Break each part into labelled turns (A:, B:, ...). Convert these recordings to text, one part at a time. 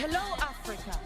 A: Hello, Africa.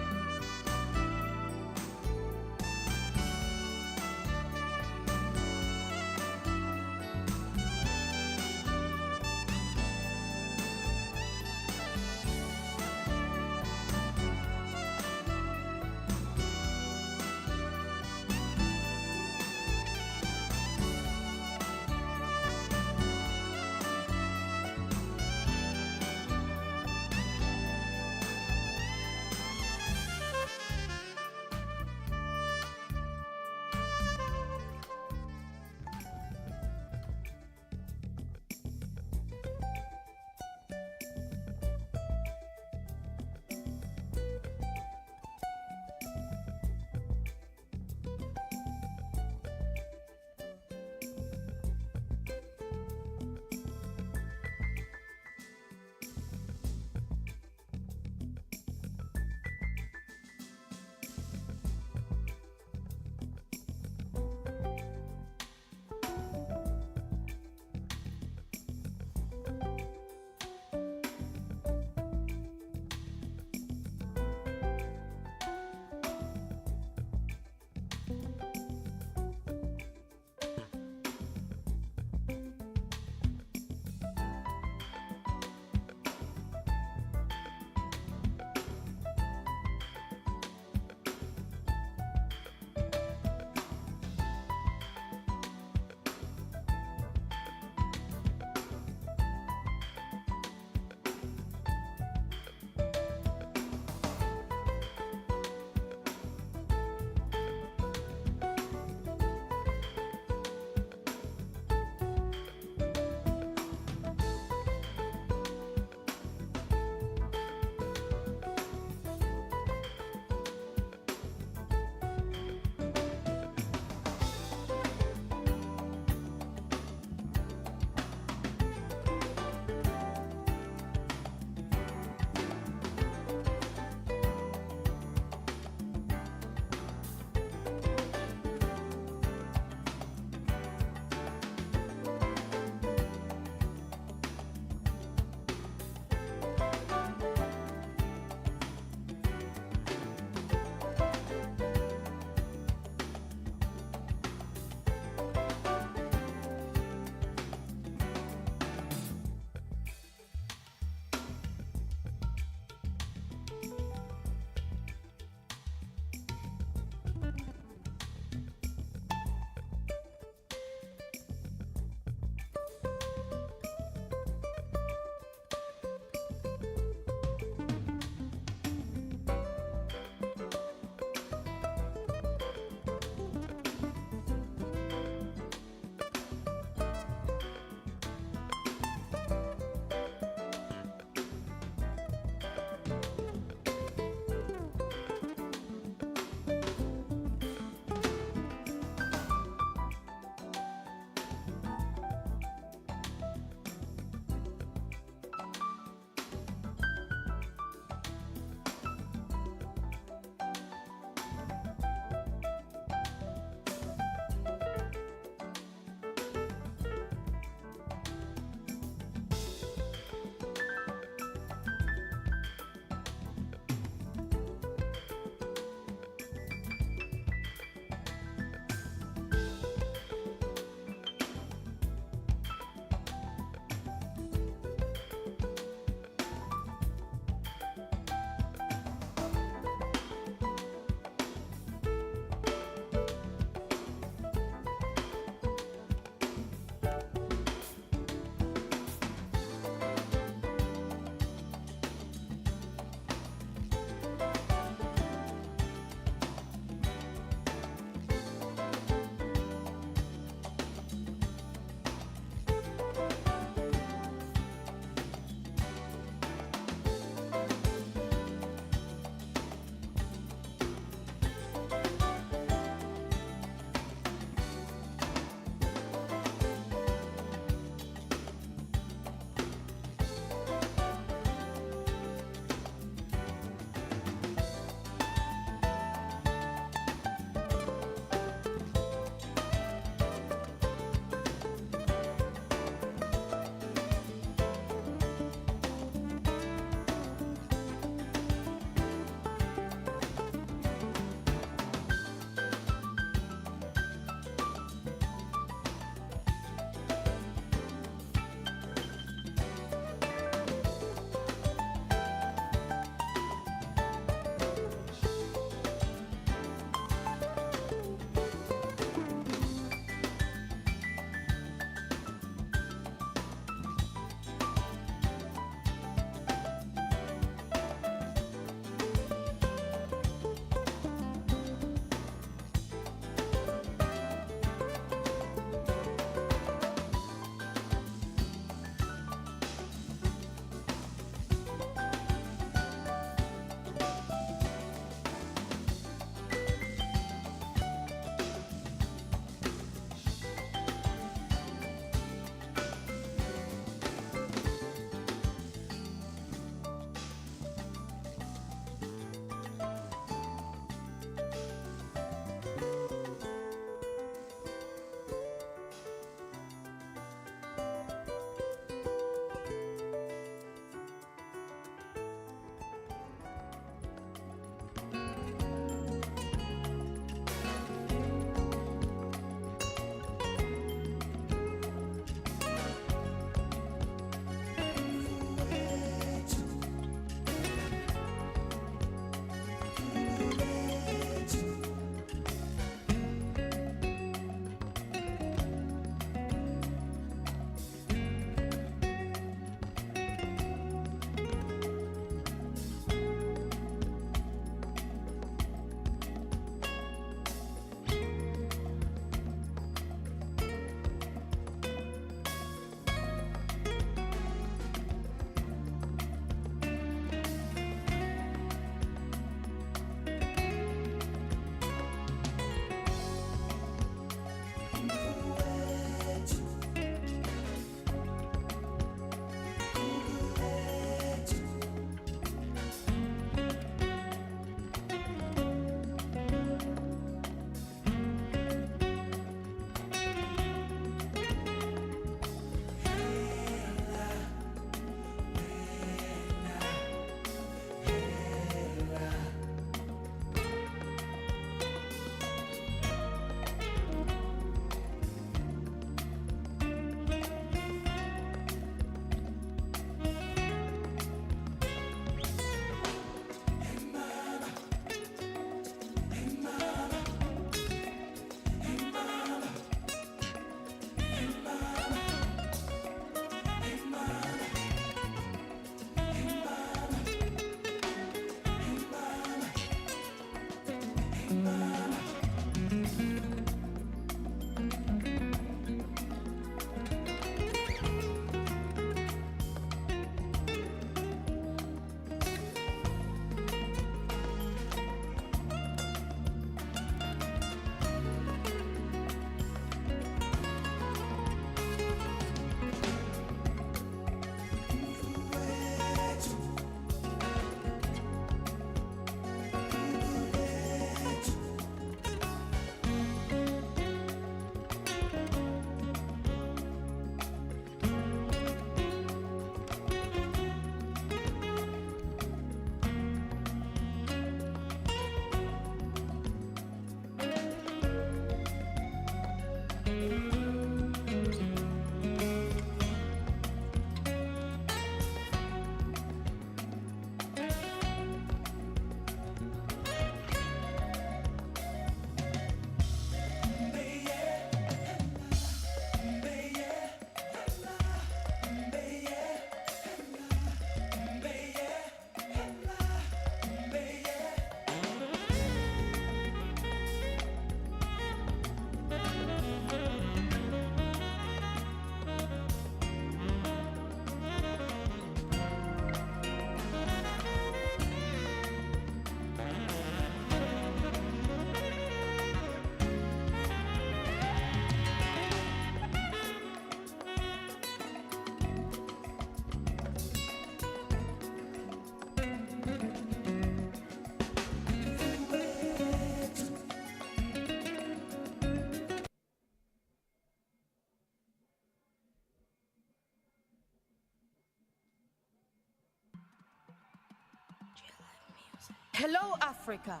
A: Hello, Africa.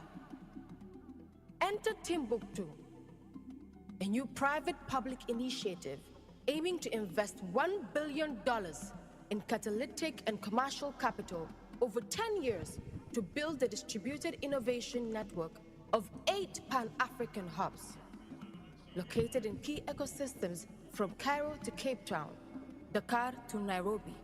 A: Enter Timbuktu, a new private-public initiative aiming to invest $1 billion in catalytic and commercial capital over 10 years to build a distributed innovation network of 8 Pan-African hubs, located in key ecosystems from Cairo to Cape Town, Dakar to Nairobi.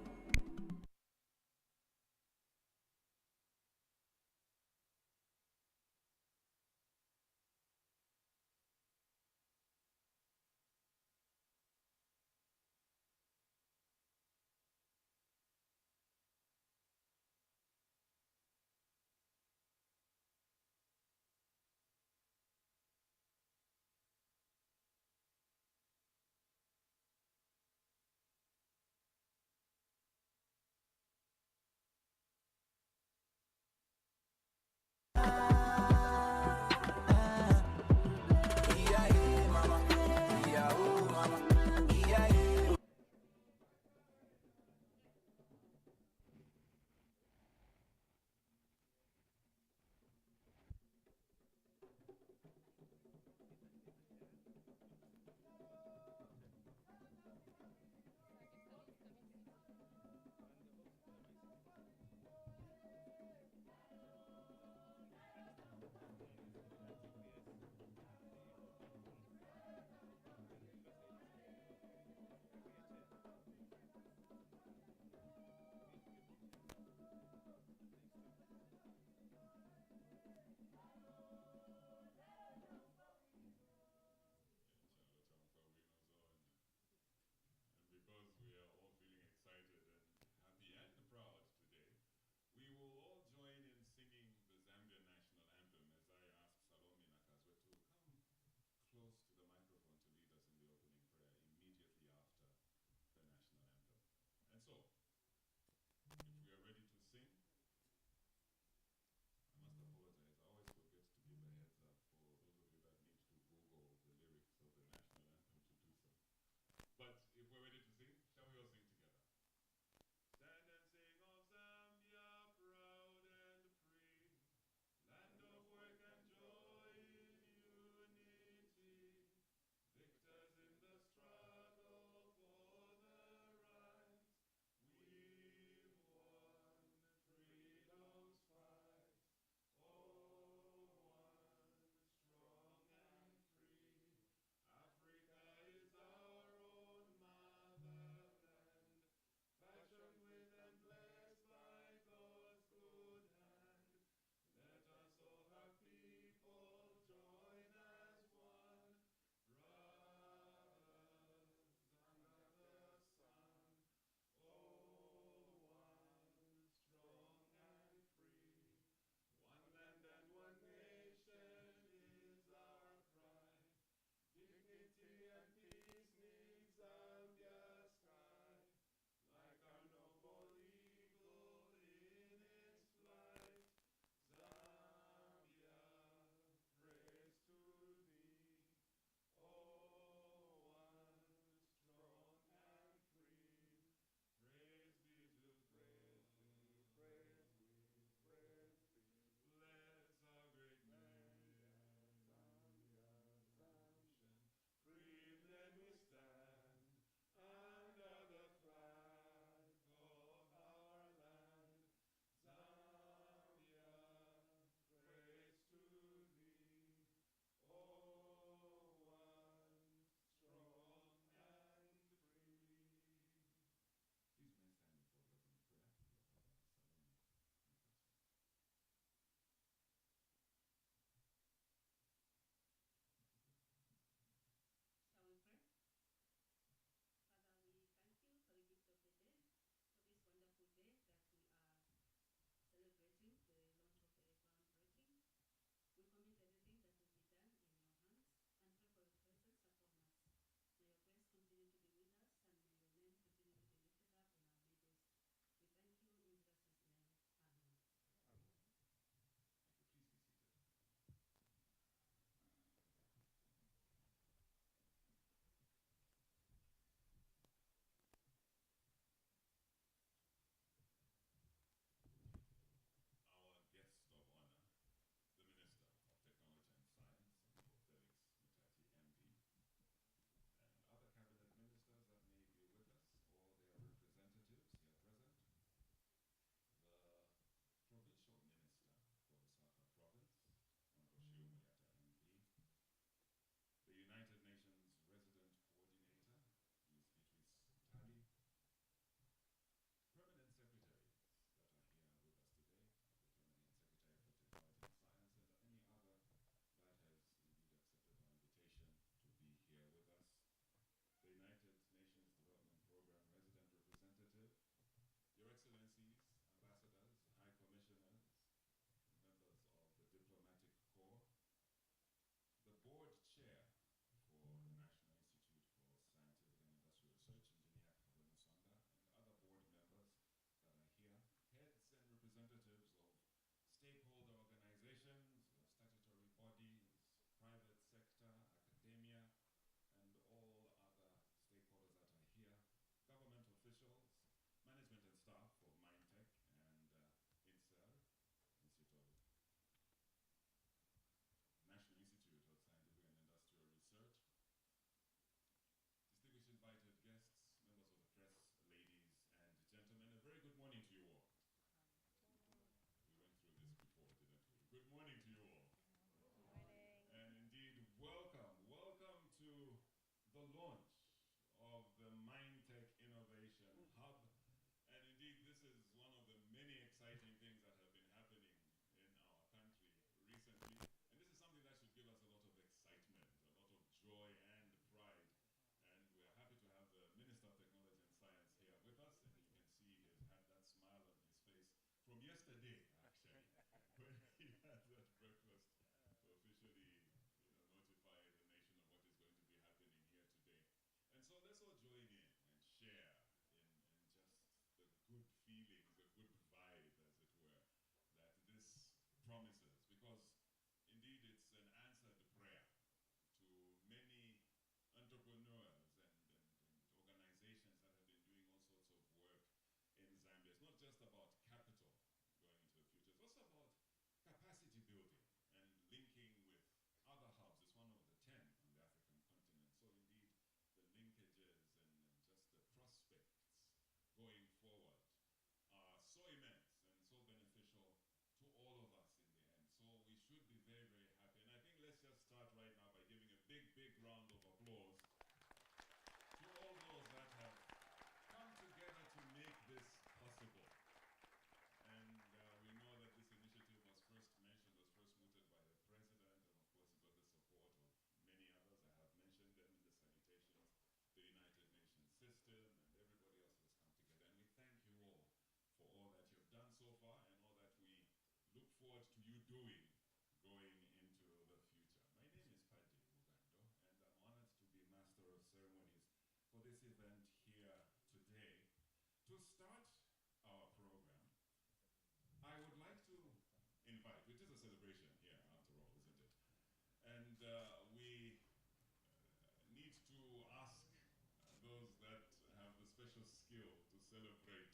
B: celebrate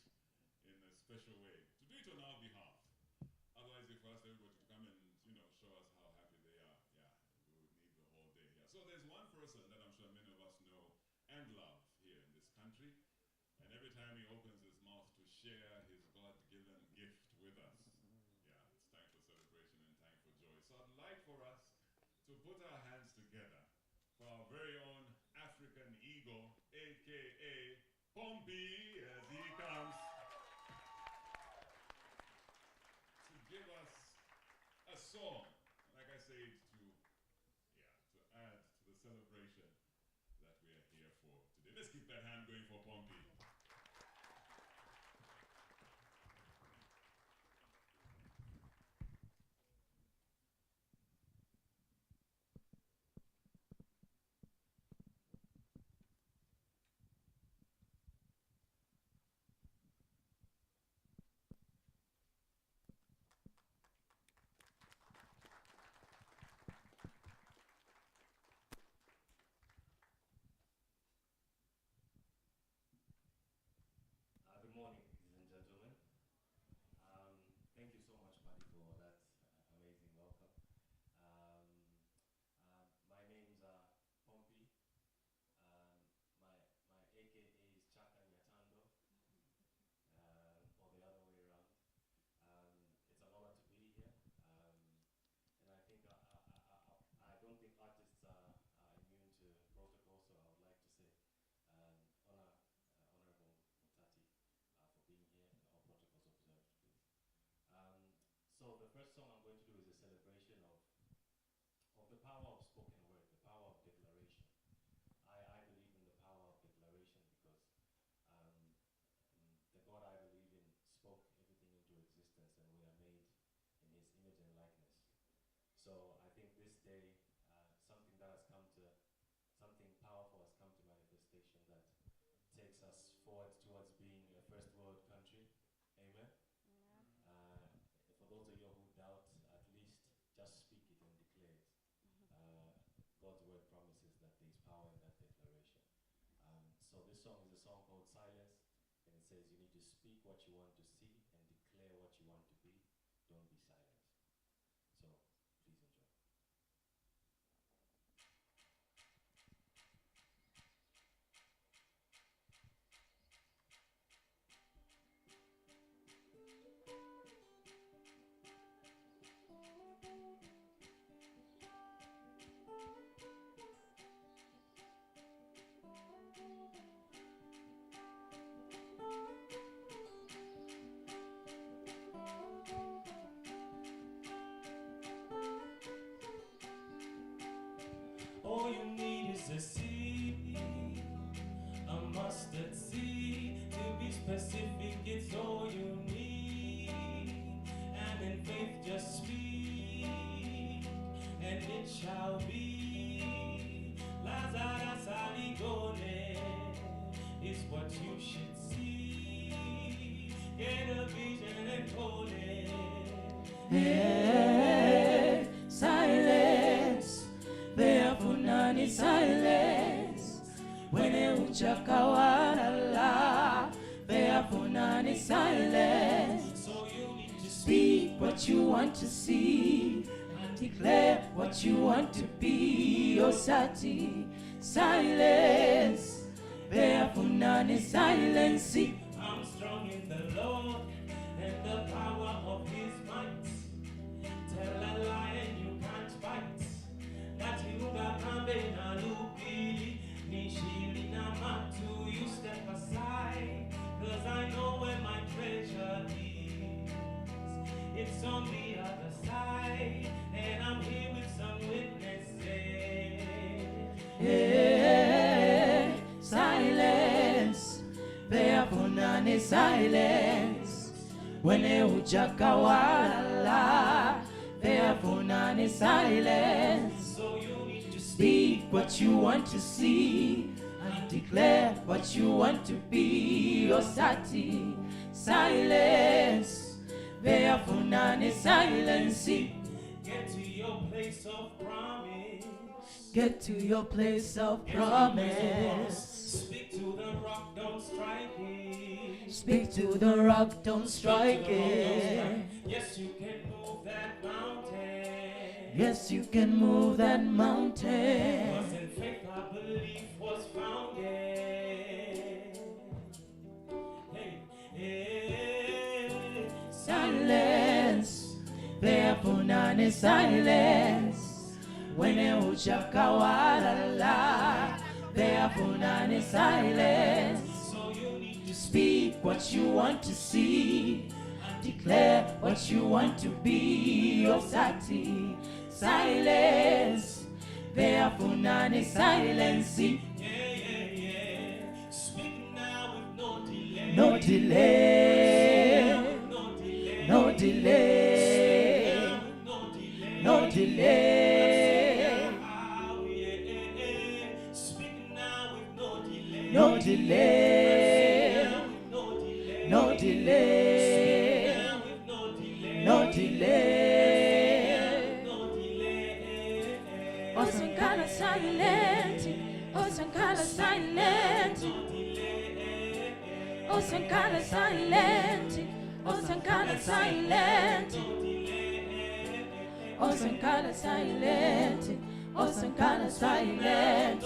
B: in a special way, to do it on our behalf. Otherwise, if we asked everybody to come and, show us how happy they are, yeah, we would need the whole day here. So there's one person that I'm sure many of us know and love here in this country, and every time he opens his mouth to share his God-given gift with us, yeah, it's time for celebration and time for joy. So I'd like for us to put our hands together for our very own African eagle, aka Pompey, as he comes to give us a song, like I said, to add to the celebration that we are here for today. Let's keep that hand going for Pompey.
C: Good morning, ladies and gentlemen. Thank you so much, Paddy, for that amazing welcome. My name's Pompey. My AKA is Chaka Nyatando, or the other way around. It's an honor to be here, and I think I don't think artists are immune to protocol, so I would like to say Honorable Mutati for being here and all protocols observed, please. So the first song I'm going to do is a celebration of the power of spoken word, the power of declaration. I believe in the power of declaration because the God I believe in spoke everything into existence, and we are made in his image and likeness. So I think this day, something powerful has come to manifestation that takes us forward towards being a first world country. Amen? Yeah. For those of you who doubt, at least just speak it and declare it. God's word promises that there's power in that declaration. So this song is a song called Silence, and it says you need to speak what you want to see and declare what you want to be. Don't be silent. So please enjoy. All you need is a seed, a mustard seed. To be specific, it's all you need. And in faith, just speak, and it shall be. Lazarus Aligone is what you should see. Get a vision and hold it.
D: Hey, silence. Beafunani silence. Wene uchakawala. Beafunani silence.
C: So you need to
D: Speak what you want to see and declare what you want to be. Osati silence. Beafunani silence.
C: I'm strong in the Lord and the power of his might. Tell a lion you can't fight. That you got na lupi. Nishili na matu, you step aside. Cause I know where my treasure is. It's on the other side. And I'm here with some witnesses.
D: Hey, silence. Beafunani silence. Wene ujakawala. Beafunani silence.
C: So you need to
D: Speak what you want to see and declare what you want to be. Osati silence. Beafunani silence.
C: get to your place of promise.
D: Get to your place of promise.
C: Speak to the rock, don't strike it.
D: Speak to the rock, don't strike it.
C: Yes, you can move that mountain.
D: Yes, you can move that mountain.
C: Was in faith, our belief was founded. Hey, hey.
D: Silence, therefore none is silence. When you chakawala, therefore none is silence.
C: So you need to
D: Speak what you want to see, and declare what you want to be. Your sati, silence, therefore none is silence.
C: yeah, yeah, yeah. Speak now with no delay.
D: No delay,
C: No delay.
D: no delay,
C: No delay.
D: no delay. No delay, no delay, no delay. Oh, Sankara silent, oh Sankara silent, oh Sankara silent, oh Sankara silent, oh Sankara silent, oh Sankara silent.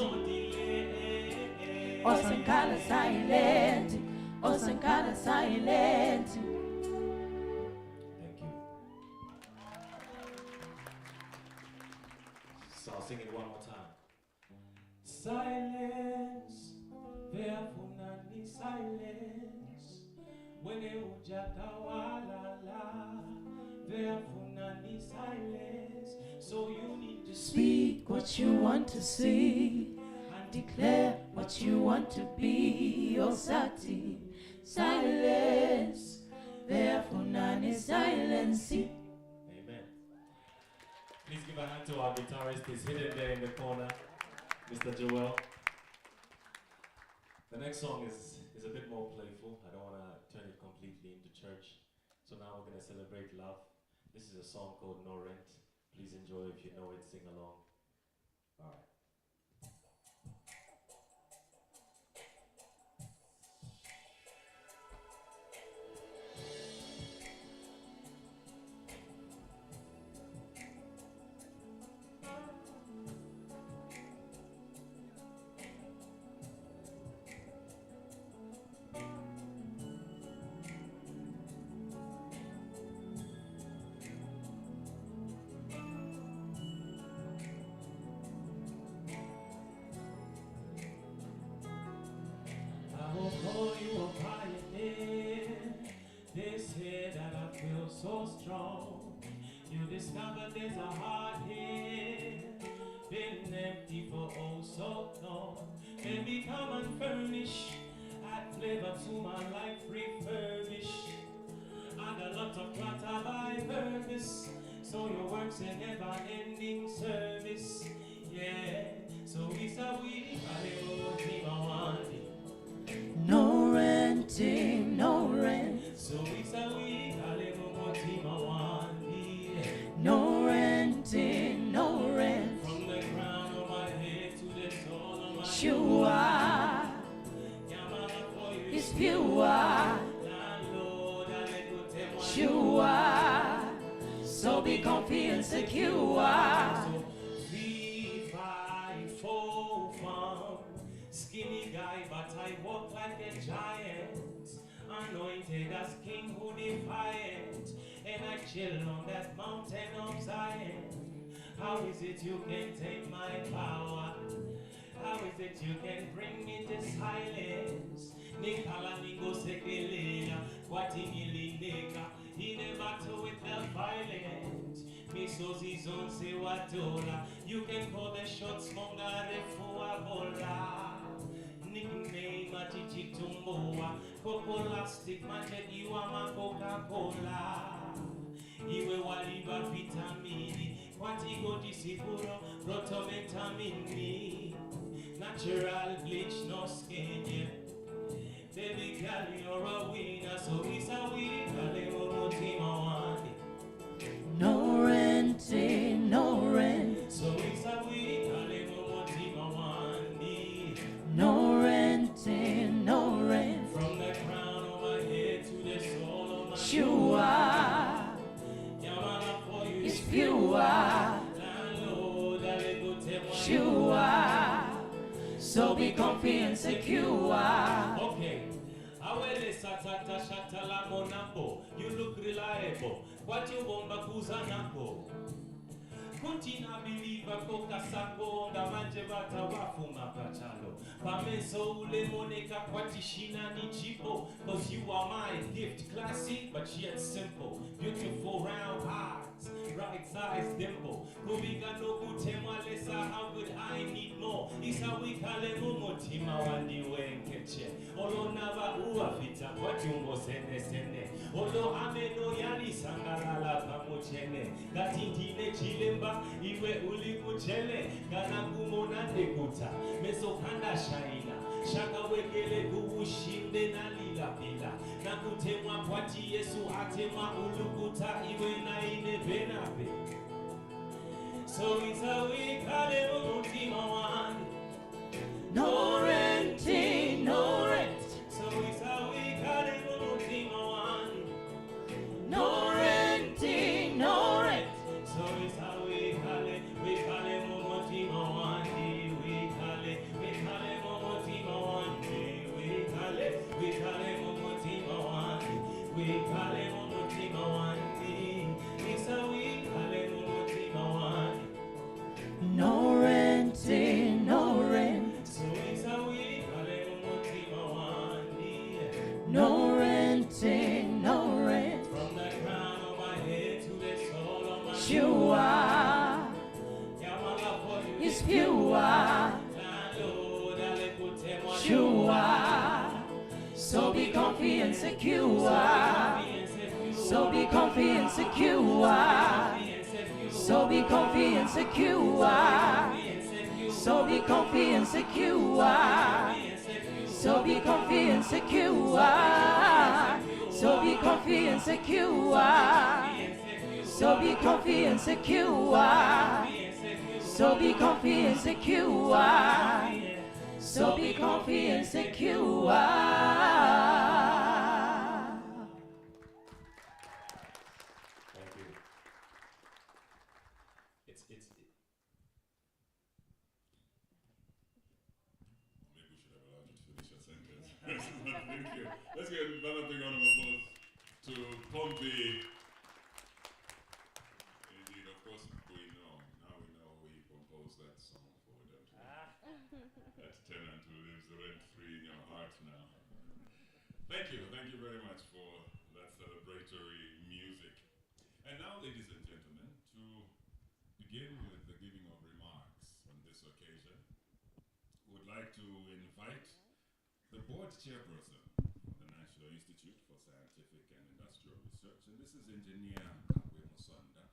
D: Oh, Sankara silent. Oh, Sankara silent.
C: Thank you. So I'll sing it one more time. Silence, therefore none is silence. When you jakawala, therefore none is silence. So you need to
D: Speak what you want to see, declare what you want to be. Oh, sati, silence, therefore none is silence.
C: Amen. Please give a hand to our guitarist. He's hidden there in the corner, Mr. Joel. The next song is a bit more playful. I don't want to turn it completely into church. So now we're going to celebrate love. This is a song called No Rent. Please enjoy. If you know it, sing along. All right. Call you a pioneer. They say that I feel so strong. You discover there's a heart here, been empty for oh so long. Then become unfurnished, add flavor to my life, refurbished. And a lot of clutter by purpose, so your work's a never-ending service. Yeah, so it's a week, I
D: No renting, no rent.
C: so it's a week,
D: No renting, no rent.
C: from the crown of my head to the sole of my
D: Shua is pure. Shua, so be comfy and secure.
C: 3, 5, 4 farm. Skinny guy, but I walk like a giant. Anointed as king who defiant. And I chill on that mountain of Zion. How is it you can take my power? How is it you can bring me to silence? Nikala ningo sekelea, kwatingilineka. He never to with the violent. Misozi zone se watola. You can call the shots mongare fuabola. Nickname Atiji Tumboa. Cocolastic magic you are my Coca-Cola. Iwe waliba vitamini. Quantigo disipuro, protometamini. Natural bleach, no skin, yeah. Baby girl, you're a winner, so it's a winner.
D: No renting, no rent.
C: So it's a winner.
D: fewer. Sure. So be comfy and secure.
C: Okay. Awele satata shatala monambo. You look reliable. What you want bakuza nambo. Kuntina biliva koka sako ndamanje bata wafu mapachalo. Pameso ule moneka kwatishina ni chipo. Cause you are my gift, classy but yet simple. Beautiful round eyes, right size dimple. Kubiga no kutemwa lesa, how good I need more. Isa wikale mumotima wandi wenkeche. Olo nava uafita kwa jungo sene sene. Olo ameno yali sangalala kamochene. Gatintine chilemba iwe ulikuchele. Gana kumona nekuta meso kanda shaina. Shaka wekele kuushinde na lila pila. Na kutemwa kwati Yesu atema ulukuta iwe na ine benape. So it's a week one.
D: No renting, no rent.
C: So it's a week one.
D: No renting, no rent.
C: So it's a week one. We call it Momotima one. We call it Momotima one. We call it Momotima one. We call it Momotima one. It's a week Momotima one.
D: No renting, no rent.
C: So it's a week Momotima one.
D: No renting, no rent.
C: From the crown of my head to the sole of my
D: Sure.
C: Yeah, my love for you
D: Is fewer.
C: Landlord, I put them on
D: Sure. So be comfy and secure. So be comfy and secure. So be comfy and secure. So be comfy and secure. So be comfy and secure. So be comfy and secure. So be comfy and secure. So be comfy and secure. So be comfy and secure.
C: Thank you. It's
B: Maybe we should have allowed you to finish your sentence. Thank you. Let's get another big round of applause to Pompey. Indeed, of course, we know. Now we know who he composed that song for, don't we? That tenant who lives rent-free in your heart now. Thank you very much for that celebratory music. And now, ladies and gentlemen, to begin with the giving of remarks on this occasion, we would like to invite the board chairperson of the National Institute for Scientific and Industrial Research, and this is Engineer Kakwe Musonda,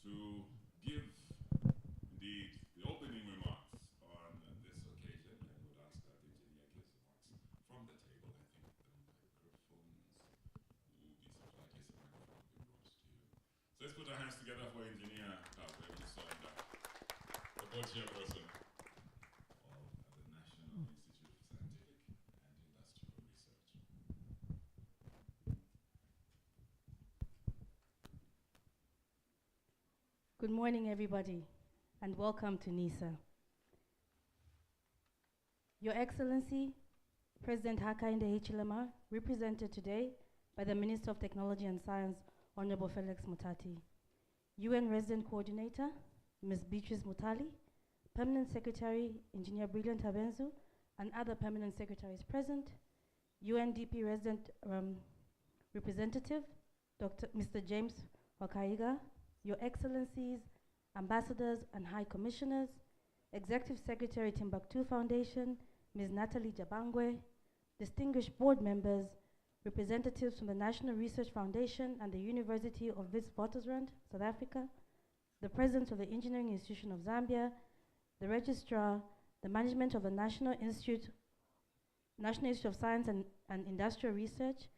B: to give, indeed, the opening remarks on this occasion. I would ask that the engineer gives remarks from the table. I think the microphones will be supplied. Yes, the microphone will be brought to you. So let's put our hands together for Engineer Kakwe Musonda, the board chairperson of the National Institute for Scientific and Industrial Research.
E: Good morning, everybody, and welcome to NISA. Your Excellency, President Hakainde Hichilema, represented today by the Minister of Technology and Science, Honorable Felix Mutati, UN Resident Coordinator, Ms. Beatrice Mutali, Permanent Secretary, Engineer Brilliant Habenzu, and other permanent secretaries present, UNDP Resident Representative, Mr. James Wakaiga, Your Excellencies, Ambassadors and High Commissioners, Executive Secretary, Timbuktu Foundation, Ms. Natalie Jabangwe, distinguished board members, representatives from the National Research Foundation and the University of Witwatersrand, South Africa, the President of the Engineering Institution of Zambia, the Registrar, the management of the National Institute of Science and Industrial Research,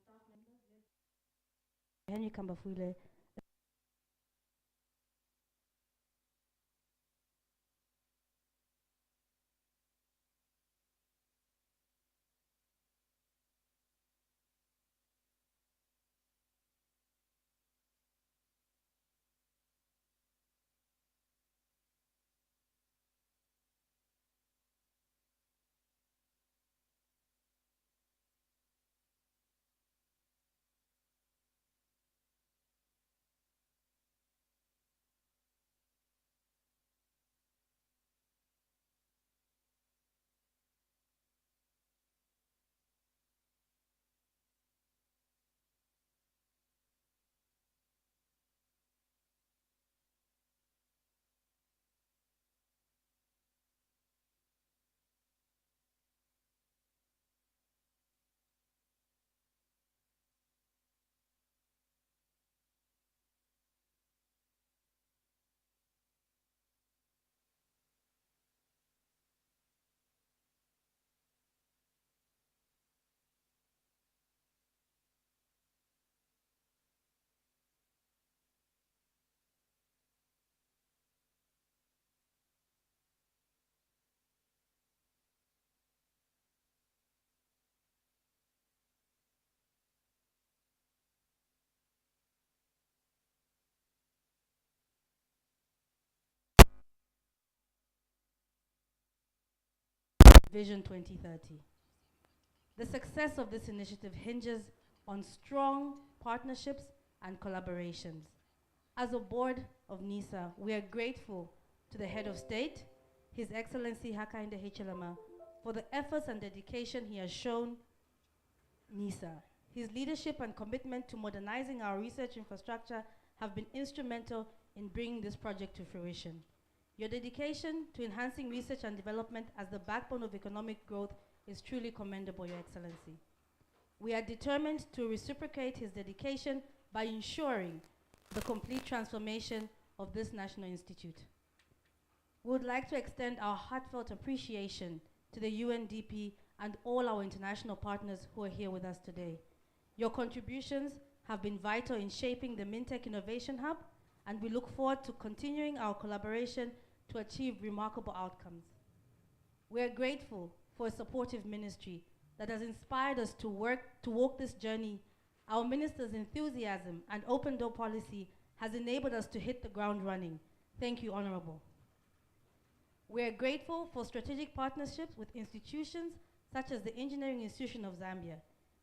E: staff members, Henry Kambafule, Vision 2030. The success of this initiative hinges on strong partnerships and collaborations. As a board of NISA, we are grateful to the head of state, His Excellency Hakainde Hichilema, for the efforts and dedication he has shown NISA. His leadership and commitment to modernizing our research infrastructure have been instrumental in bringing this project to fruition. Your dedication to enhancing research and development as the backbone of economic growth is truly commendable, Your Excellency. We are determined to reciprocate his dedication by ensuring the complete transformation of this national institute. We would like to extend our heartfelt appreciation to the UNDP and all our international partners who are here with us today. Your contributions have been vital in shaping the MineTech Innovation Hub, and we look forward to continuing our collaboration to achieve remarkable outcomes. We are grateful for a supportive ministry that has inspired us to walk this journey. Our minister's enthusiasm and open door policy has enabled us to hit the ground running. Thank you, Honorable. We are grateful for strategic partnerships with institutions such as the Engineering Institution of Zambia.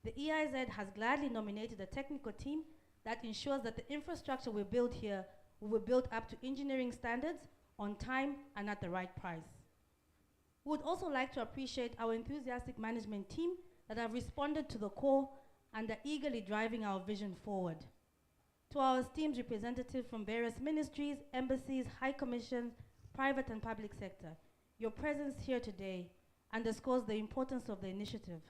E: The EIZ has gladly nominated a technical team that ensures that the infrastructure we build here will be built up to engineering standards on time and at the right price. We would also like to appreciate our enthusiastic management team that have responded to the call and are eagerly driving our vision forward. To our esteemed representatives from various ministries, embassies, high commissions, private and public sector, your presence here today underscores the importance of the initiative.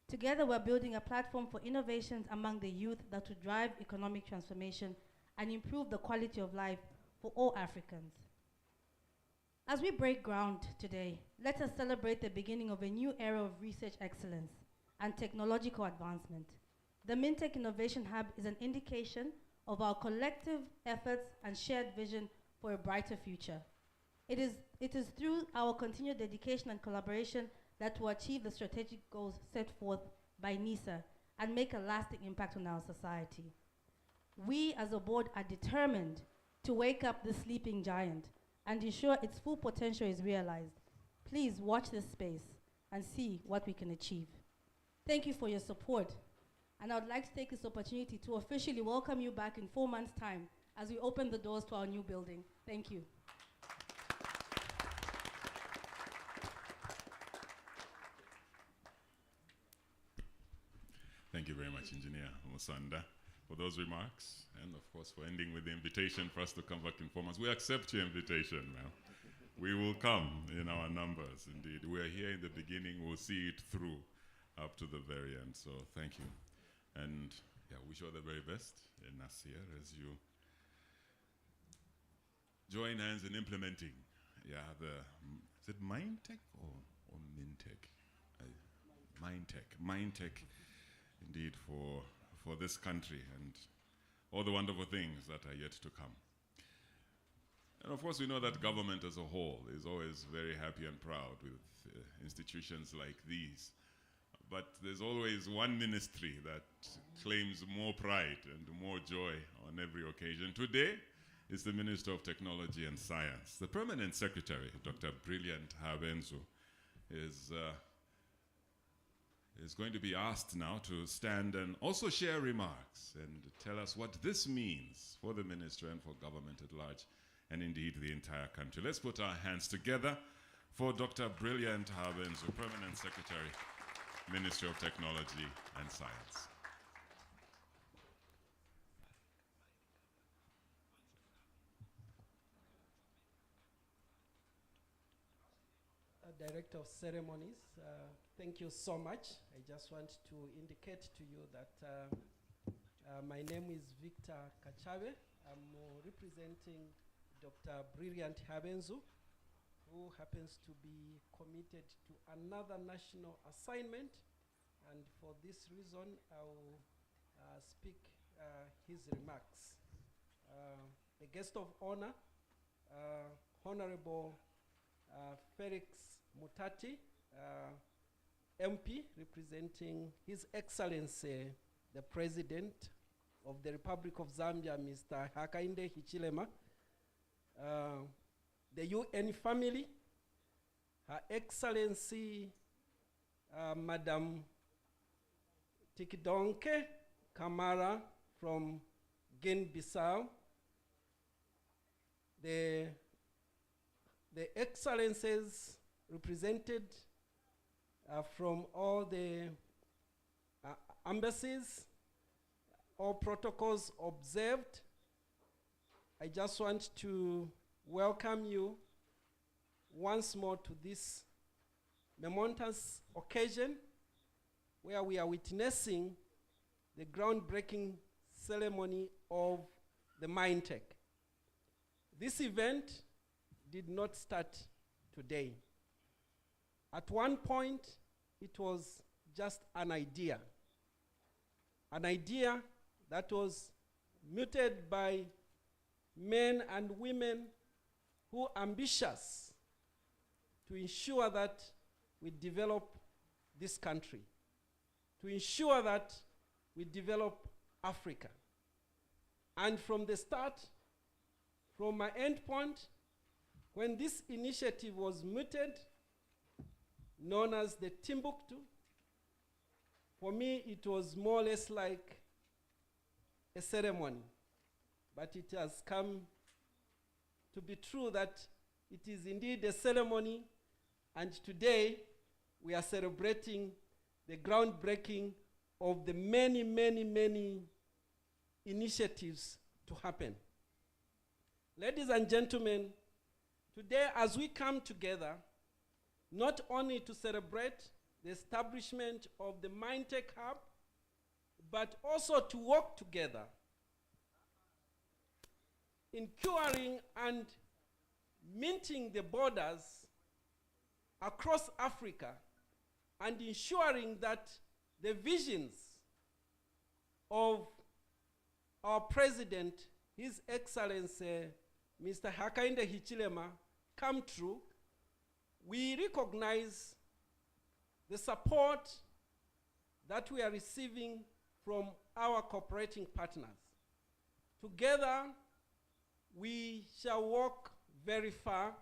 E: Together, we're building a platform for innovations among the youth that will drive economic transformation and improve the quality of life for all Africans. As we break ground today, let us celebrate the beginning of a new era of research excellence and technological advancement. The MineTech Innovation Hub is an indication of our collective efforts and shared vision for a brighter future. It is through our continued dedication and collaboration that will achieve the strategic goals set forth by NISA and make a lasting impact on our society. We as a board are determined to wake up the sleeping giant and ensure its full potential is realized. Please watch this space and see what we can achieve. Thank you for your support, and I would like to take this opportunity to officially welcome you back in 4 months' time as we open the doors to our new building. Thank you.
B: Thank you very much, Engineer Musanda, for those remarks, and of course for ending with the invitation for us to come back in 4 months. We accept your invitation, ma'am. We will come in our numbers, indeed. We are here in the beginning, we'll see it through up to the very end, so thank you. And yeah, wish you all the very best in Nasir as you join hands in implementing, is it MineTech or MineTech? MineTech, indeed, for this country and all the wonderful things that are yet to come. And of course, we know that government as a whole is always very happy and proud with institutions like these. But there's always one ministry that claims more pride and more joy on every occasion. Today is the Minister of Technology and Science. The Permanent Secretary, Dr. Brilliant Habenzu, is going to be asked now to stand and also share remarks and tell us what this means for the minister and for government at large, and indeed the entire country. Let's put our hands together for Dr. Brilliant Habenzu, Permanent Secretary, Ministry of Technology and Science.
F: Director of Ceremonies, thank you so much. I just want to indicate to you that my name is Victor Kachabe. I'm representing Dr. Brilliant Habenzu, who happens to be committed to another national assignment. And for this reason, I will speak his remarks. The guest of honor, Honorable Felix Mutati, MP, representing His Excellency, the President of the Republic of Zambia, Mr. Hakainde Hichilema, the UN family, Her Excellency, Madam Tikidonke Kamara from Guinea-Bissau, the excellencies represented from all the embassies, all protocols observed. I just want to welcome you once more to this momentous occasion where we are witnessing the groundbreaking ceremony of the MineTech. This event did not start today. At one point, it was just an idea that was muted by men and women who are ambitious to ensure that we develop this country, to ensure that we develop Africa. And from the start, from my end point, when this initiative was mooted, known as the Timbuktu, for me it was more or less like a ceremony. But it has come to be true that it is indeed a ceremony, and today we are celebrating the groundbreaking of the many, many, many initiatives to happen. Ladies and gentlemen, today as we come together, not only to celebrate the establishment of the MineTech Hub, but also to work together in curing and minting the borders across Africa and ensuring that the visions of our President, His Excellency, Mr. Hakainde Hichilema, come true. We recognize the support that we are receiving from our cooperating partners. Together, we shall walk very far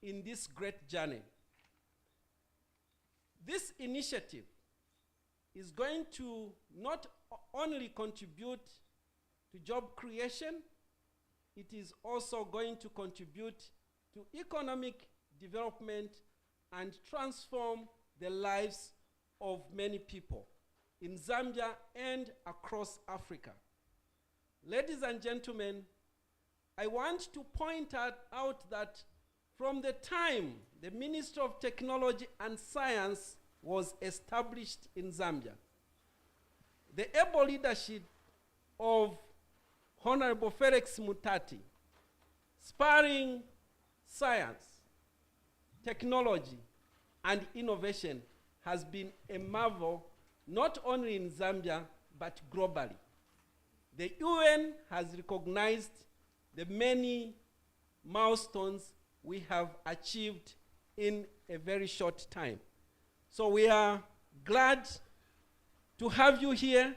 F: in this great journey. This initiative is going to not only contribute to job creation, it is also going to contribute to economic development and transform the lives of many people in Zambia and across Africa. Ladies and gentlemen, I want to point out that from the time the Ministry of Technology and Science was established in Zambia, the able leadership of Honorable Felix Mutati, spurring science, technology, and innovation has been a marvel, not only in Zambia, but globally. The UN has recognized the many milestones we have achieved in a very short time. So we are glad to have you here,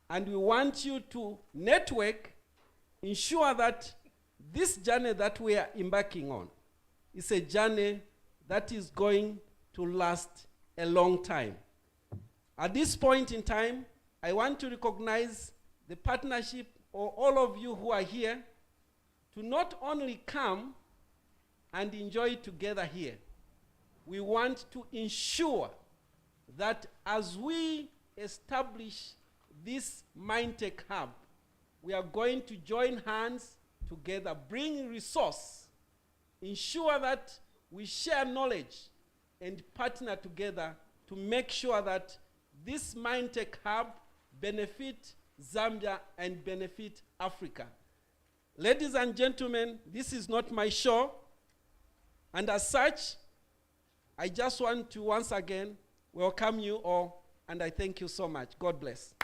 F: and we want you to network, ensure that this journey that we are embarking on is a journey that is going to last a long time. At this point in time, I want to recognize the partnership of all of you who are here to not only come and enjoy together here. We want to ensure that as we establish this MineTech Hub, we are going to join hands together, bring resource, ensure that we share knowledge and partner together to make sure that this MineTech Hub benefit Zambia and benefit Africa. Ladies and gentlemen, this is not my show, and as such, I just want to once again welcome you all, and I thank you so much. God bless.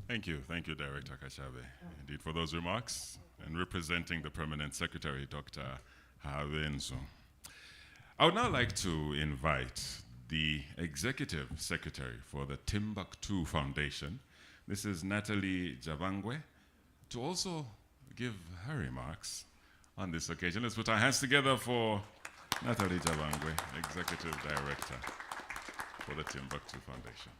B: Thank you, Director Kachabe, indeed, for those remarks, and representing the Permanent Secretary, Dr. Havenzo. I would now like to invite the Executive Secretary for the Timbuktu Foundation, Mrs. Natalie Javangwe, to also give her remarks on this occasion. Let's put our hands together for Natalie Jabangwe, Executive Director for the Timbuktu Foundation.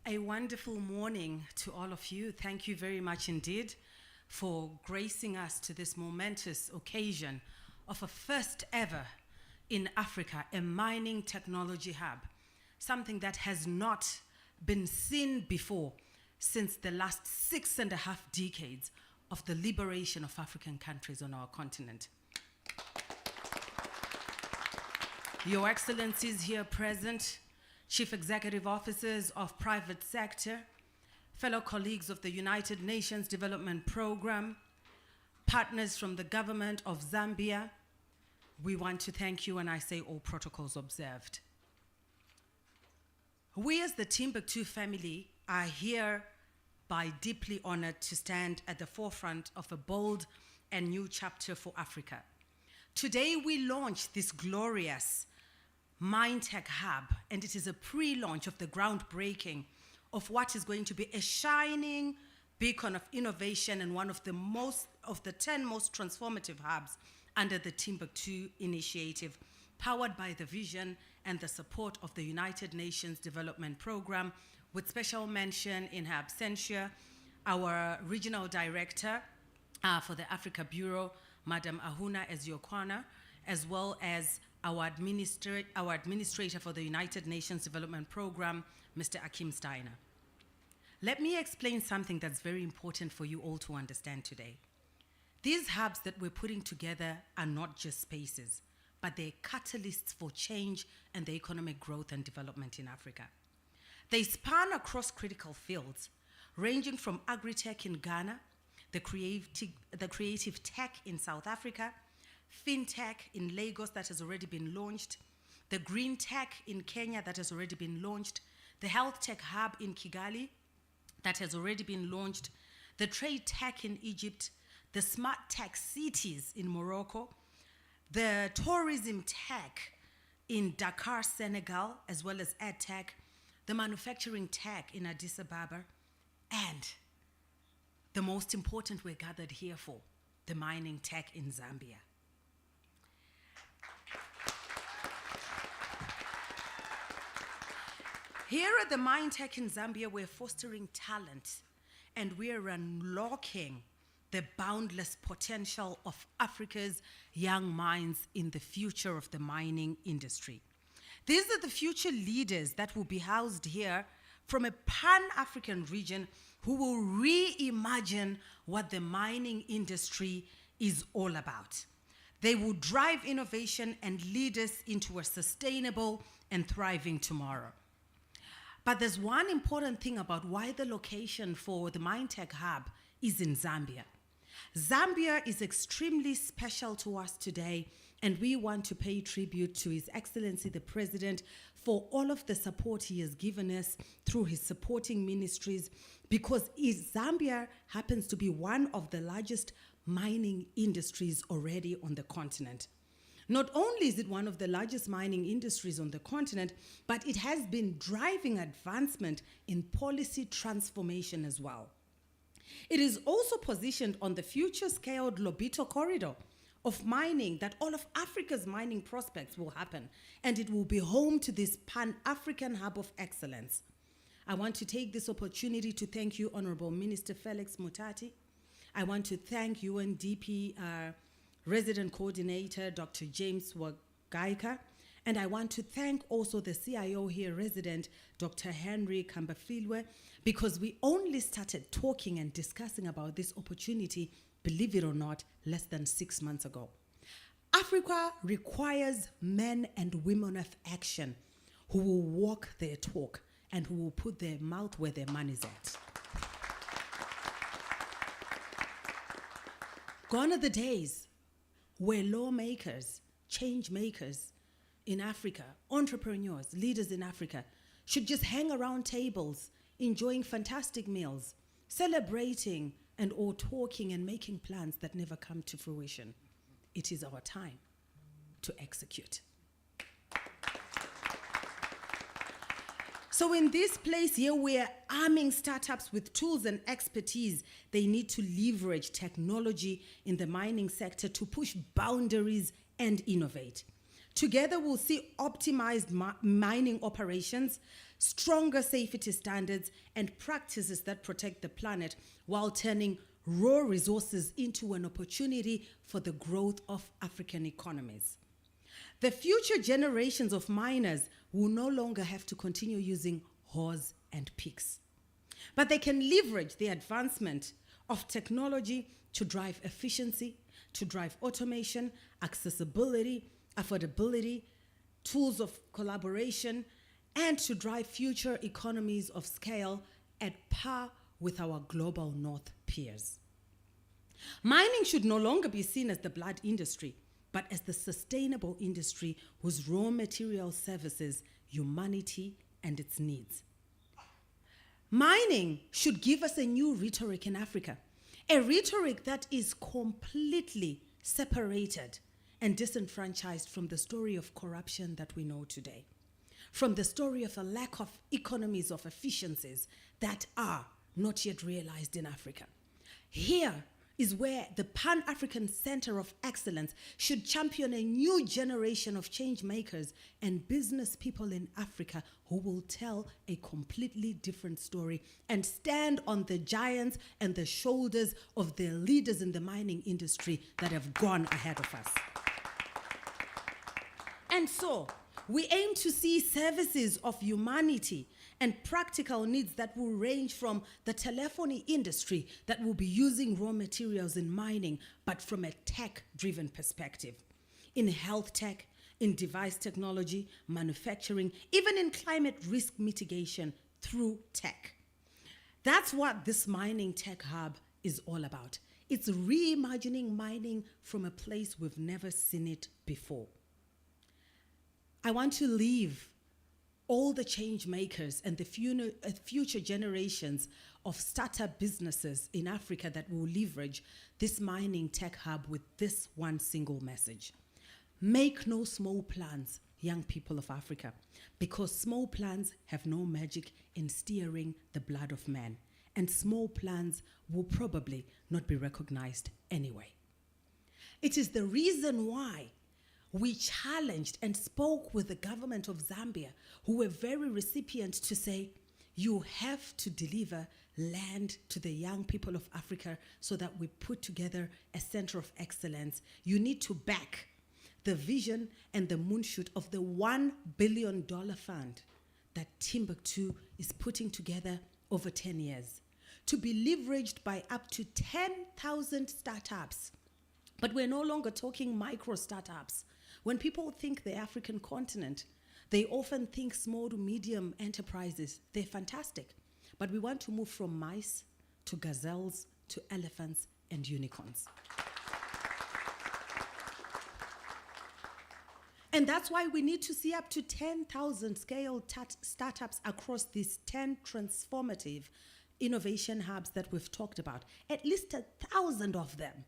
G: A wonderful morning to all of you. Thank you very much indeed for gracing us to this momentous occasion of a first ever in Africa, a mining technology hub, something that has not been seen before since the last 6.5 decades of the liberation of African countries on our continent. Your Excellencies here present, Chief Executive Officers of private sector, fellow colleagues of the United Nations Development Program, partners from the government of Zambia, we want to thank you, and I say all protocols observed. We as the Timbuktu family are hereby deeply honored to stand at the forefront of a bold and new chapter for Africa. Today we launch this glorious MineTech Hub, and it is a pre-launch of the groundbreaking of what is going to be a shining beacon of innovation and one of the 10 most transformative hubs under the Timbuktu initiative, powered by the vision and the support of the United Nations Development Program, with special mention in her absentia, our Regional Director for the Africa Bureau, Madam Ahuna Eziokwana, as well as our administrator for the United Nations Development Program, Mr. Akim Steiner. Let me explain something that's very important for you all to understand today. These hubs that we're putting together are not just spaces, but they're catalysts for change and the economic growth and development in Africa. They span across critical fields, ranging from agri-tech in Ghana, the creative tech in South Africa, fintech in Lagos that has already been launched, the green tech in Kenya that has already been launched, the health tech hub in Kigali that has already been launched, the trade tech in Egypt, the smart tech cities in Morocco, the tourism tech in Dakar, Senegal, as well as ed tech, the manufacturing tech in Addis Ababa, and the most important we're gathered here for, the mining tech in Zambia. Here at the MineTech in Zambia, we're fostering talent and we're unlocking the boundless potential of Africa's young minds in the future of the mining industry. These are the future leaders that will be housed here from a pan-African region who will reimagine what the mining industry is all about. They will drive innovation and lead us into a sustainable and thriving tomorrow. But there's one important thing about why the location for the MineTech Hub is in Zambia. Zambia is extremely special to us today, and we want to pay tribute to His Excellency the President for all of the support he has given us through his supporting ministries, because Zambia happens to be one of the largest mining industries already on the continent. Not only is it one of the largest mining industries on the continent, but it has been driving advancement in policy transformation as well. It is also positioned on the future-scaled Lobito corridor of mining, that all of Africa's mining prospects will happen, and it will be home to this Pan-African hub of excellence. I want to take this opportunity to thank you, Honorable Minister Felix Mutati. I want to thank UNDP Resident Coordinator, Dr. James Wagaika, and I want to thank also the CIO here resident, Dr. Henry Kambafilwe, because we only started talking and discussing about this opportunity, believe it or not, less than 6 months ago. Africa requires men and women of action who will walk their talk and who will put their mouth where their money's at. Gone are the days where lawmakers, change makers in Africa, entrepreneurs, leaders in Africa, should just hang around tables, enjoying fantastic meals, celebrating and or talking and making plans that never come to fruition. It is our time. to execute. So in this place here, we're arming startups with tools and expertise. They need to leverage technology in the mining sector to push boundaries and innovate. Together, we'll see optimized mining operations, stronger safety standards, and practices that protect the planet while turning raw resources into an opportunity for the growth of African economies. The future generations of miners will no longer have to continue using haws and picks, but they can leverage the advancement of technology to drive efficiency, to drive automation, accessibility, affordability, tools of collaboration, and to drive future economies of scale at par with our global north peers. Mining should no longer be seen as the blood industry, but as the sustainable industry whose raw material services humanity and its needs. Mining should give us a new rhetoric in Africa, a rhetoric that is completely separated and disenfranchised from the story of corruption that we know today, from the story of a lack of economies of efficiencies that are not yet realized in Africa. Here is where the Pan-African Center of Excellence should champion a new generation of change makers and business people in Africa who will tell a completely different story and stand on the giants and the shoulders of the leaders in the mining industry that have gone ahead of us. And so, we aim to see services of humanity and practical needs that will range from the telephony industry that will be using raw materials in mining, but from a tech-driven perspective. In health tech, in device technology, manufacturing, even in climate risk mitigation through tech. That's what this mining tech hub is all about. It's reimagining mining from a place we've never seen it before. I want to leave all the change makers and the future generations of startup businesses in Africa that will leverage this mining tech hub with this one single message. Make no small plans, young people of Africa, because small plans have no magic in steering the blood of man, and small plans will probably not be recognized anyway. It is the reason why we challenged and spoke with the government of Zambia, who were very recipient to say, you have to deliver land to the young people of Africa so that we put together a center of excellence. You need to back the vision and the moonshoot of the $1 billion fund that Timbuktu is putting together over 10 years to be leveraged by up to 10,000 startups. But we're no longer talking micro startups. When people think the African continent, they often think small to medium enterprises. They're fantastic. But we want to move from mice to gazelles to elephants and unicorns. And that's why we need to see up to 10,000 scale startups across these 10 transformative innovation hubs that we've talked about. At least 1,000 of them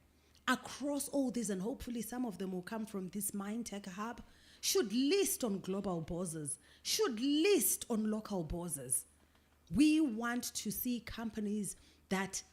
G: across all these, and hopefully some of them will come from this MineTech hub, should list on global bourses, should list on local bourses. We want to see companies that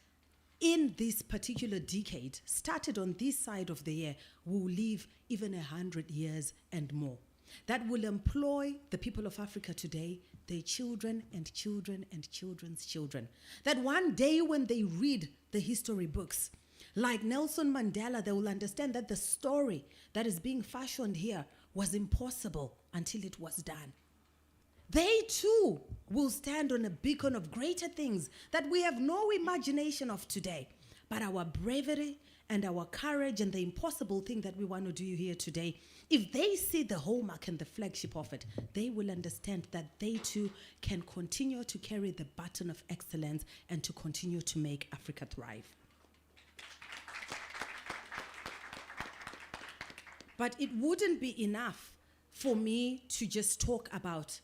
G: in this particular decade, started on this side of the year, will live even 100 years and more. That will employ the people of Africa today, their children and children and children's children. That one day when they read the history books, like Nelson Mandela, they will understand that the story that is being fashioned here was impossible until it was done. They too will stand on a beacon of greater things that we have no imagination of today. But our bravery and our courage and the impossible thing that we want to do here today, if they see the hallmark and the flagship of it, they will understand that they too can continue to carry the baton of excellence and to continue to make Africa thrive. But it wouldn't be enough for me to just talk about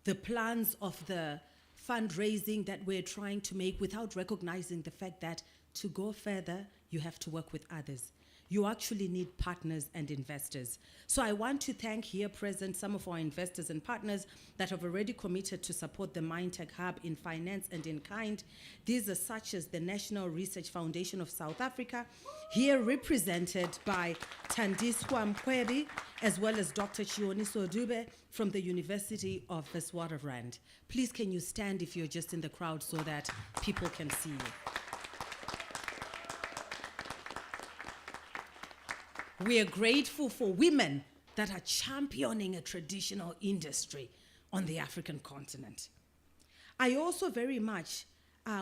G: the plans of the fundraising that we're trying to make without recognizing the fact that to go further, you have to work with others. you actually need partners and investors. So I want to thank here present some of our investors and partners that have already committed to support the MineTech Hub in finance and in kind. These are such as the National Research Foundation of South Africa, here represented by Thandiswa Mkhwebi, as well as Dr. Chioniso Dube from the University of Witwatersrand. Please can you stand if you're just in the crowd so that people can see you. We are grateful for women that are championing a traditional industry on the African continent. I also very much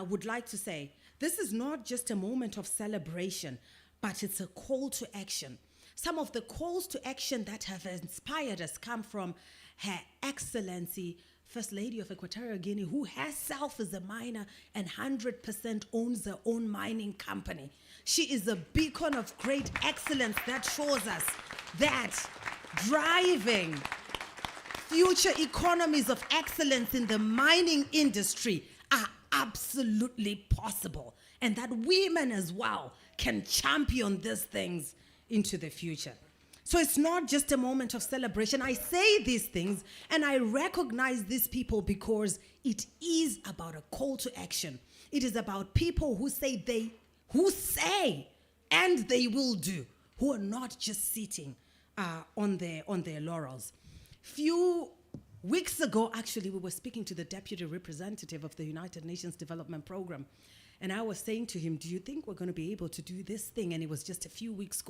G: would like to say, this is not just a moment of celebration, but it's a call to action. Some of the calls to action that have inspired us come from Her Excellency, First Lady of Equatorial Guinea, who herself is a miner and 100% owns her own mining company. She is a beacon of great excellence that shows us that driving future economies of excellence in the mining industry are absolutely possible, and that women as well can champion these things into the future. So it's not just a moment of celebration. I say these things and I recognize these people because it is about a call to action. It is about people who say and they will do, who are not just sitting on their laurels. Few weeks ago, actually, we were speaking to the deputy representative of the United Nations Development Program, and I was saying to him, do you think we're going to be able to do this thing? And it was just a few weeks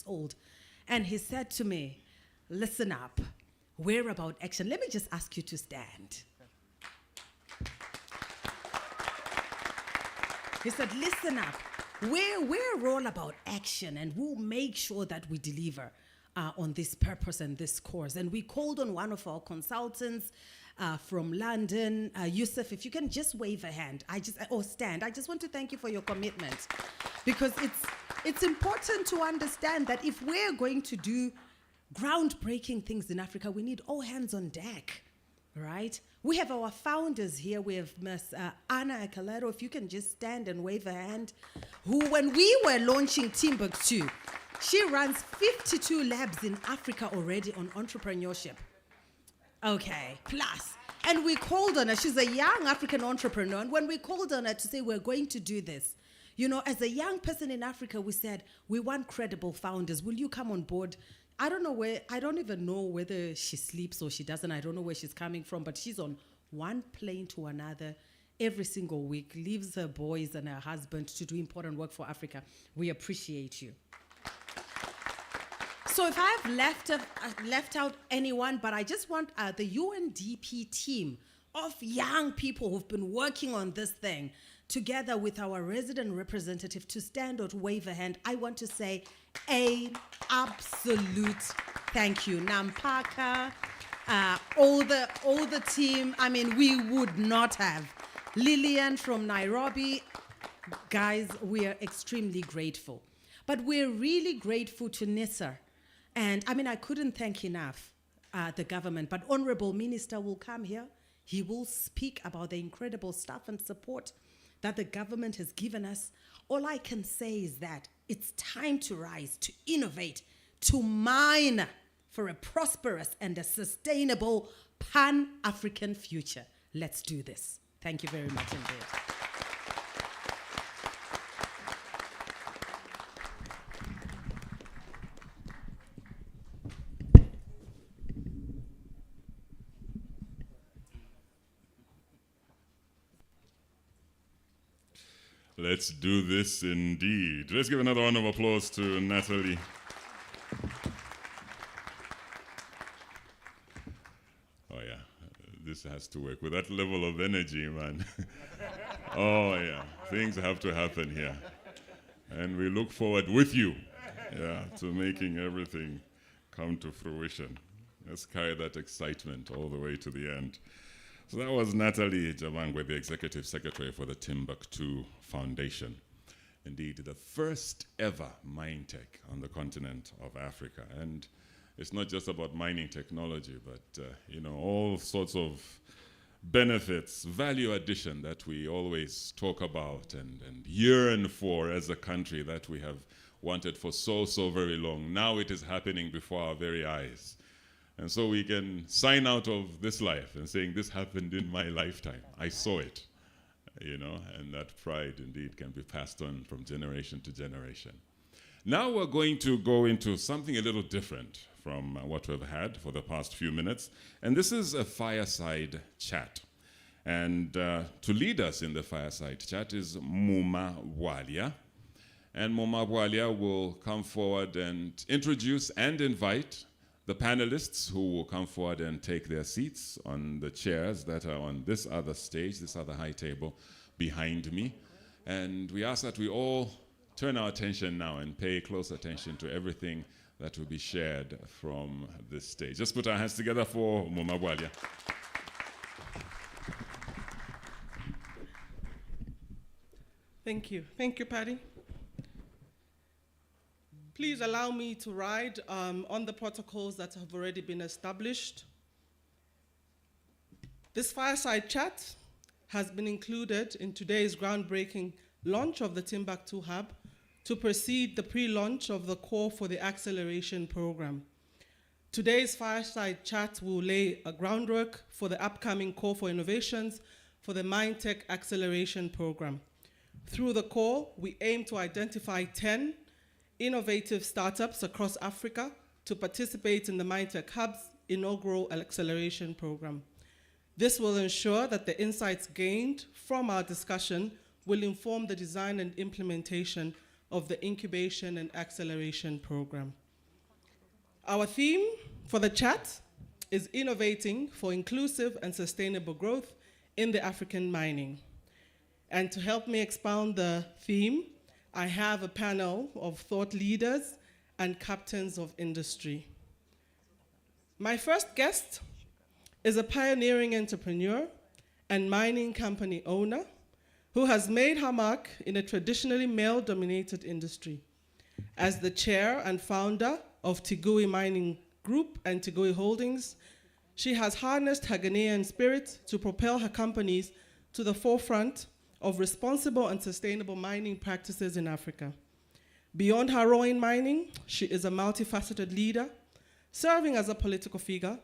G: old. And he said to me, listen up, we're about action. Let me just ask you to stand. He said, listen up, we're all about action, and we'll make sure that we deliver on this purpose and this course. And we called on one of our consultants from London. Yusuf, if you can just wave a hand, stand. I just want to thank you for your commitment, because it's important to understand that if we're going to do groundbreaking things in Africa, we need all hands on deck, right? We have our founders here. We have Ms. Anna Accelerator, if you can just stand and wave a hand, who, when we were launching Timbuktu, she runs 52 labs in Africa already on entrepreneurship. Okay, plus. And we called on her. She's a young African entrepreneur. And when we called on her to say we're going to do this, you know, as a young person in Africa, we said, we want credible founders. Will you come on board? I don't even know whether she sleeps or she doesn't. I don't know where she's coming from, but she's on one plane to another every single week, leaves her boys and her husband to do important work for Africa. We appreciate you. So if I've left out anyone, but I just want the UNDP team of young people who've been working on this thing, together with our resident representative, to stand or to wave a hand. I want to say an absolute thank you. Nampaka, all the team. I mean, we would not have. Lillian from Nairobi. Guys, we are extremely grateful. But we're really grateful to Nisar. And I mean, I couldn't thank enough the government, but Honorable Minister will come here. He will speak about the incredible stuff and support that the government has given us. All I can say is that it's time to rise, to innovate, to mine for a prosperous and a sustainable Pan-African future. Let's do this. Thank you very much indeed.
B: Let's do this indeed. Let's give another round of applause to Natalie. Oh yeah, this has to work with that level of energy, man. Oh yeah, things have to happen here. And we look forward with you, to making everything come to fruition. Let's carry that excitement all the way to the end. So that was Natalie Jabangwe, the Executive Secretary for the Timbuktu Foundation. Indeed, the first ever MineTech on the continent of Africa. And it's not just about mining technology, but all sorts of benefits, value addition that we always talk about and yearn for as a country, that we have wanted for so, so very long. Now it is happening before our very eyes. And so we can sign out of this life and saying, this happened in my lifetime. I saw it, you know, and that pride indeed can be passed on from generation to generation. Now we're going to go into something a little different from what we've had for the past few minutes. And this is a fireside chat. And to lead us in the fireside chat is Muma Bwalia. And Muma Bwalia will come forward and introduce and invite the panelists who will come forward and take their seats on the chairs that are on this other stage, this other high table behind me. And we ask that we all turn our attention now and pay close attention to everything that will be shared from this stage. Just put our hands together for Muma Bwalia.
H: Thank you. Thank you, Patty. Please allow me to ride on the protocols that have already been established. This fireside chat has been included in today's groundbreaking launch of the Timbuktu Hub to precede the pre-launch of the Core for the Acceleration program. Today's fireside chat will lay a groundwork for the upcoming Core for Innovations for the MineTech Acceleration program. Through the Core, we aim to identify 10 innovative startups across Africa to participate in the MineTech Hub's inaugural acceleration program. This will ensure that the insights gained from our discussion will inform the design and implementation of the incubation and acceleration program. Our theme for the chat is Innovating for Inclusive and Sustainable Growth in the African Mining. And to help me expound the theme, I have a panel of thought leaders and captains of industry. My first guest is a pioneering entrepreneur and mining company owner who has made her mark in a traditionally male-dominated industry. As the chair and founder of Tigui Mining Group and Tigui Holdings, she has harnessed her Ghanaian spirit to propel her companies to the forefront of responsible and sustainable mining practices in Africa. Beyond her role in mining, she is a multifaceted leader, serving as a political figure,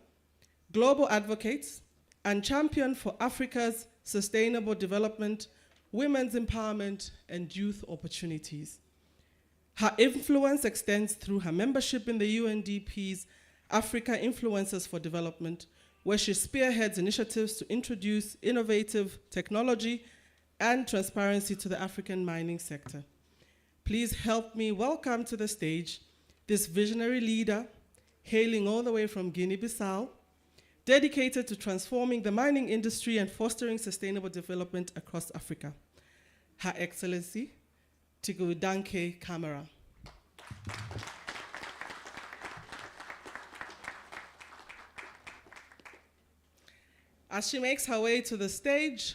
H: global advocate, and champion for Africa's sustainable development, women's empowerment, and youth opportunities. Her influence extends through her membership in the UNDP's Africa Influencers for Development, where she spearheads initiatives to introduce innovative technology and transparency to the African mining sector. Please help me welcome to the stage this visionary leader, hailing all the way from Guinea-Bissau, dedicated to transforming the mining industry and fostering sustainable development across Africa. Her Excellency, Tigudanke Kamara. As she makes her way to the stage,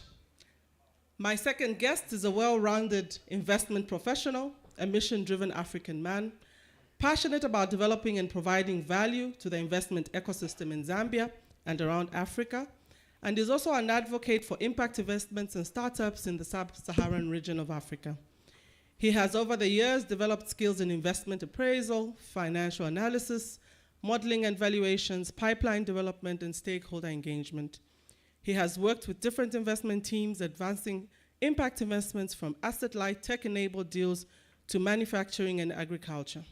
H: my second guest is a well-rounded investment professional, a mission-driven African man, passionate about developing and providing value to the investment ecosystem in Zambia and around Africa, and is also an advocate for impact investments and startups in the sub-Saharan region of Africa. He has over the years developed skills in investment appraisal, financial analysis, modeling and valuations, pipeline development, and stakeholder engagement. He has worked with different investment teams advancing impact investments from asset-light tech-enabled deals to manufacturing and agriculture.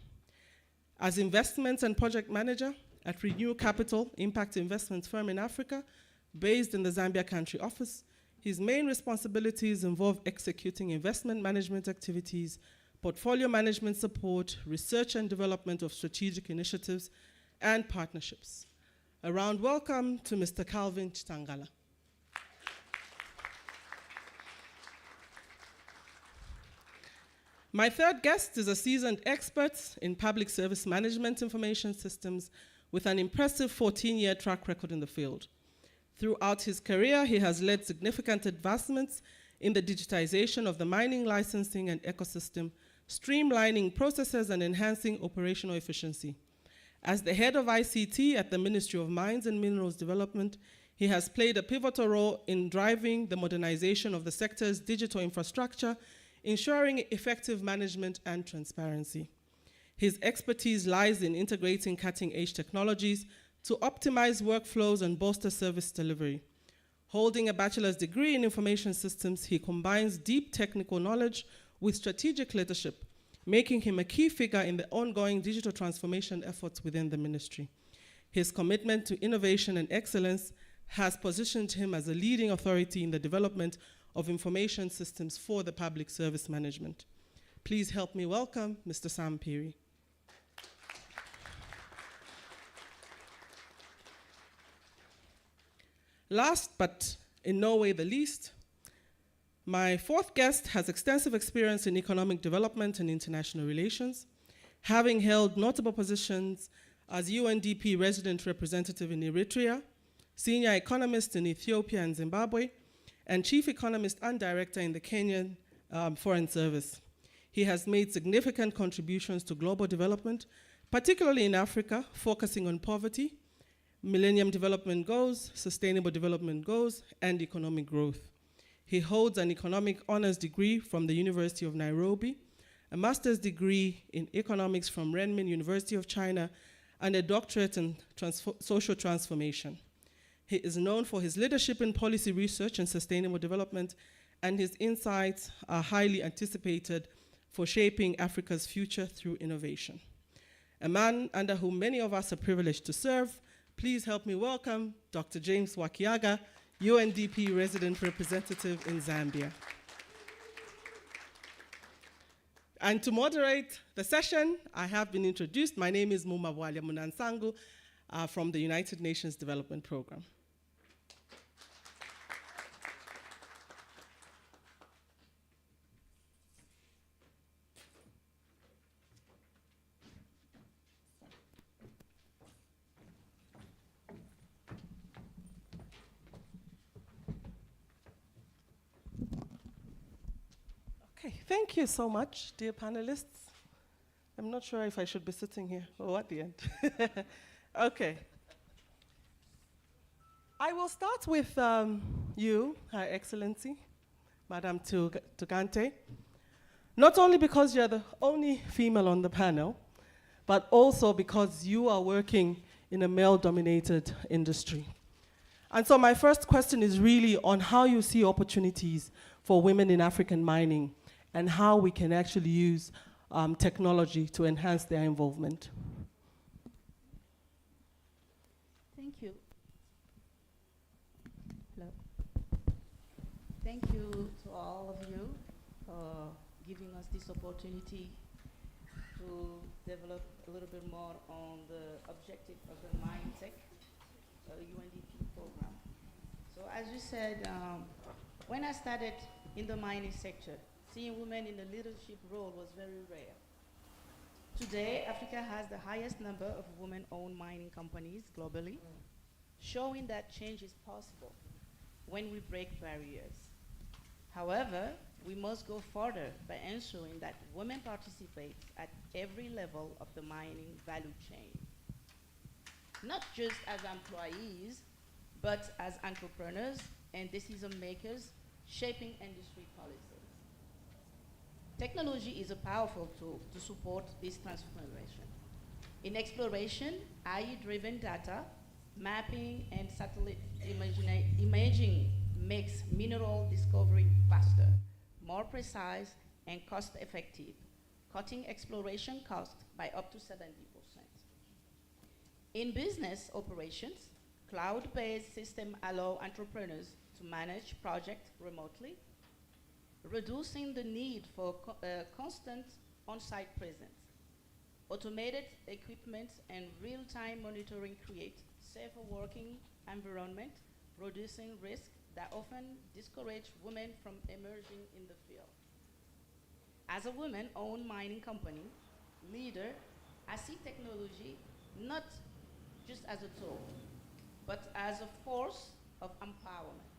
H: As investments and project manager at Renew Capital Impact Investments firm in Africa, based in the Zambia country office, his main responsibilities involve executing investment management activities, portfolio management support, research and development of strategic initiatives, and partnerships. A round welcome to Mr. Calvin Chitangala. My third guest is a seasoned expert in public service management information systems with an impressive 14-year track record in the field. Throughout his career, he has led significant advancements in the digitization of the mining licensing and ecosystem, streamlining processes and enhancing operational efficiency. As the head of ICT at the Ministry of Mines and Minerals Development, he has played a pivotal role in driving the modernization of the sector's digital infrastructure, ensuring effective management and transparency. His expertise lies in integrating cutting-edge technologies to optimize workflows and bolster service delivery. Holding a bachelor's degree in information systems, he combines deep technical knowledge with strategic leadership, making him a key figure in the ongoing digital transformation efforts within the ministry. His commitment to innovation and excellence has positioned him as a leading authority in the development of information systems for the public service management. Please help me welcome Mr. Sam Phiri. Last but in no way the least, my fourth guest has extensive experience in economic development and international relations, having held notable positions as UNDP resident representative in Eritrea, senior economist in Ethiopia and Zimbabwe, and chief economist and director in the Kenyan Foreign Service. He has made significant contributions to global development, particularly in Africa, focusing on poverty, Millennium Development Goals, Sustainable Development Goals, and economic growth. He holds an economic honors degree from the University of Nairobi, a master's degree in economics from Renmin University of China, and a doctorate in social transformation. He is known for his leadership in policy research and sustainable development, and his insights are highly anticipated for shaping Africa's future through innovation. A man under whom many of us are privileged to serve. Please help me welcome Dr. James Wakiaga, UNDP resident representative in Zambia. And to moderate the session, I have been introduced. My name is Mumabwalya Munansangu from the United Nations Development Program. Okay, thank you so much, dear panelists. I'm not sure if I should be sitting here or at the end. Okay. I will start with you, Her Excellency, Madam Tugante, not only because you're the only female on the panel, but also because you are working in a male-dominated industry. And so my first question is really on how you see opportunities for women in African mining and how we can actually use technology to enhance their involvement.
I: Thank you. Hello. Thank you to all of you for giving us this opportunity to develop a little bit more on the objective of the MineTech UNDP program. So as you said, when I started in the mining sector, seeing women in the leadership role was very rare. Today, Africa has the highest number of women-owned mining companies globally, showing that change is possible when we break barriers. However, we must go further by ensuring that women participate at every level of the mining value chain, not just as employees, but as entrepreneurs and decision makers shaping industry policies. Technology is a powerful tool to support this transformation. In exploration, AI-driven data, mapping, and satellite imaging makes mineral discovery faster, more precise, and cost-effective, cutting exploration costs by up to 70%. In business operations, cloud-based systems allow entrepreneurs to manage projects remotely, reducing the need for constant on-site presence. Automated equipment and real-time monitoring create safer working environment, reducing risks that often discourage women from emerging in the field. As a woman-owned mining company leader, I see technology not just as a tool, but as a force of empowerment.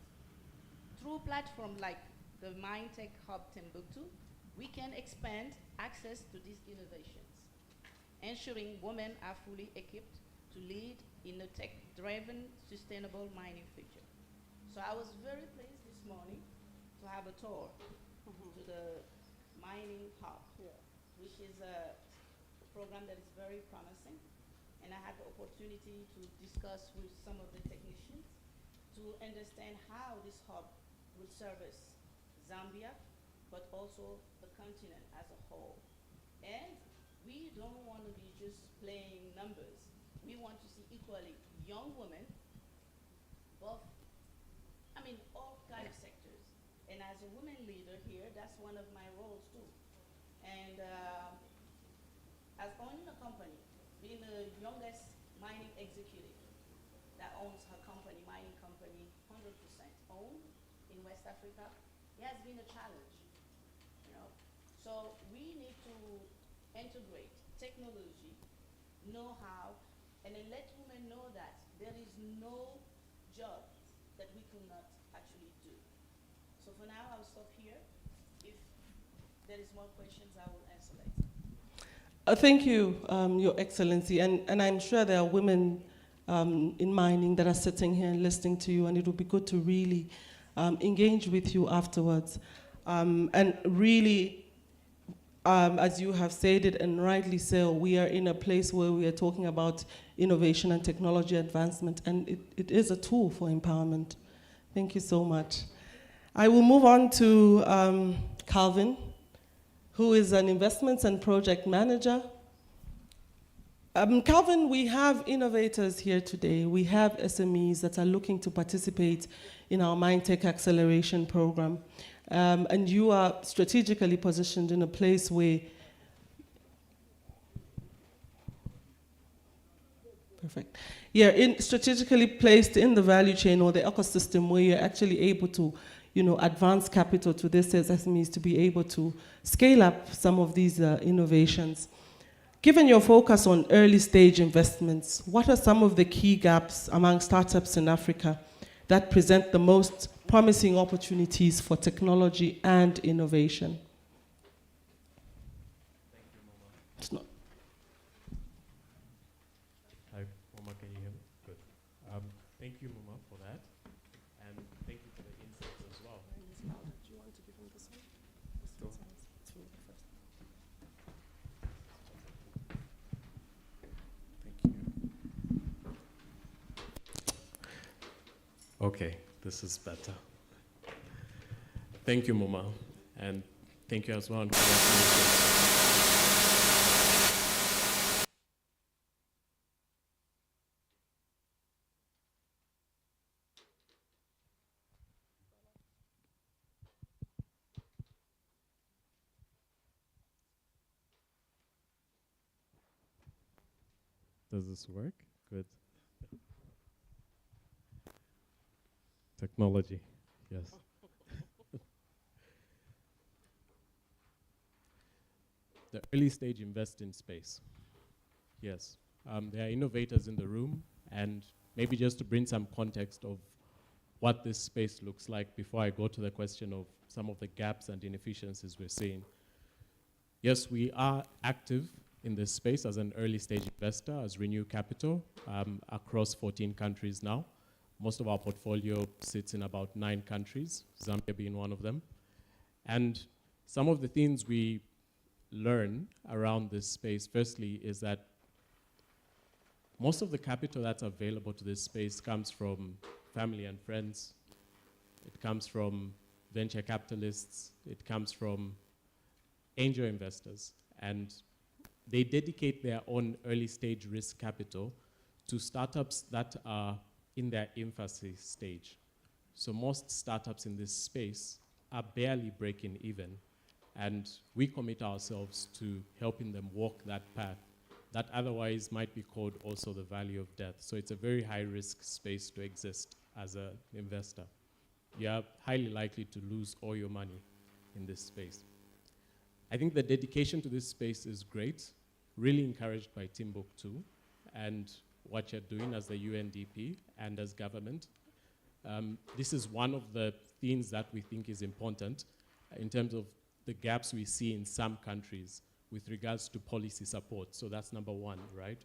I: Through platforms like the MineTech Hub Timbuktu, we can expand access to these innovations, ensuring women are fully equipped to lead in a tech-driven, sustainable mining future. So I was very pleased this morning to have a tour to the mining hub, which is program that is very promising. And I had the opportunity to discuss with some of the technicians to understand how this hub will service Zambia, but also the continent as a whole. And we don't want to be just playing numbers. We want to see equally young women, both, I mean, all kinds of sectors. And as a women leader here, that's one of my roles too. And as owning a company, being the youngest mining executive that owns her company, mining company, 100% owned in West Africa, it has been a challenge, you know. So we need to integrate technology, know-how, and then let women know that there is no job that we cannot actually do. So for now, I'll stop here. If there is more questions, I will answer later.
H: Thank you, Your Excellency, and I'm sure there are women in mining that are sitting here and listening to you, and it would be good to really engage with you afterwards. And really, as you have stated, and rightly so, we are in a place where we are talking about innovation and technology advancement, and it is a tool for empowerment. Thank you so much. I will move on to Calvin, who is an investments and project manager. Calvin, we have innovators here today. We have SMEs that are looking to participate in our MineTech acceleration program. And you are strategically positioned in a place where, perfect. Yeah, strategically placed in the value chain or the ecosystem where you're actually able to, advance capital to this SMEs to be able to scale up some of these innovations. Given your focus on early stage investments, what are some of the key gaps among startups in Africa that present the most promising opportunities for technology and innovation?
C: Thank you, Mama.
H: It's not.
C: Hi, Mama, can you hear me? Good. Thank you, Mama, for that. And thank you for the insights as well.
H: Do you want to give him this one?
C: Sure. Okay, this is better. Thank you, Mama, and thank you as well. And does this work? Good. Technology, yes. The early stage investing space. Yes, there are innovators in the room, and maybe just to bring some context of what this space looks like before I go to the question of some of the gaps and inefficiencies we're seeing. Yes, we are active in this space as an early stage investor, as Renew Capital, across 14 countries now. Most of our portfolio sits in about 9 countries, Zambia being one of them. And some of the things we learn around this space, firstly, is that most of the capital that's available to this space comes from family and friends. It comes from venture capitalists. It comes from angel investors. And they dedicate their own early stage risk capital to startups that are in their infancy stage. So most startups in this space are barely breaking even, and we commit ourselves to helping them walk that path that otherwise might be called also the valley of death. So it's a very high risk space to exist as an investor. You are highly likely to lose all your money in this space. I think the dedication to this space is great, really encouraged by Timbuktu and what you're doing as the UNDP and as government. This is one of the things that we think is important in terms of the gaps we see in some countries with regards to policy support. So that's number one, right?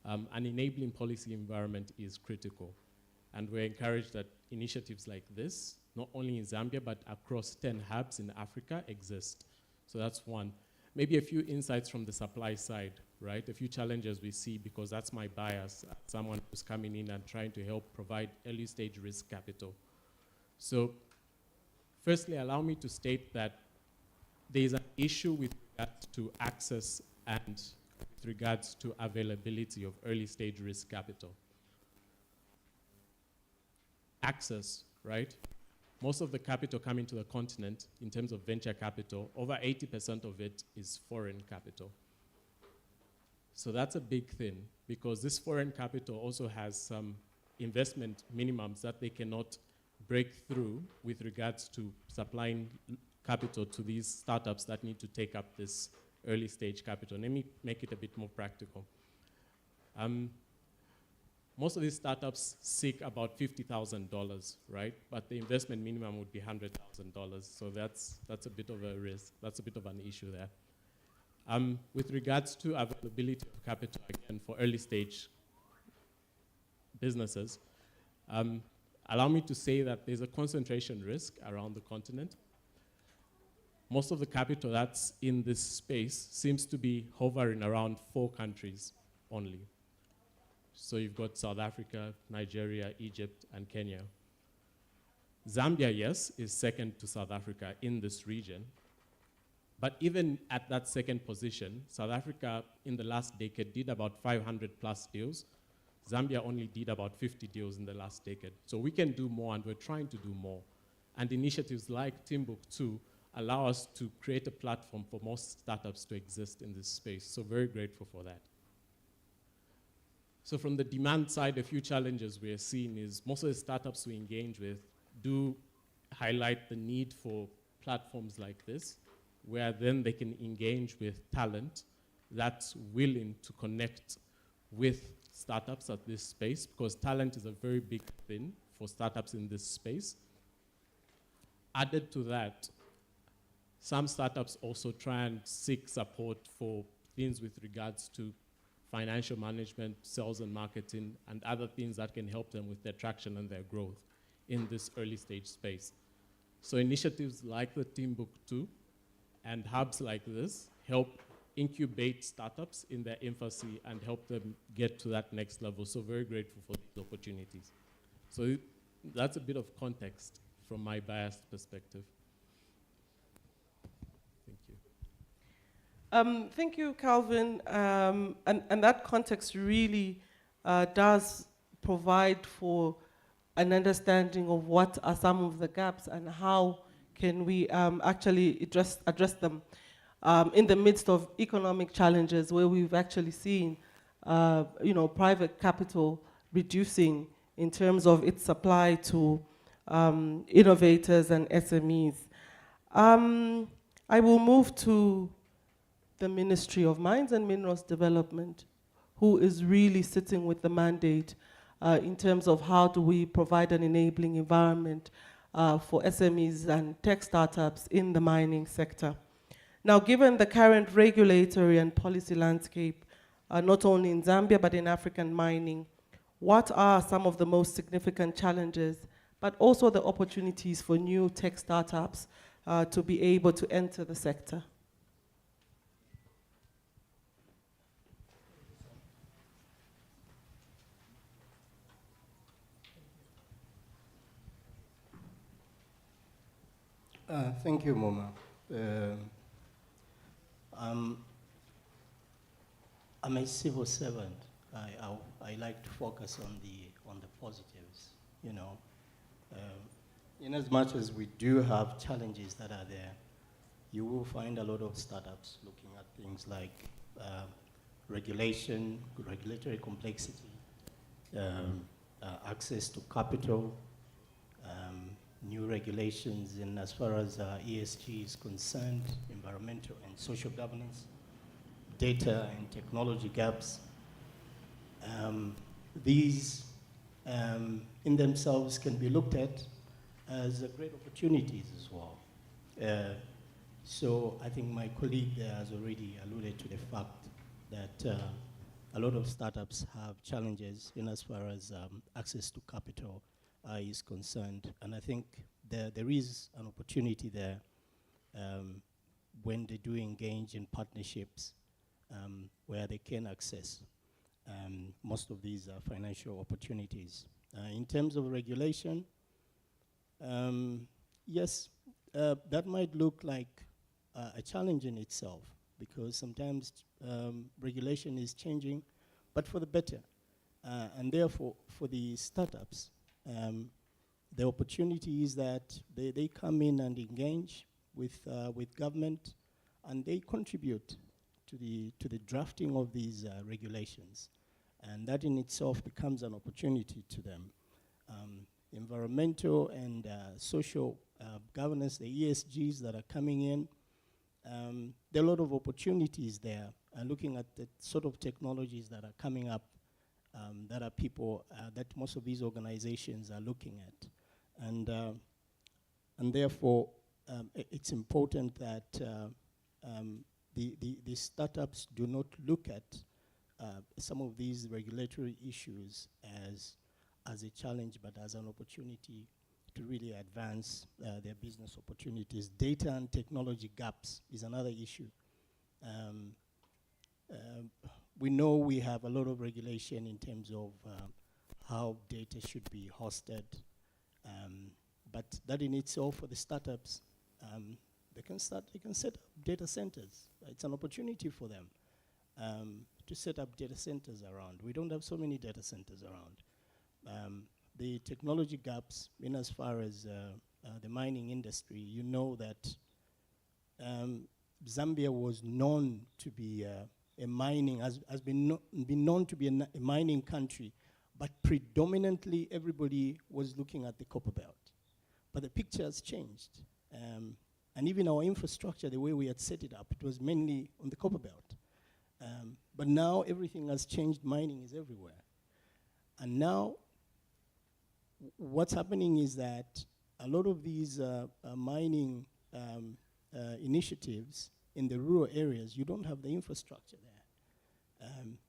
C: An enabling policy environment is critical. And we're encouraged that initiatives like this, not only in Zambia, but across 10 hubs in Africa exist. So that's one. maybe a few insights from the supply side, right? A few challenges we see, because that's my bias, someone who's coming in and trying to help provide early stage risk capital. So firstly, allow me to state that there's an issue with regards to access and with regards to availability of early stage risk capital. Access, right? Most of the capital coming to the continent in terms of venture capital, over 80% of it is foreign capital. So that's a big thing, because this foreign capital also has some investment minimums that they cannot break through with regards to supplying capital to these startups that need to take up this early stage capital. Let me make it a bit more practical. Most of these startups seek about $50,000, right? But the investment minimum would be $100,000. So that's a bit of a risk. That's a bit of an issue there. With regards to availability of capital, again, for early stage businesses, allow me to say that there's a concentration risk around the continent. Most of the capital that's in this space seems to be hovering around 4 countries only. So you've got South Africa, Nigeria, Egypt, and Kenya. Zambia, yes, is second to South Africa in this region. But even at that second position, South Africa in the last decade did about 500 plus deals. Zambia only did about 50 deals in the last decade. So we can do more, and we're trying to do more. And initiatives like Timbuktu allow us to create a platform for most startups to exist in this space. So very grateful for that. So from the demand side, a few challenges we are seeing is most of the startups we engage with do highlight the need for platforms like this, where then they can engage with talent that's willing to connect with startups at this space, because talent is a very big thing for startups in this space. Added to that, some startups also try and seek support for things with regards to financial management, sales and marketing, and other things that can help them with their traction and their growth in this early stage space. So initiatives like the Timbuktu and hubs like this help incubate startups in their infancy and help them get to that next level. So very grateful for these opportunities. So that's a bit of context from my biased perspective. Thank you.
H: Thank you, Calvin. And that context really does provide for an understanding of what are some of the gaps and how can we actually address them in the midst of economic challenges, where we've actually seen private capital reducing in terms of its supply to innovators and SMEs. I will move to the Ministry of Mines and Minerals Development, who is really sitting with the mandate in terms of how do we provide an enabling environment for SMEs and tech startups in the mining sector. Now, given the current regulatory and policy landscape, not only in Zambia but in African mining, what are some of the most significant challenges, but also the opportunities for new tech startups to be able to enter the sector?
J: Thank you, Moma. I'm a civil servant. I like to focus on the positives. In as much as we do have challenges that are there, you will find a lot of startups looking at things like regulatory complexity, access to capital, new regulations in as far as ESG is concerned, environmental and social governance, data and technology gaps. These in themselves can be looked at as great opportunities as well. So I think my colleague there has already alluded to the fact that a lot of startups have challenges in as far as access to capital is concerned. And I think there is an opportunity there when they do engage in partnerships where they can access most of these financial opportunities. In terms of regulation, yes, that might look like a challenge in itself, because sometimes regulation is changing, but for the better. And therefore, for the startups, the opportunity is that they come in and engage with government, and they contribute to the drafting of these regulations. And that in itself becomes an opportunity to them. Environmental and social governance, the ESGs that are coming in, there are a lot of opportunities there, looking at the sort of technologies that are coming up, that are people, that most of these organizations are looking at. And therefore, it's important that the startups do not look at some of these regulatory issues as a challenge, but as an opportunity to really advance their business opportunities. Data and technology gaps is another issue. We know we have a lot of regulation in terms of how data should be hosted, but that in itself for the startups, they can set up data centers. It's an opportunity for them to set up data centers around. We don't have so many data centers around. The technology gaps, in as far as the mining industry, you know that Zambia was known to be a mining, has been known to be a mining country, but predominantly everybody was looking at the copper belt. But the picture has changed. And even our infrastructure, the way we had set it up, it was mainly on the copper belt. But now everything has changed, mining is everywhere. And now what's happening is that a lot of these mining initiatives in the rural areas, you don't have the infrastructure there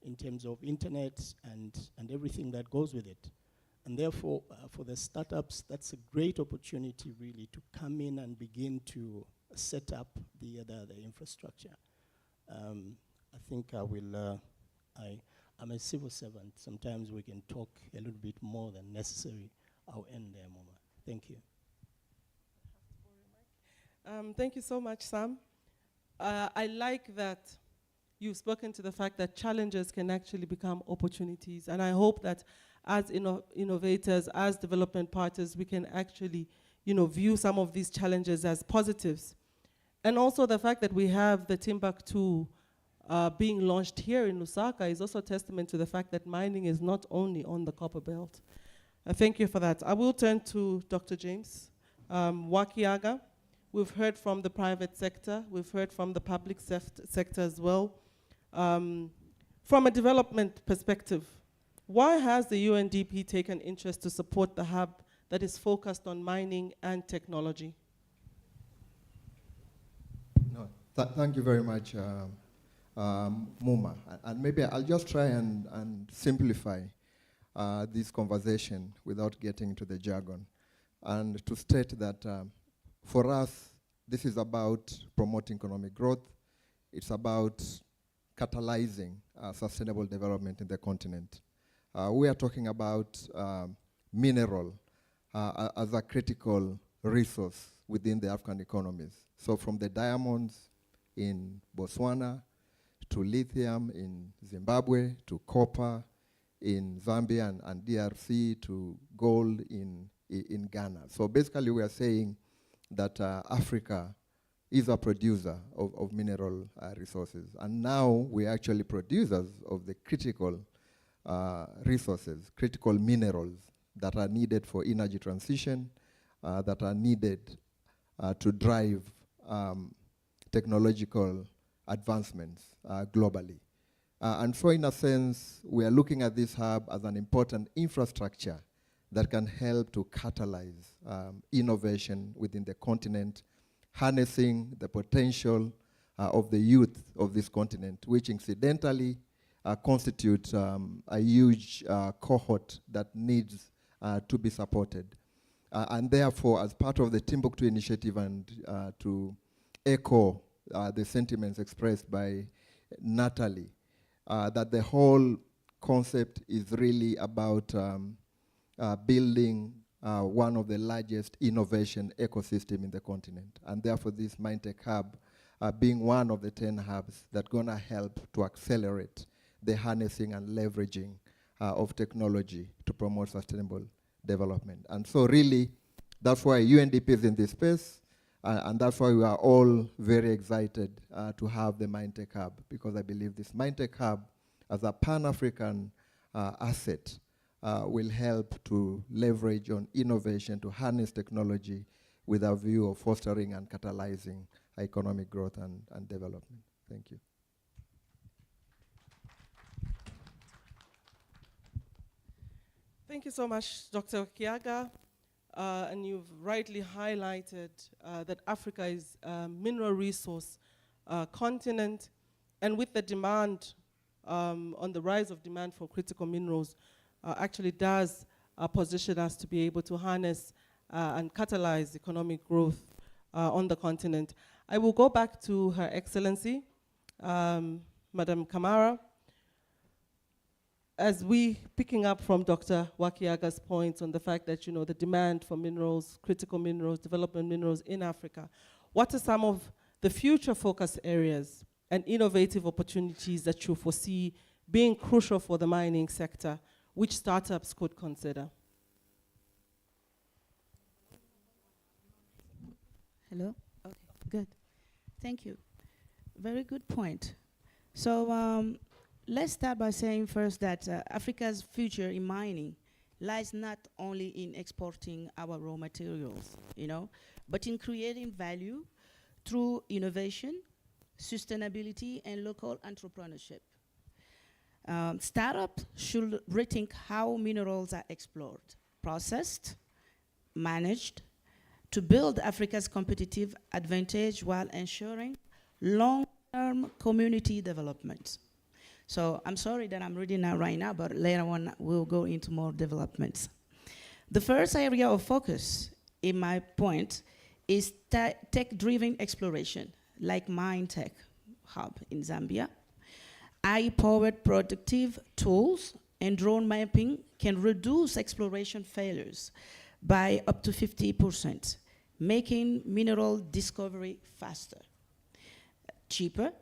J: in terms of internet and everything that goes with it. And therefore, for the startups, that's a great opportunity really to come in and begin to set up the infrastructure. I think I will, I'm a civil servant. Sometimes we can talk a little bit more than necessary. I'll end there, Mama. Thank you.
H: Thank you so much, Sam. I like that you've spoken to the fact that challenges can actually become opportunities. And I hope that as innovators, as development partners, we can actually, view some of these challenges as positives. And also the fact that we have the Timbuktu being launched here in Lusaka is also a testament to the fact that mining is not only on the copper belt. Thank you for that. I will turn to Dr. James Wakiaga. We've heard from the private sector. We've heard from the public sector as well. From a development perspective, why has the UNDP taken interest to support the hub that is focused on mining and technology?
K: No, thank you very much, Muma. And maybe I'll just try and simplify this conversation without getting into the jargon. And to state that for us, this is about promoting economic growth. It's about catalyzing sustainable development in the continent. We are talking about mineral as a critical resource within the African economies. So from the diamonds in Botswana, to lithium in Zimbabwe, to copper in Zambia and DRC, to gold in Ghana. So basically we are saying that Africa is a producer of mineral resources. And now we're actually producers of the critical resources, critical minerals that are needed for energy transition, that are needed to drive technological advancements globally. And so in a sense, we are looking at this hub as an important infrastructure that can help to catalyze innovation within the continent, harnessing the potential of the youth of this continent, which incidentally constitutes a huge cohort that needs to be supported. And therefore, as part of the Timbuktu initiative and to echo the sentiments expressed by Natalie, that the whole concept is really about building one of the largest innovation ecosystem in the continent. And therefore this MineTech Hub being one of the 10 hubs that's gonna help to accelerate the harnessing and leveraging of technology to promote sustainable development. And so really, that's why UNDP is in this space, and that's why we are all very excited to have the MineTech Hub, because I believe this MineTech Hub as a Pan-African asset will help to leverage on innovation to harness technology with a view of fostering and catalyzing economic growth and development. Thank you.
H: Thank you so much, Dr. Kiaga. And you've rightly highlighted that Africa is a mineral resource continent, and with the demand on the rise of demand for critical minerals, actually does position us to be able to harness and catalyze economic growth on the continent. I will go back to Her Excellency, Madam Kamara. As we, picking up from Dr. Wakiaga's points on the fact that, you know, the demand for minerals, critical minerals, development minerals in Africa, what are some of the future focus areas and innovative opportunities that you foresee being crucial for the mining sector, which startups could consider?
I: Hello? Okay, good. Thank you. Very good point. So let's start by saying first that Africa's future in mining lies not only in exporting our raw materials, you know, but in creating value through innovation, sustainability, and local entrepreneurship. Startups should rethink how minerals are explored, processed, managed, to build Africa's competitive advantage while ensuring long-term community development. So I'm sorry that I'm reading that right now, but later on we'll go into more developments. The first area of focus, in my point, is tech-driven exploration, like MineTech Hub in Zambia. AI-powered productive tools and drone mapping can reduce exploration failures by up to 50%, making mineral discovery faster, cheaper,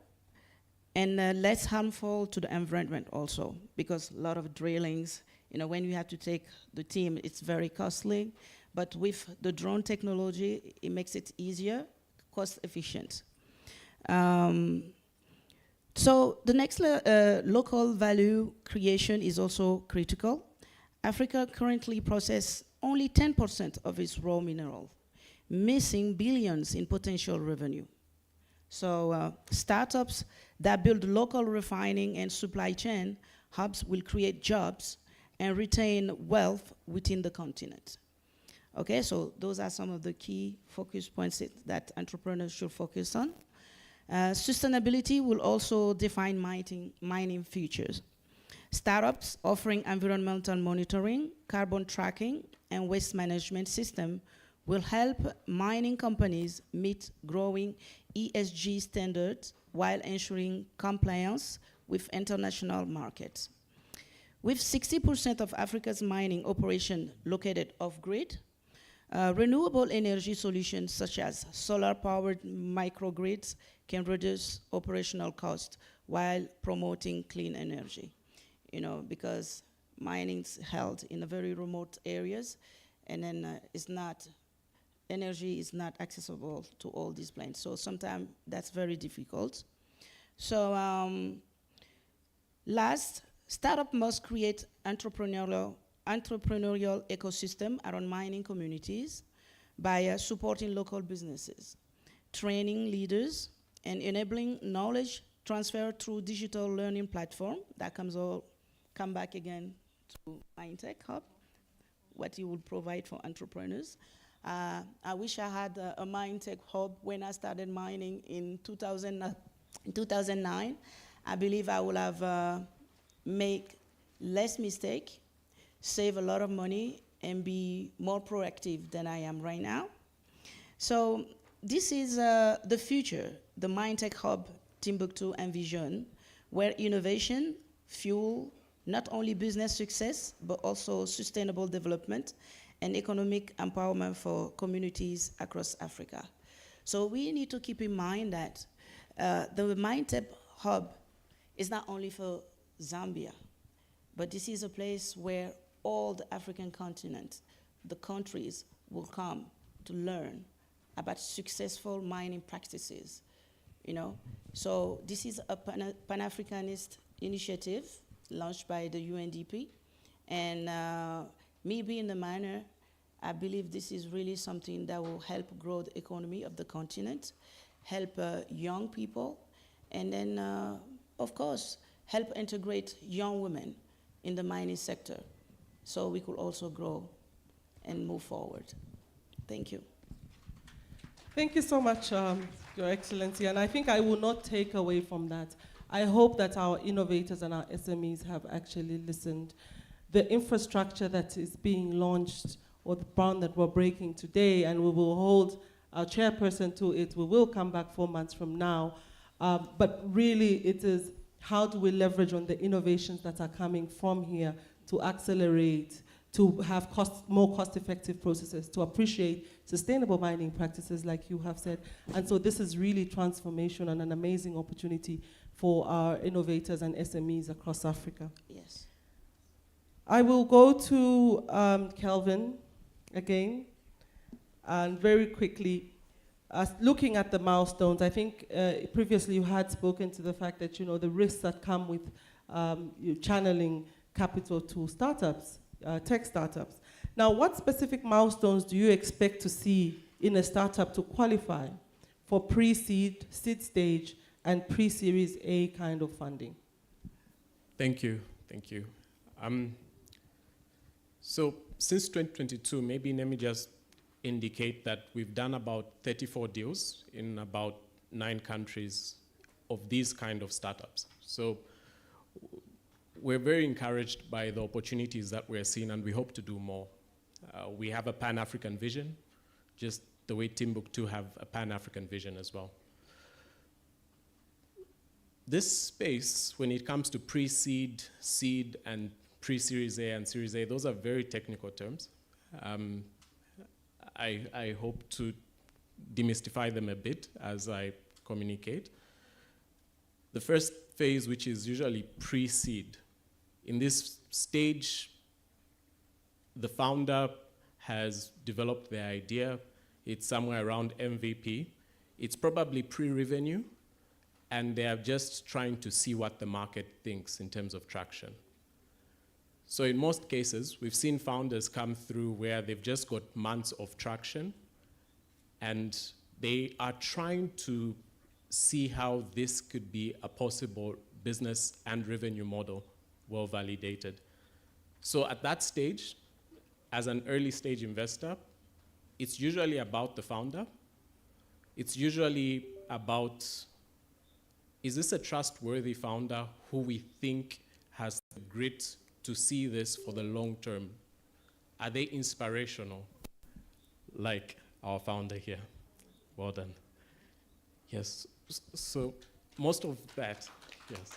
I: and less harmful to the environment also, because a lot of drillings, you know, when you have to take the team, it's very costly, but with the drone technology, it makes it easier, cost efficient. So the next local value creation is also critical. Africa currently processes only 10% of its raw mineral, missing billions in potential revenue. So startups that build local refining and supply chain hubs will create jobs and retain wealth within the continent. Okay, so those are some of the key focus points that entrepreneurs should focus on. Sustainability will also define mining futures. Startups offering environmental monitoring, carbon tracking, and waste management system will help mining companies meet growing ESG standards while ensuring compliance with international markets. With 60% of Africa's mining operation located off-grid, renewable energy solutions such as solar-powered microgrids can reduce operational costs while promoting clean energy. You know, because mining's held in a very remote areas, and then energy is not accessible to all these places. So sometimes that's very difficult. So last, startup must create entrepreneurial ecosystem around mining communities by supporting local businesses, training leaders, and enabling knowledge transfer through digital learning platform that come back again to MineTech Hub, what you would provide for entrepreneurs. I wish I had a MineTech Hub when I started mining in 2009. I believe I would have made less mistake, save a lot of money, and be more proactive than I am right now. So this is the future, the MineTech Hub Timbuktu envision, where innovation fuel not only business success, but also sustainable development and economic empowerment for communities across Africa. So we need to keep in mind that the MineTech Hub is not only for Zambia, but this is a place where all the African continent, the countries will come to learn about successful mining practices, you know. So this is a Pan-Africanist initiative launched by the UNDP, and me being a miner, I believe this is really something that will help grow the economy of the continent, help young people, and then, of course, help integrate young women in the mining sector so we could also grow and move forward. Thank you.
H: Thank you so much, Your Excellency, and I think I will not take away from that. I hope that our innovators and our SMEs have actually listened. The infrastructure that is being launched, or the ground that we're breaking today, and we will hold our chairperson to it. We will come back 4 months from now. But really, it is how do we leverage on the innovations that are coming from here to accelerate, to have more cost-effective processes, to appreciate sustainable mining practices like you have said. And so this is really transformation and an amazing opportunity for our innovators and SMEs across Africa.
I: Yes.
H: I will go to Kelvin again, and very quickly, looking at the milestones, I think previously you had spoken to the fact that, you know, the risks that come with you channeling capital to startups, tech startups. Now, what specific milestones do you expect to see in a startup to qualify for pre-seed, seed stage, and pre-Series A kind of funding?
L: Thank you, thank you. So since 2022, maybe let me just indicate that we've done about 34 deals in about 9 countries of these kind of startups. So we're very encouraged by the opportunities that we're seeing, and we hope to do more. We have a Pan-African vision, just the way Timbuktu have a Pan-African vision as well. This space, when it comes to pre-seed, seed, and pre-Series A and Series A, those are very technical terms. I hope to demystify them a bit as I communicate. The first phase, which is usually pre-seed, in this stage, the founder has developed their idea. It's somewhere around MVP. It's probably pre-revenue, and they are just trying to see what the market thinks in terms of traction. So in most cases, we've seen founders come through where they've just got months of traction, and they are trying to see how this could be a possible business and revenue model well validated. So at that stage, as an early stage investor, it's usually about the founder. It's usually about, is this a trustworthy founder who we think has the grit to see this for the long term? Are they inspirational, like our founder here? Well done. Yes, so most of that, yes.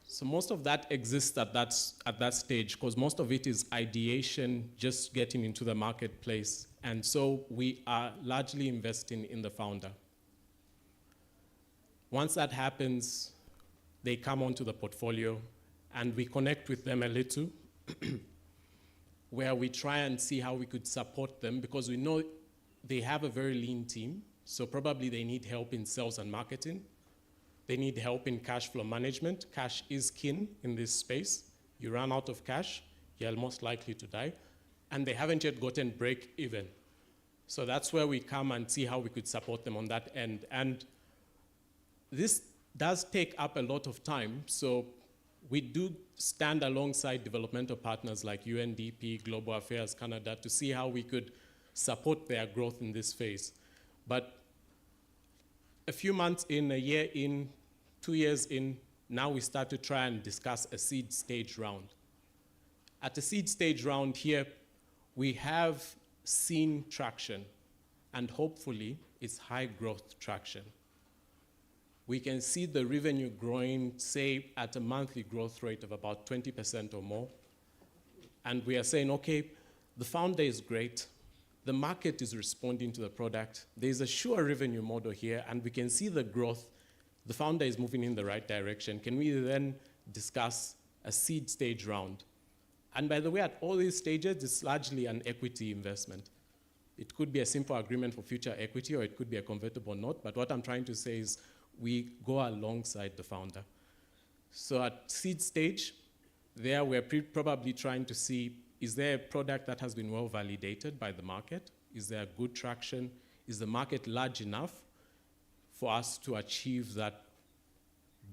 L: So most of that exists at that stage, because most of it is ideation, just getting into the marketplace. And so we are largely investing in the founder. Once that happens, they come onto the portfolio, and we connect with them a little, where we try and see how we could support them, because we know they have a very lean team, so probably they need help in sales and marketing. They need help in cash flow management. Cash is king in this space. You run out of cash, you're most likely to die. And they haven't yet gotten break even. So that's where we come and see how we could support them on that end. And this does take up a lot of time. So we do stand alongside developmental partners like UNDP, Global Affairs Canada, to see how we could support their growth in this phase. But a few months in, a year in, 2 years in, now we start to try and discuss a seed stage round. At the seed stage round here, we have seen traction. and hopefully it's high growth traction. We can see the revenue growing, say, at a monthly growth rate of about 20% or more. And we are saying, okay, the founder is great. The market is responding to the product. There's a sure revenue model here, and we can see the growth. The founder is moving in the right direction. Can we then discuss a seed stage round? And by the way, at all these stages, it's largely an equity investment. It could be a simple agreement for future equity, or it could be a convertible note. But what I'm trying to say is we go alongside the founder. So at seed stage, there we're probably trying to see, is there a product that has been well validated by the market? Is there good traction? Is the market large enough for us to achieve that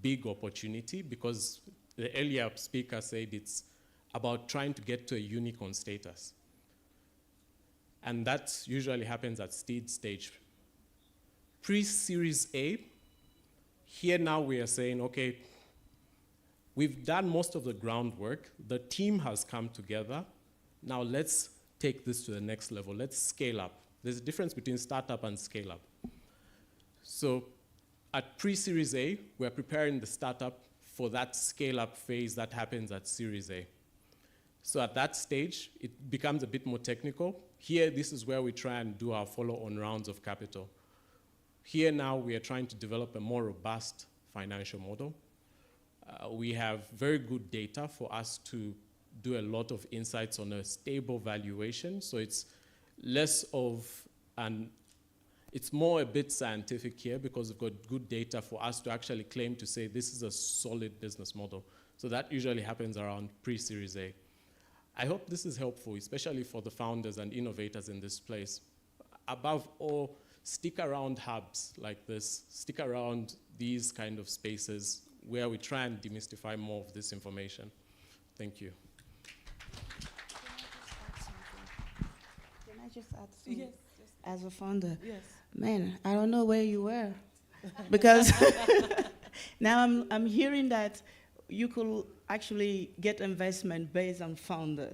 L: big opportunity? Because the earlier speaker said it's about trying to get to a unicorn status. And that usually happens at seed stage. Pre-Series A, here now we are saying, okay, we've done most of the groundwork. The team has come together. Now let's take this to the next level. Let's scale up. There's a difference between startup and scale up. So at pre-Series A, we're preparing the startup for that scale-up phase that happens at Series A. So at that stage, it becomes a bit more technical. Here, this is where we try and do our follow-on rounds of capital. Here now, we are trying to develop a more robust financial model. We have very good data for us to do a lot of insights on a stable valuation. So it's less of it's more a bit scientific here because we've got good data for us to actually claim to say this is a solid business model. So that usually happens around pre-Series A. I hope this is helpful, especially for the founders and innovators in this place. Above all, stick around hubs like this, stick around these kind of spaces where we try and demystify more of this information. Thank you.
I: Can I just add something?
M: Yes.
I: As a founder,
M: Yes.
I: man, I don't know where you were. Because now I'm hearing that you could actually get investment based on founder,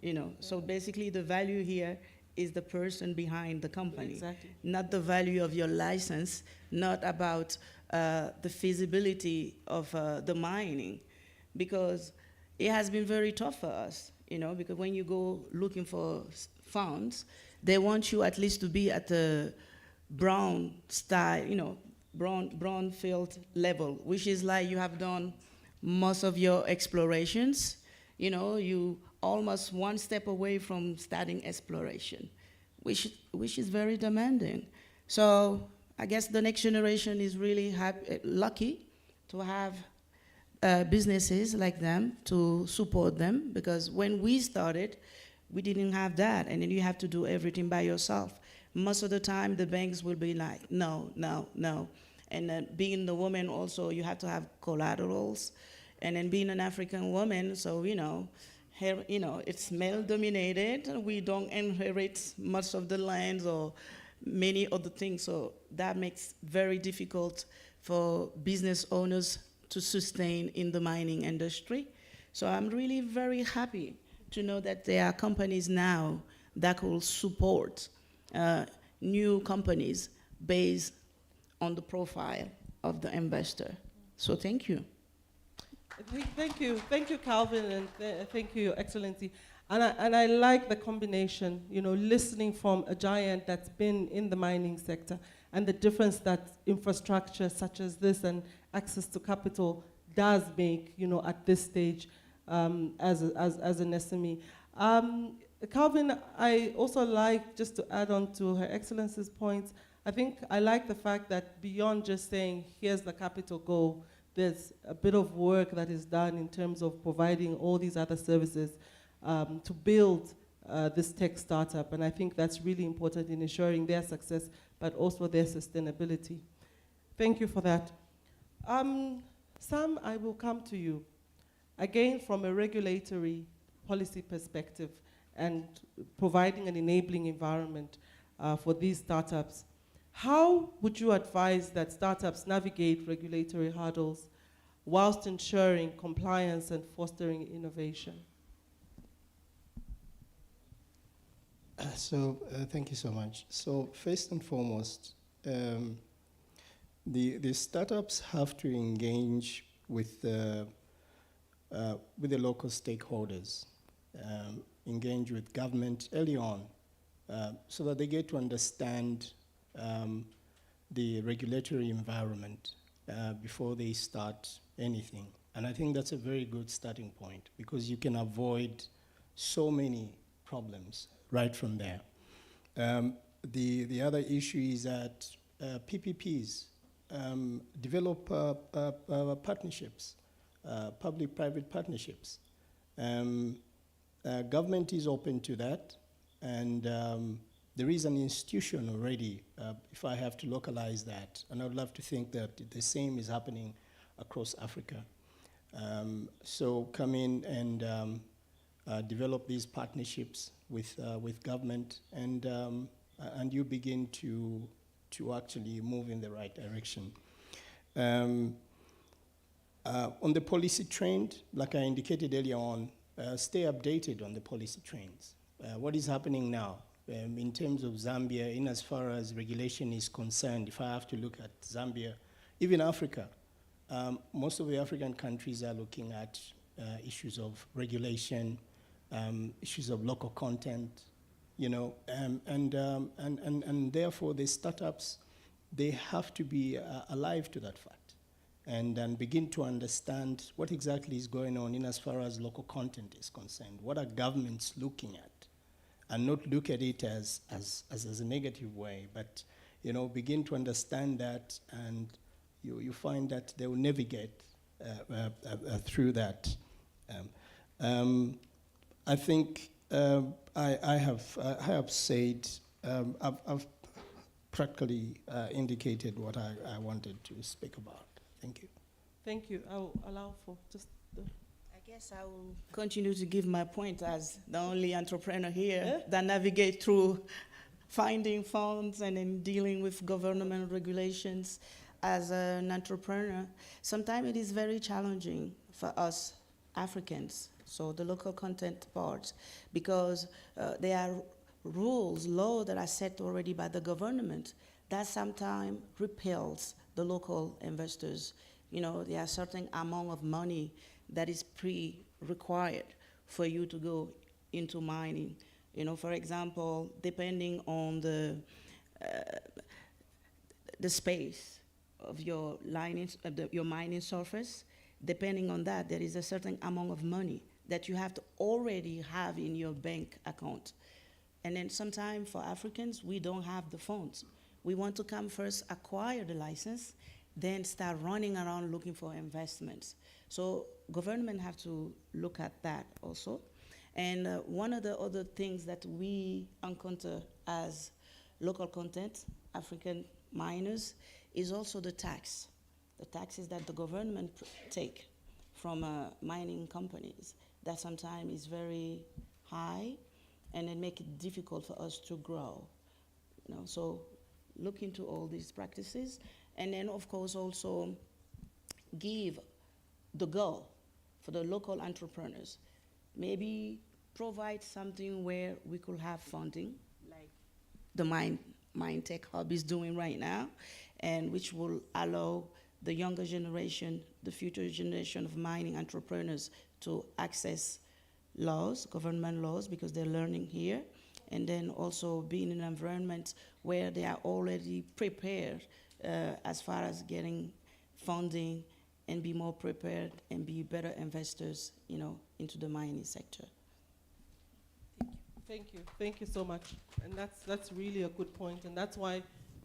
I: you know. So basically the value here is the person behind the company,
M: Exactly.
I: not the value of your license, not about the feasibility of the mining, because it has been very tough for us, you know, because when you go looking for funds, they want you at least to be at the brown style, you know, brown field level, which is like you have done most of your explorations, you know, you almost one step away from starting exploration, which is very demanding. So I guess the next generation is really lucky to have businesses like them to support them, because when we started, we didn't have that, and then you have to do everything by yourself. Most of the time, the banks will be like, no, no, no. And being the woman also, you have to have collaterals. And then being an African woman, so, you know, here, you know, it's male-dominated. We don't inherit much of the lands or many other things. So that makes very difficult for business owners to sustain in the mining industry. So I'm really very happy to know that there are companies now that will support new companies based on the profile of the investor. So thank you.
M: Thank you, Calvin, and thank you, Your Excellency. And I like the combination, you know, listening from a giant that's been in the mining sector and the difference that infrastructure such as this and access to capital does make, you know, at this stage as an SME. Calvin, I also like, just to add on to Her Excellency's points, I think I like the fact that beyond just saying, here's the capital goal, there's a bit of work that is done in terms of providing all these other services to build this tech startup. And I think that's really important in ensuring their success, but also their sustainability. Thank you for that. Sam, I will come to you. Again, from a regulatory policy perspective and providing an enabling environment for these startups, how would you advise that startups navigate regulatory hurdles whilst ensuring compliance and fostering innovation?
J: Thank you so much. So first and foremost, the startups have to engage with the local stakeholders, engage with government early on, so that they get to understand the regulatory environment before they start anything. And I think that's a very good starting point, because you can avoid so many problems right from there. The other issue is that PPPs develop partnerships, public-private partnerships. Government is open to that, and there is an institution already, if I have to localize that, and I would love to think that the same is happening across Africa. So come in and develop these partnerships with government, and you begin to actually move in the right direction. On the policy trend, like I indicated earlier on, stay updated on the policy trends. What is happening now in terms of Zambia, in as far as regulation is concerned? If I have to look at Zambia, even Africa, most of the African countries are looking at issues of regulation, issues of local content, and therefore the startups, they have to be alive to that fact, and begin to understand what exactly is going on in as far as local content is concerned. What are governments looking at? And not look at it as a negative way, but begin to understand that, and you find that they will navigate through that. I think I have said, I've practically indicated what I wanted to speak about. Thank you.
M: Thank you. I'll allow for just the...
I: I guess I will continue to give my point as the only entrepreneur here that navigate through finding funds and then dealing with government regulations as an entrepreneur. Sometimes it is very challenging for us Africans, so the local content part, because there are rules, laws that are set already by the government that sometimes repels the local investors. There are certain amount of money that is pre-required for you to go into mining. For example, depending on the space of your mining surface, depending on that, there is a certain amount of money that you have to already have in your bank account. And then sometimes for Africans, we don't have the funds. We want to come first, acquire the license, then start running around looking for investments. So government have to look at that also. And one of the other things that we encounter as local content, African miners, is also the tax. The taxes that the government take from mining companies, that sometimes is very high, and it make it difficult for us to grow. So look into all these practices, and then of course also give the goal for the local entrepreneurs. Maybe provide something where we could have funding, like the MineTech Hub is doing right now, and which will allow the younger generation, the future generation of mining entrepreneurs to access laws, government laws, because they're learning here, and then also be in an environment where they are already prepared as far as getting funding, and be more prepared and be better investors, into the mining sector.
M: Thank you. Thank you so much. And that's really a good point. And that's why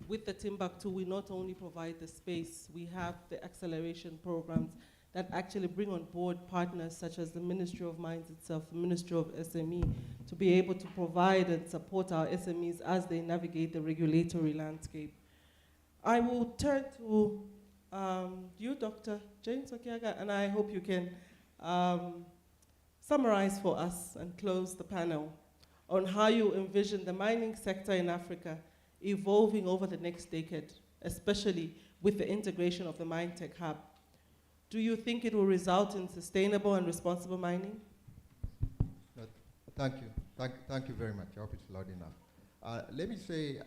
M: with the Timbuktu, we not only provide the space, we have the acceleration programs that actually bring on board partners such as the Ministry of Mines itself, the Ministry of SME, to be able to provide and support our SMEs as they navigate the regulatory landscape. I will turn to you, Dr. James Okiaga, and I hope you can summarize for us and close the panel on how you envision the mining sector in Africa evolving over the next decade, especially with the integration of the MineTech Hub. Do you think it will result in sustainable and responsible mining?
K: Thank you. Thank you very much. I hope it's loud enough. Let me say,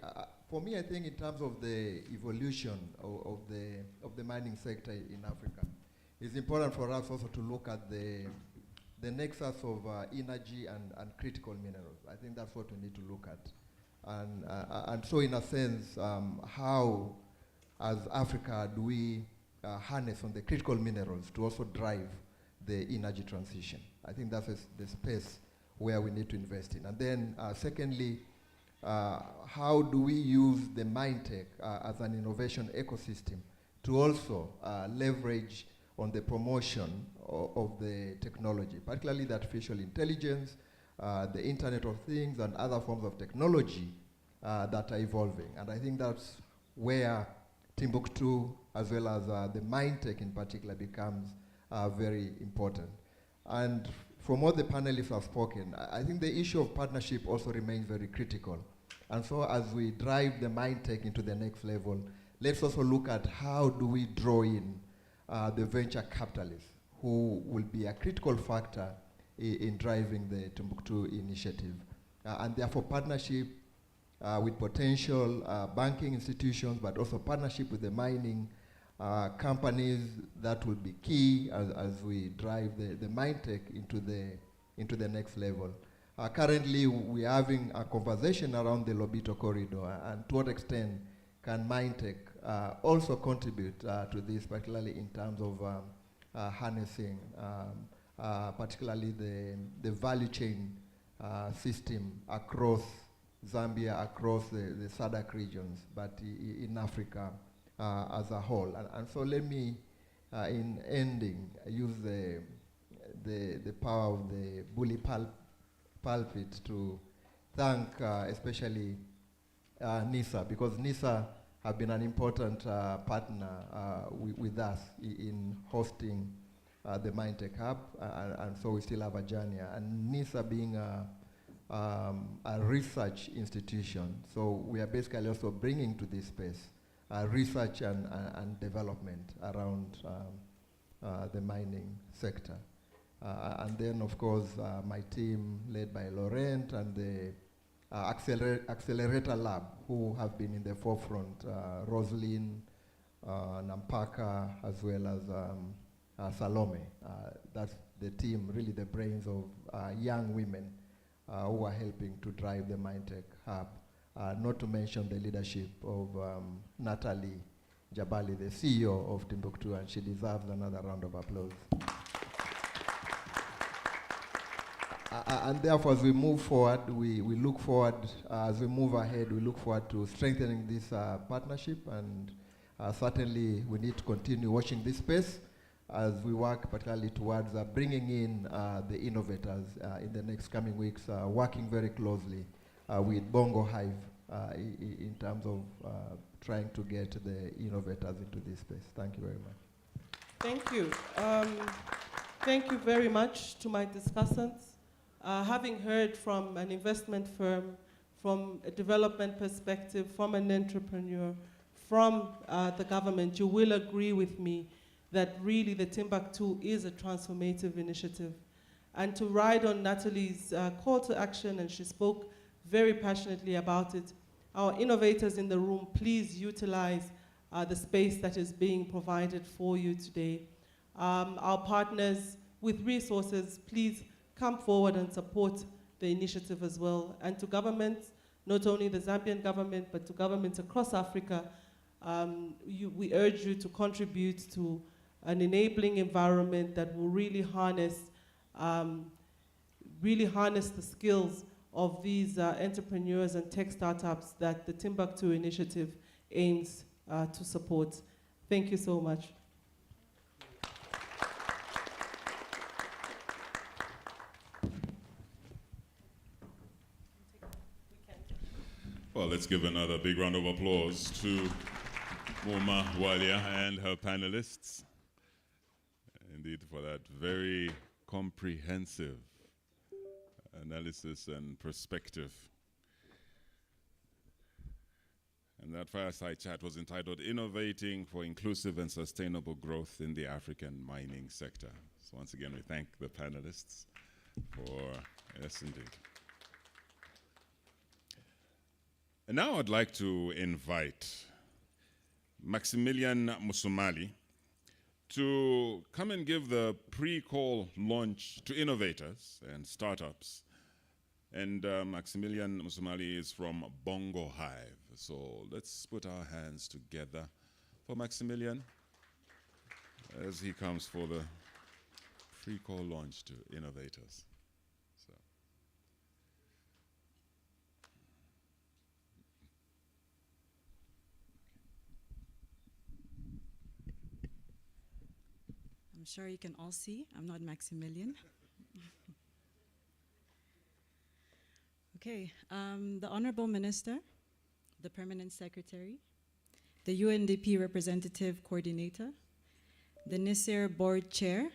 K: for me, I think in terms of the evolution of the mining sector in Africa, it's important for us also to look at the nexus of energy and critical minerals. I think that's what we need to look at. And so in a sense, how as Africa do we harness on the critical minerals to also drive the energy transition? I think that's the space where we need to invest in. And then secondly, how do we use the MineTech as an innovation ecosystem to also leverage on the promotion of the technology, particularly the artificial intelligence, the Internet of Things, and other forms of technology that are evolving. And I think that's where Timbuktu, as well as the MineTech in particular, becomes very important. And from what the panelists have spoken, I think the issue of partnership also remains very critical. And so as we drive the MineTech into the next level, let's also look at how do we draw in the venture capitalists who will be a critical factor in driving the Timbuktu initiative. And therefore partnership with potential banking institutions, but also partnership with the mining companies, that will be key as we drive the MineTech into the next level. Currently, we're having a conversation around the Lobito corridor, and to what extent can MineTech also contribute to this, particularly in terms of harnessing, particularly the value chain system across Zambia, across the SADC regions, but in Africa as a whole. And so let me, in ending, use the power of the bully pulpit to thank especially NISA, because NISA have been an important partner with us in hosting the MineTech Hub, and so we still have a journey. And NISA being a research institution, so we are basically also bringing to this space research and development around the mining sector. And then, of course, my team led by Laurent and the Accelerator Lab, who have been in the forefront, Roslyn, Nampaka, as well as Salome. That's the team, really the brains of young women who are helping to drive the MineTech Hub. Not to mention the leadership of Natalie Jabali, the CEO of Timbuktu, and she deserves another round of applause. And therefore, as we move forward, we look forward, as we move ahead, we look forward to strengthening this partnership, and certainly we need to continue watching this space as we work particularly towards bringing in the innovators in the next coming weeks, working very closely with Bongo Hive in terms of trying to get the innovators into this space. Thank you very much.
M: Thank you. Thank you very much to my discussants. Having heard from an investment firm, from a development perspective, from an entrepreneur, from the government, you will agree with me that really the Timbuktu is a transformative initiative. And to ride on Natalie's call to action, and she spoke very passionately about it, our innovators in the room, please utilize the space that is being provided for you today. Our partners with resources, please come forward and support the initiative as well. And to governments, not only the Zambian government, but to governments across Africa, we urge you to contribute to an enabling environment that will really harness the skills of these entrepreneurs and tech startups that the Timbuktu initiative aims to support. Thank you so much.
B: Well, let's give another big round of applause to Muma Walia and her panelists. Indeed, for that very comprehensive analysis and perspective. And that fireside chat was entitled Innovating for Inclusive and Sustainable Growth in the African Mining Sector. So once again, we thank the panelists for, yes indeed. And now I'd like to invite Maximilian Musumali to come and give the pre-call launch to innovators and startups. And Maximilian Musumali is from Bongo Hive. So let's put our hands together for Maximilian as he comes for the pre-call launch to innovators. So.
N: I'm sure you can all see I'm not Maximilian. Okay, the Honorable Minister, the Permanent Secretary, the UNDP Representative Coordinator, the NISIR Board Chair,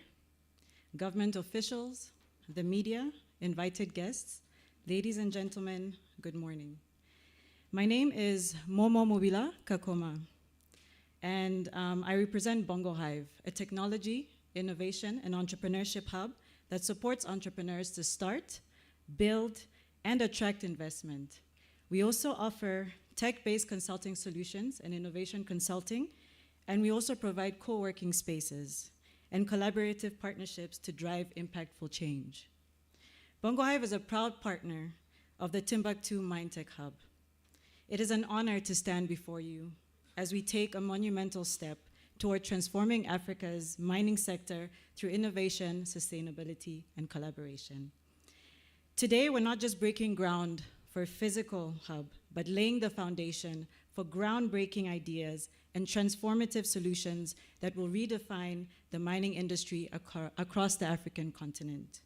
N: government officials, the media, invited guests, ladies and gentlemen, good morning. My name is Momo Mobila Kakoma, and I represent Bongo Hive, a technology, innovation, and entrepreneurship hub that supports entrepreneurs to start, build, and attract investment. We also offer tech-based consulting solutions and innovation consulting, and we also provide co-working spaces and collaborative partnerships to drive impactful change. Bongo Hive is a proud partner of the Timbuktu MineTech Hub. It is an honor to stand before you as we take a monumental step toward transforming Africa's mining sector through innovation, sustainability, and collaboration. Today, we're not just breaking ground for a physical hub, but laying the foundation for groundbreaking ideas and transformative solutions that will redefine the mining industry across the African continent.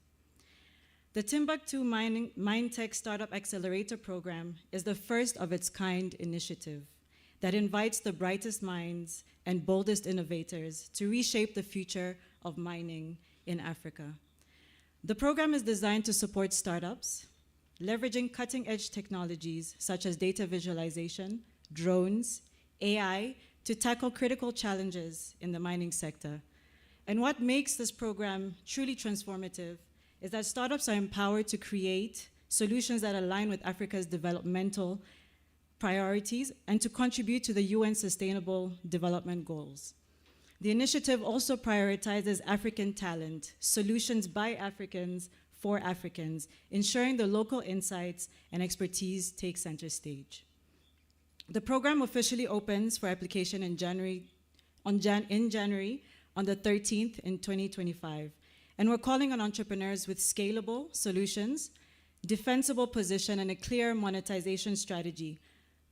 N: The Timbuktu MineTech Startup Accelerator program is the first of its kind initiative that invites the brightest minds and boldest innovators to reshape the future of mining in Africa. The program is designed to support startups, leveraging cutting-edge technologies such as data visualization, drones, AI, to tackle critical challenges in the mining sector. And what makes this program truly transformative is that startups are empowered to create solutions that align with Africa's developmental priorities and to contribute to the UN Sustainable Development Goals. The initiative also prioritizes African talent, solutions by Africans for Africans, ensuring the local insights and expertise take center stage. The program officially opens for application in January on the 13th in 2025, and we're calling on entrepreneurs with scalable solutions, defensible position, and a clear monetization strategy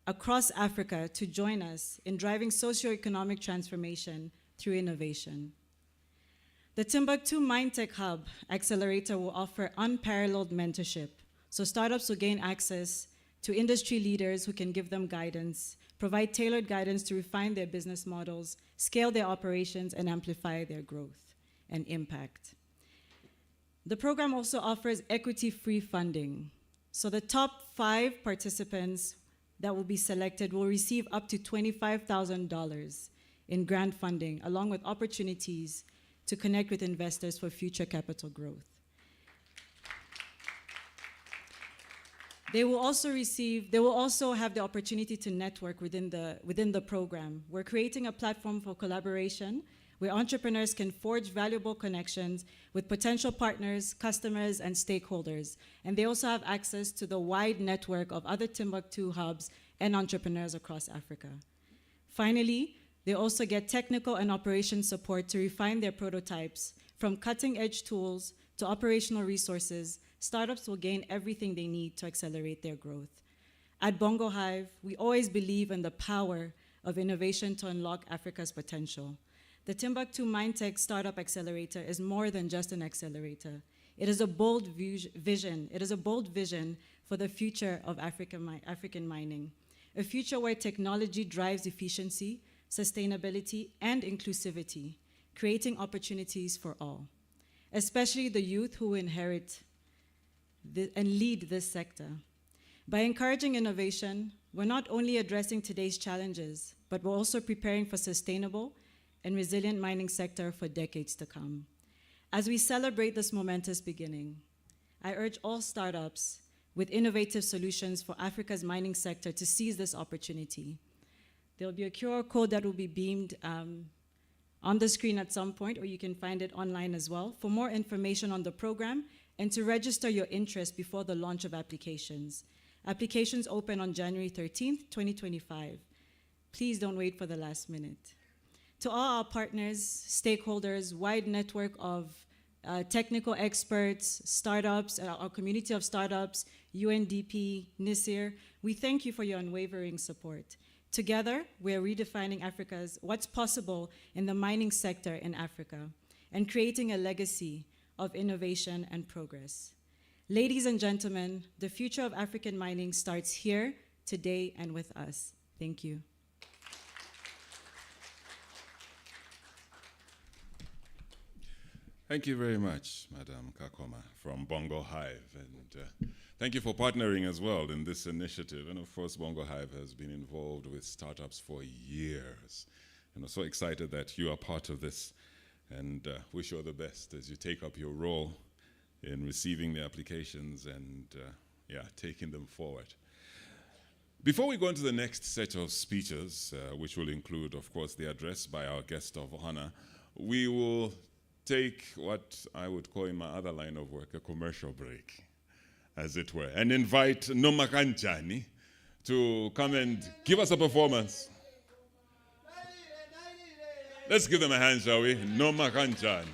N: across Africa to join us in driving socioeconomic transformation through innovation. The Timbuktu MineTech Hub Accelerator will offer unparalleled mentorship, so startups will gain access to industry leaders who can give them guidance, provide tailored guidance to refine their business models, scale their operations, and amplify their growth and impact. The program also offers equity-free funding, so the top 5 participants that will be selected will receive up to $25,000 in grant funding, along with opportunities to connect with investors for future capital growth. They will also have the opportunity to network within the program. We're creating a platform for collaboration where entrepreneurs can forge valuable connections with potential partners, customers, and stakeholders. And they also have access to the wide network of other Timbuktu hubs and entrepreneurs across Africa. Finally, they also get technical and operation support to refine their prototypes. From cutting-edge tools to operational resources, startups will gain everything they need to accelerate their growth. At Bongo Hive, we always believe in the power of innovation to unlock Africa's potential. The Timbuktu MineTech Startup Accelerator is more than just an accelerator. It is a bold vision. It is a bold vision for the future of African mining, a future where technology drives efficiency, sustainability, and inclusivity, creating opportunities for all, especially the youth who inherit and lead this sector. By encouraging innovation, we're not only addressing today's challenges, but we're also preparing for sustainable and resilient mining sector for decades to come. As we celebrate this momentous beginning, I urge all startups with innovative solutions for Africa's mining sector to seize this opportunity. There'll be a QR code that will be beamed on the screen at some point, or you can find it online as well, for more information on the program and to register your interest before the launch of applications. Applications open on January 13th, 2025. Please don't wait for the last minute. To all our partners, stakeholders, wide network of technical experts, startups, our community of startups, UNDP, NISIR, we thank you for your unwavering support. Together, we're redefining what's possible in the mining sector in Africa and creating a legacy of innovation and progress. Ladies and gentlemen, the future of African mining starts here, today, and with us. Thank you.
B: Thank you very much, Madam Kakoma from Bongo Hive. And thank you for partnering as well in this initiative. And of course, Bongo Hive has been involved with startups for years. And I'm so excited that you are part of this. And wish you all the best as you take up your role in receiving the applications and taking them forward. Before we go into the next set of speeches, which will include, of course, the address by our guest of honor, we will take what I would call in my other line of work a commercial break, as it were, and invite Nomakanjani to come and give us a performance. Let's give them a hand, shall we? Nomakanjani.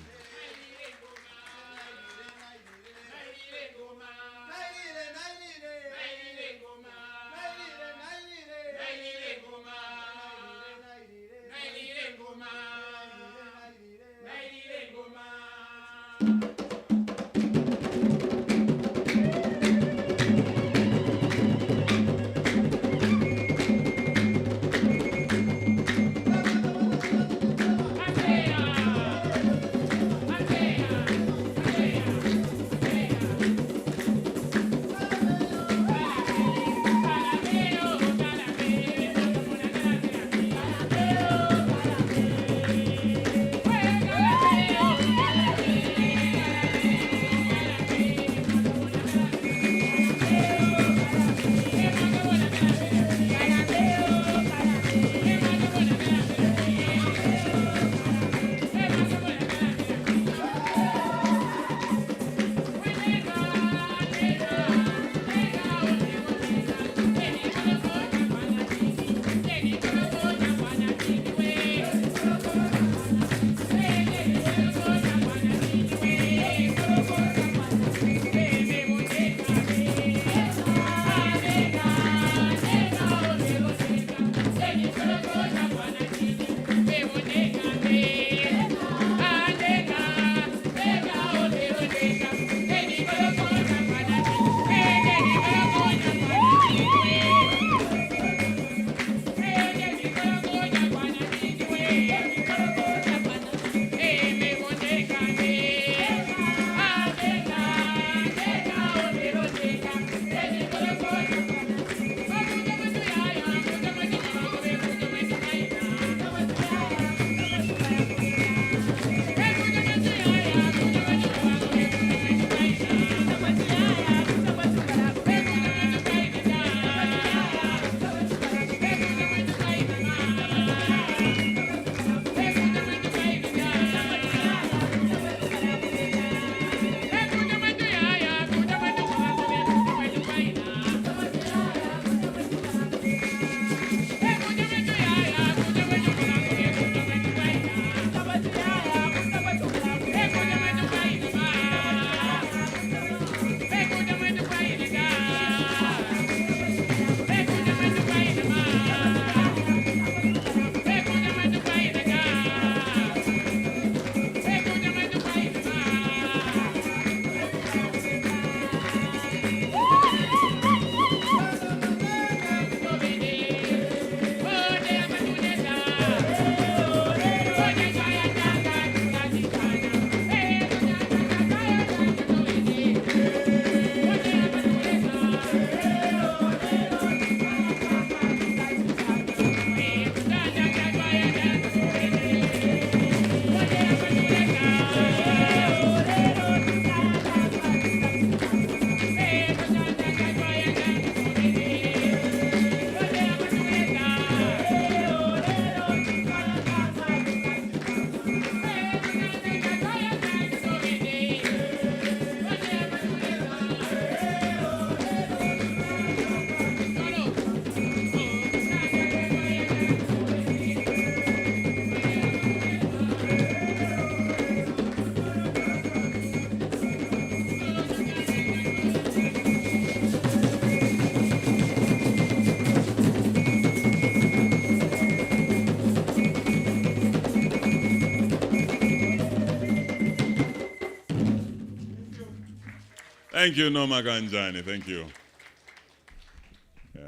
B: Thank you, Noma Ganjani. Thank you.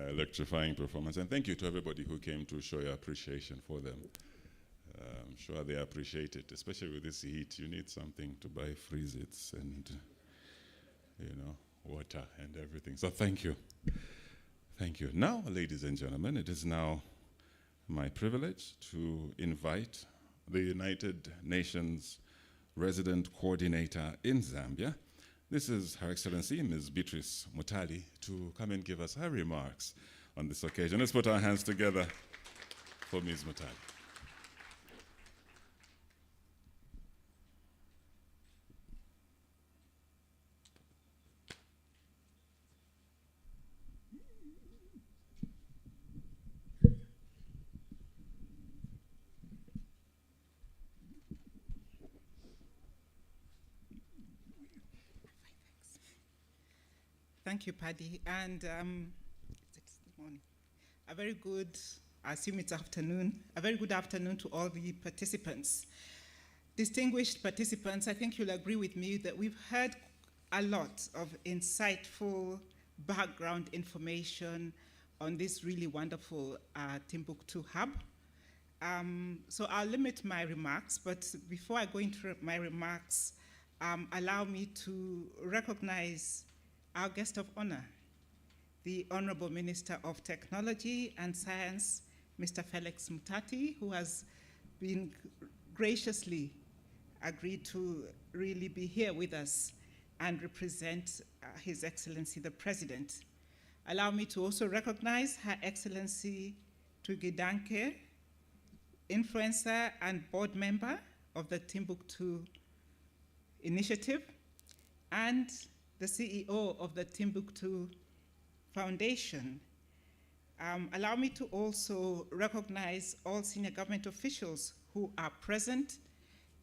B: Electrifying performance. And thank you to everybody who came to show your appreciation for them. I'm sure they appreciate it, especially with this heat. You need something to buy freeze-its and, water and everything. So thank you. Thank you. Now, ladies and gentlemen, it is now my privilege to invite the United Nations Resident Coordinator in Zambia. This is Her Excellency, Ms. Beatrice Mutali, to come and give us her remarks on this occasion. Let's put our hands together for Ms. Mutali.
O: Thank you, Paddy. And it's morning. A very good, I assume it's afternoon, a very good afternoon to all the participants. Distinguished participants, I think you'll agree with me that we've heard a lot of insightful background information on this really wonderful Timbuktu hub. So I'll limit my remarks, but before I go into my remarks, allow me to recognize our guest of honor, the Honorable Minister of Technology and Science, Mr. Felix Mutati, who has been graciously agreed to really be here with us and represent His Excellency the President. Allow me to also recognize Her Excellency Tugidanke, influencer and board member of the Timbuktu Initiative, and the CEO of the Timbuktu Foundation. Allow me to also recognize all senior government officials who are present,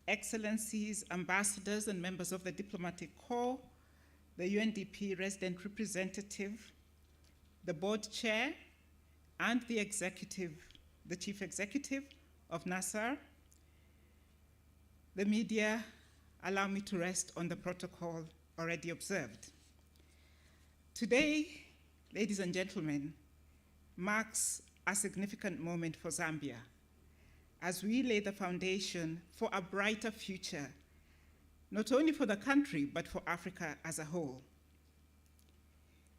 O: excellencies, ambassadors, and members of the diplomatic corps, the UNDP resident representative, the board chair, and the executive, the chief executive of NASAR. The media, allow me to rest on the protocol already observed. Today, ladies and gentlemen, marks a significant moment for Zambia as we lay the foundation for a brighter future, not only for the country, but for Africa as a whole.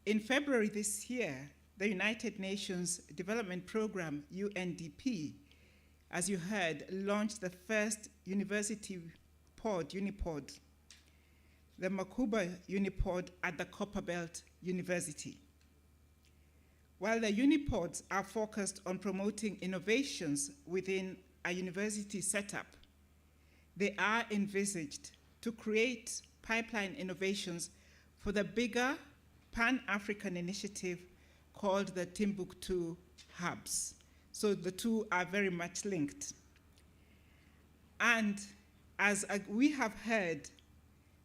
O: In February this year, the United Nations Development Program, UNDP, as you heard, launched the first university pod, Unipod, the Makuba Unipod at the Copperbelt University. While the Unipods are focused on promoting innovations within a university setup, they are envisaged to create pipeline innovations for the bigger Pan-African initiative called the Timbuktu Hubs. So the two are very much linked. And as we have heard,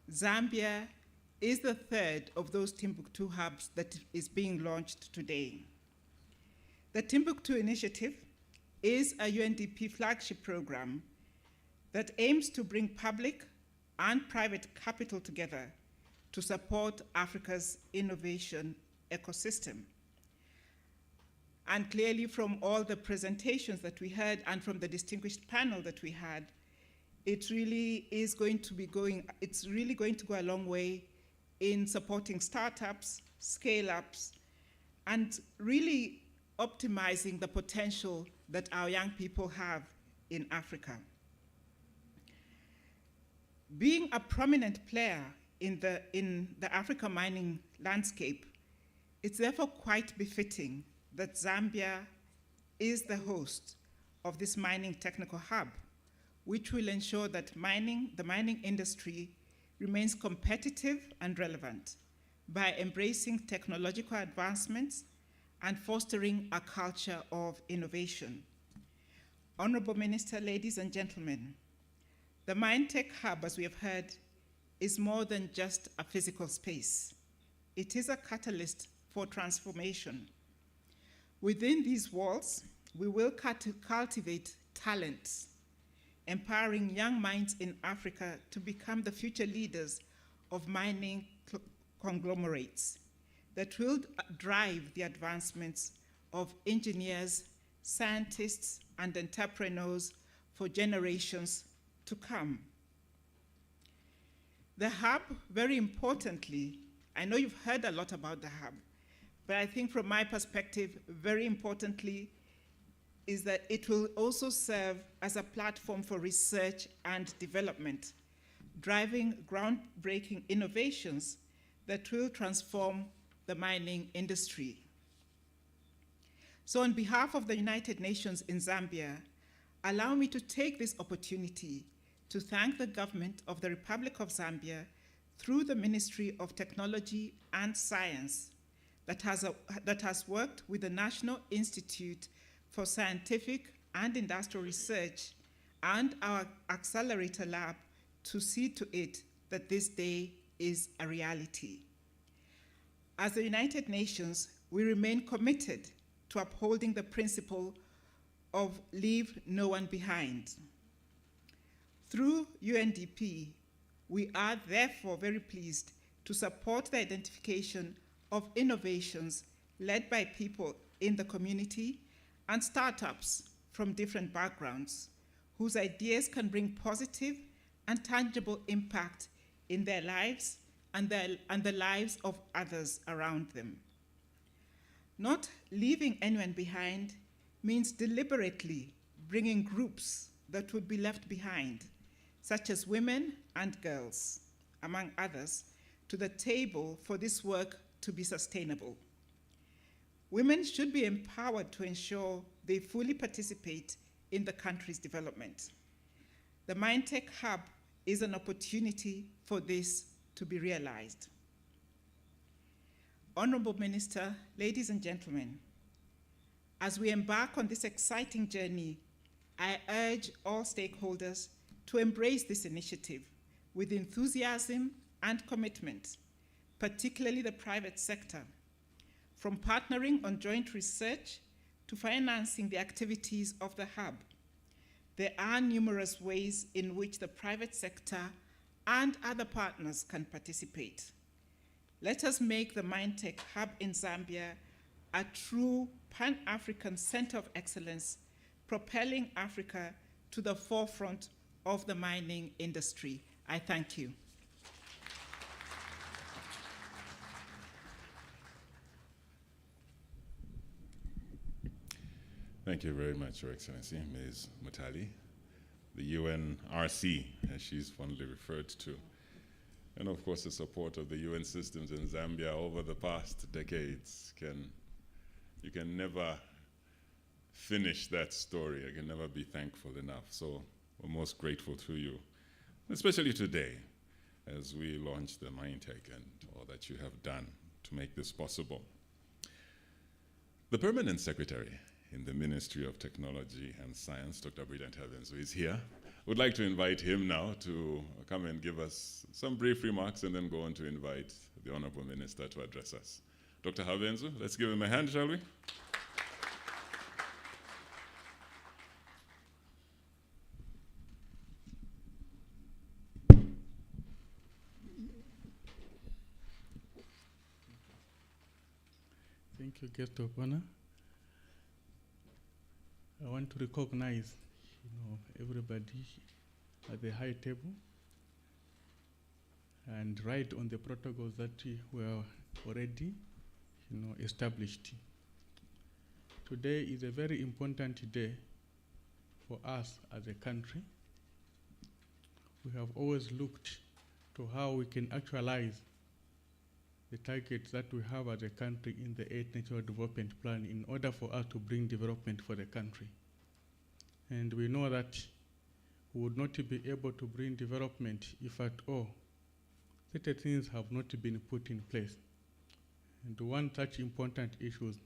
O: Zambia is the third of those Timbuktu hubs that is being launched today. The Timbuktu Initiative is a UNDP flagship program that aims to bring public and private capital together to support Africa's innovation ecosystem. And clearly from all the presentations that we heard and from the distinguished panel that we had, it really is going to be it's really going to go a long way in supporting startups, scale-ups, and really optimizing the potential that our young people have in Africa. Being a prominent player in the Africa mining landscape, it's therefore quite befitting that Zambia is the host of this mining technical hub, which will ensure that the mining industry remains competitive and relevant by embracing technological advancements and fostering a culture of innovation. Honorable Minister, ladies and gentlemen, the MineTech Hub, as we have heard, is more than just a physical space. It is a catalyst for transformation. Within these walls, we will cultivate talents, empowering young minds in Africa to become the future leaders of mining conglomerates that will drive the advancements of engineers, scientists, and entrepreneurs for generations to come. The hub, very importantly, I know you've heard a lot about the hub, but I think from my perspective, very importantly, is that it will also serve as a platform for research and development, driving groundbreaking innovations that will transform the mining industry. So on behalf of the United Nations in Zambia, allow me to take this opportunity to thank the government of the Republic of Zambia through the Ministry of Technology and Science that has worked with the National Institute for Scientific and Industrial Research and our Accelerator Lab to see to it that this day is a reality. As the United Nations, we remain committed to upholding the principle of leave no one behind. Through UNDP, we are therefore very pleased to support the identification of innovations led by people in the community and startups from different backgrounds whose ideas can bring positive and tangible impact in their lives and the lives of others around them. Not leaving anyone behind means deliberately bringing groups that would be left behind, such as women and girls, among others, to the table for this work to be sustainable. Women should be empowered to ensure they fully participate in the country's development. The MineTech Hub is an opportunity for this to be realized. Honorable Minister, ladies and gentlemen, as we embark on this exciting journey, I urge all stakeholders to embrace this initiative with enthusiasm and commitment, particularly the private sector, from partnering on joint research to financing the activities of the hub. There are numerous ways in which the private sector and other partners can participate. Let us make the MineTech Hub in Zambia a true Pan-African center of excellence, propelling Africa to the forefront of the mining industry. I thank you.
B: Thank you very much, Your Excellency, Ms. Mutali, the UNRC, as she's fondly referred to. And of course, the support of the UN systems in Zambia over the past decades you can never finish that story. I can never be thankful enough. So we're most grateful to you, especially today, as we launch the MineTech and all that you have done to make this possible. The Permanent Secretary in the Ministry of Technology and Science, Dr. Brilliant Heavens, who is here. Would like to invite him now to come and give us some brief remarks and then go on to invite the Honorable Minister to address us. Dr. Havenzu, let's give him a hand, shall we?
P: Thank you, guest of honor. I want to recognize, everybody at the high table and write on the protocols that were already, established. Today is a very important day for us as a country. We have always looked to how we can actualize the targets that we have as a country in the 8th National Development Plan in order for us to bring development for the country. And we know that we would not be able to bring development if at all certain things have not been put in place. And one such important issues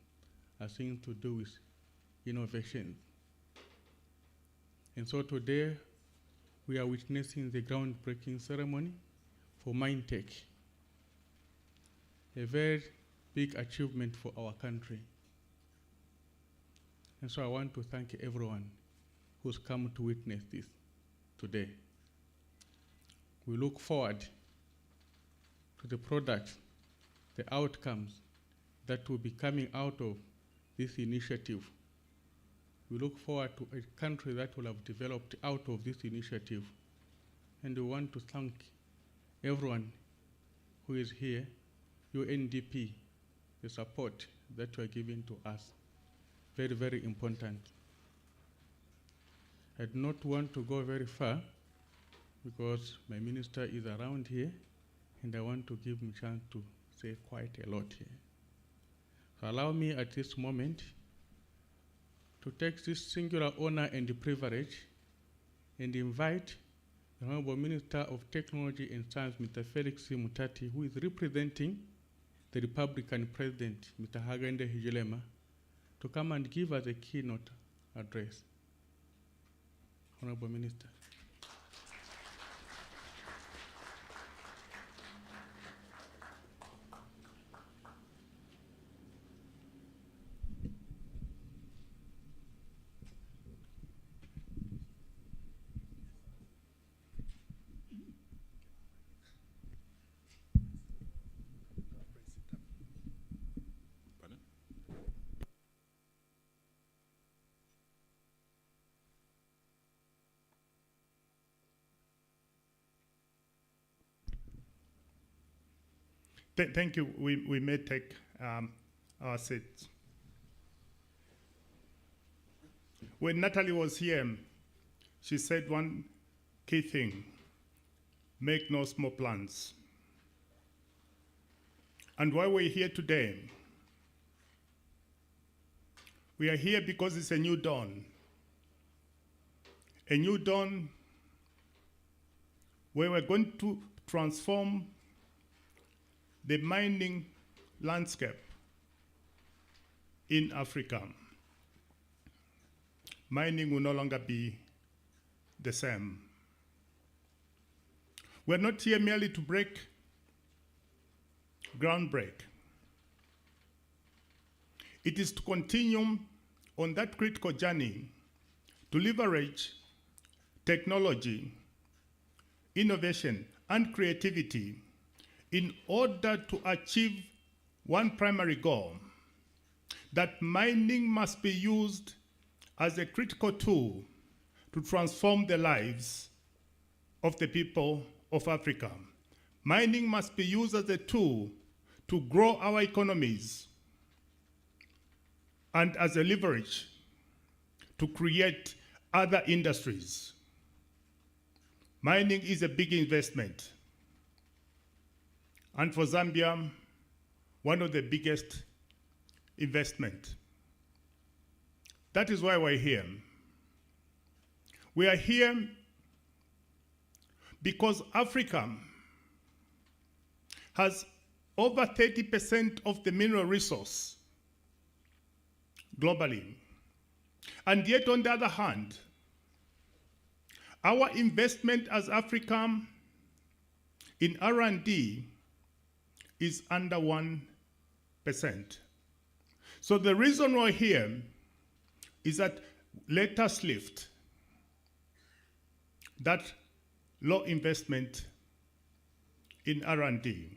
P: are things to do with innovation. And so today we are witnessing the groundbreaking ceremony for MineTech, a very big achievement for our country. And so I want to thank everyone who's come to witness this today. We look forward to the products the outcomes that will be coming out of this initiative. We look forward to a country that will have developed out of this initiative. And we want to thank everyone who is here, UNDP, the support that you are giving to us. Very, very important. I do not want to go very far because my minister is around here and I want to give him a chance to say quite a lot here. So allow me at this moment to take this singular honor and privilege and invite the Honorable Minister of Technology and Science, Mr. Felix Mutati, who is representing the Republican President, Mr. Hakainde Hichilema, to come and give us a keynote address. Honorable Minister.
Q: Thank you. We may take our seats. When Natalie was here, she said one key thing: make no small plans. And why we're here today, we are here because it's a new dawn. A new dawn where we're going to transform the mining landscape in Africa. Mining will no longer be the same. We're not here merely to break groundbreak. It is to continue on that critical journey to leverage technology, innovation, and creativity in order to achieve one primary goal: that mining must be used as a critical tool to transform the lives of the people of Africa. Mining must be used as a tool to grow our economies and as a leverage to create other industries. Mining is a big investment. And for Zambia, one of the biggest investment. That is why we're here. We are here because Africa has over 30% of the mineral resource globally. And yet, on the other hand, our investment as Africa in R&D is under 1%. So the reason we're here is that let us lift that low investment in R&D.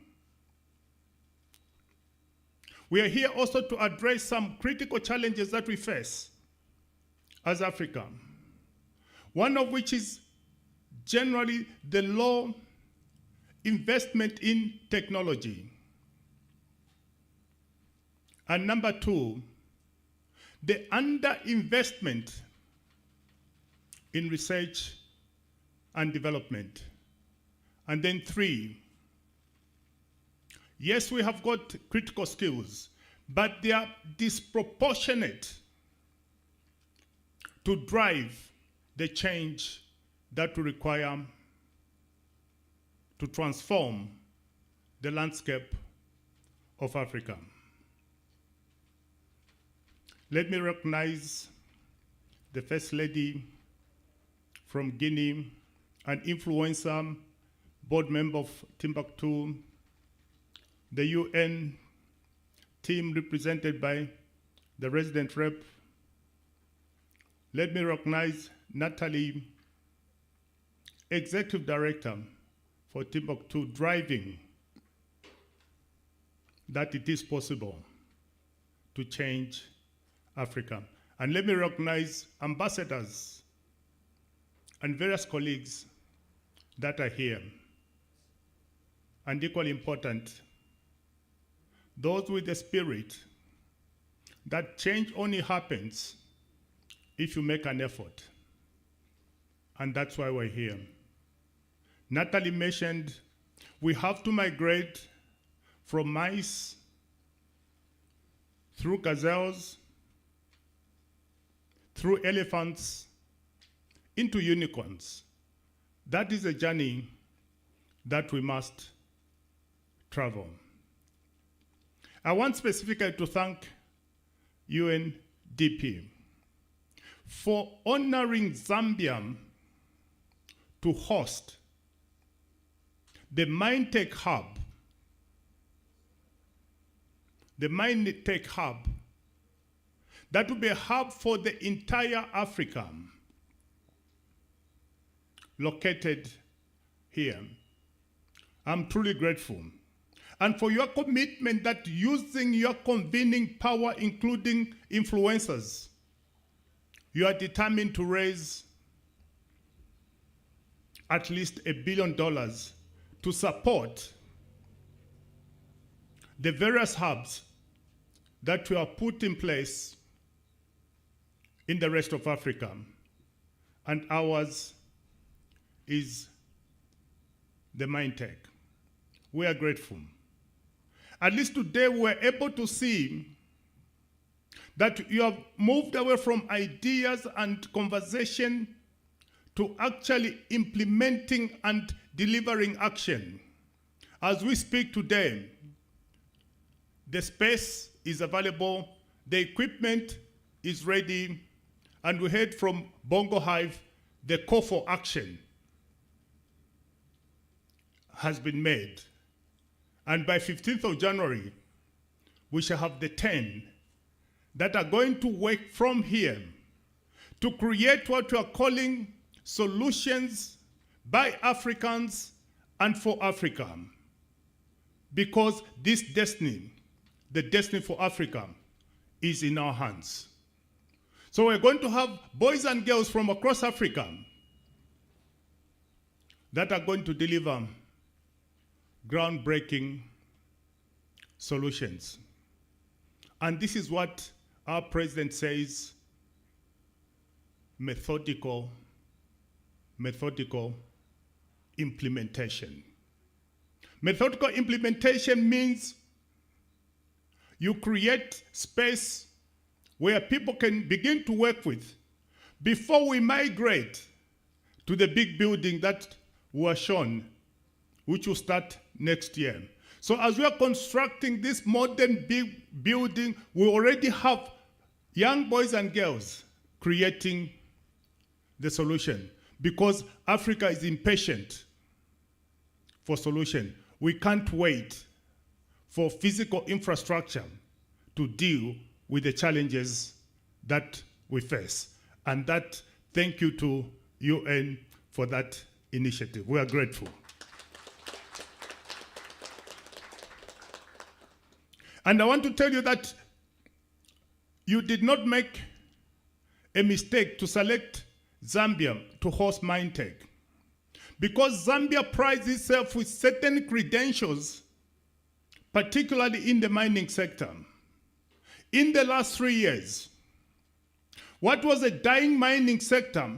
Q: We are here also to address some critical challenges that we face as Africa, one of which is generally the low investment in technology. And number two, the underinvestment in research and development. And then three, yes, we have got critical skills, but they are disproportionate to drive the change that we require to transform the landscape of Africa. Let me recognize the First Lady from Guinea, an influencer, board member of Timbuktu, the UN team represented by the resident rep. Let me recognize Natalie, Executive Director for Timbuktu, driving that it is possible to change Africa. And let me recognize ambassadors and various colleagues that are here. And equally important, those with the spirit that change only happens if you make an effort. And that's why we're here. Natalie mentioned we have to migrate from mice through gazelles, through elephants, into unicorns. That is a journey that we must travel. I want specifically to thank UNDP for honoring Zambia to host the MineTech Hub. The MineTech Hub, that will be a hub for the entire Africa, located here. I'm truly grateful. And for your commitment that using your convening power, including influencers, you are determined to raise at least $1 billion to support the various hubs that we have put in place in the rest of Africa. And ours is the MineTech. We are grateful. At least today we're able to see that you have moved away from ideas and conversation to actually implementing and delivering action. As we speak today, the space is available, the equipment is ready, and we heard from Bongo Hive, the call for action has been made. And by 15th of January, we shall have the 10 that are going to work from here to create what we are calling solutions by Africans and for Africa. Because this destiny, the destiny for Africa, is in our hands. So we're going to have boys and girls from across Africa that are going to deliver groundbreaking solutions. And this is what our president says, methodical implementation. Methodical implementation means you create space where people can begin to work with before we migrate to the big building that was shown, which will start next year. So as we are constructing this modern big building, we already have young boys and girls creating the solution, because Africa is impatient for solution. We can't wait for physical infrastructure to deal with the challenges that we face. And that, thank you to UN for that initiative. We are grateful. And I want to tell you that you did not make a mistake to select Zambia to host MineTech, because Zambia prides itself with certain credentials, particularly in the mining sector. In the last 3 years, what was a dying mining sector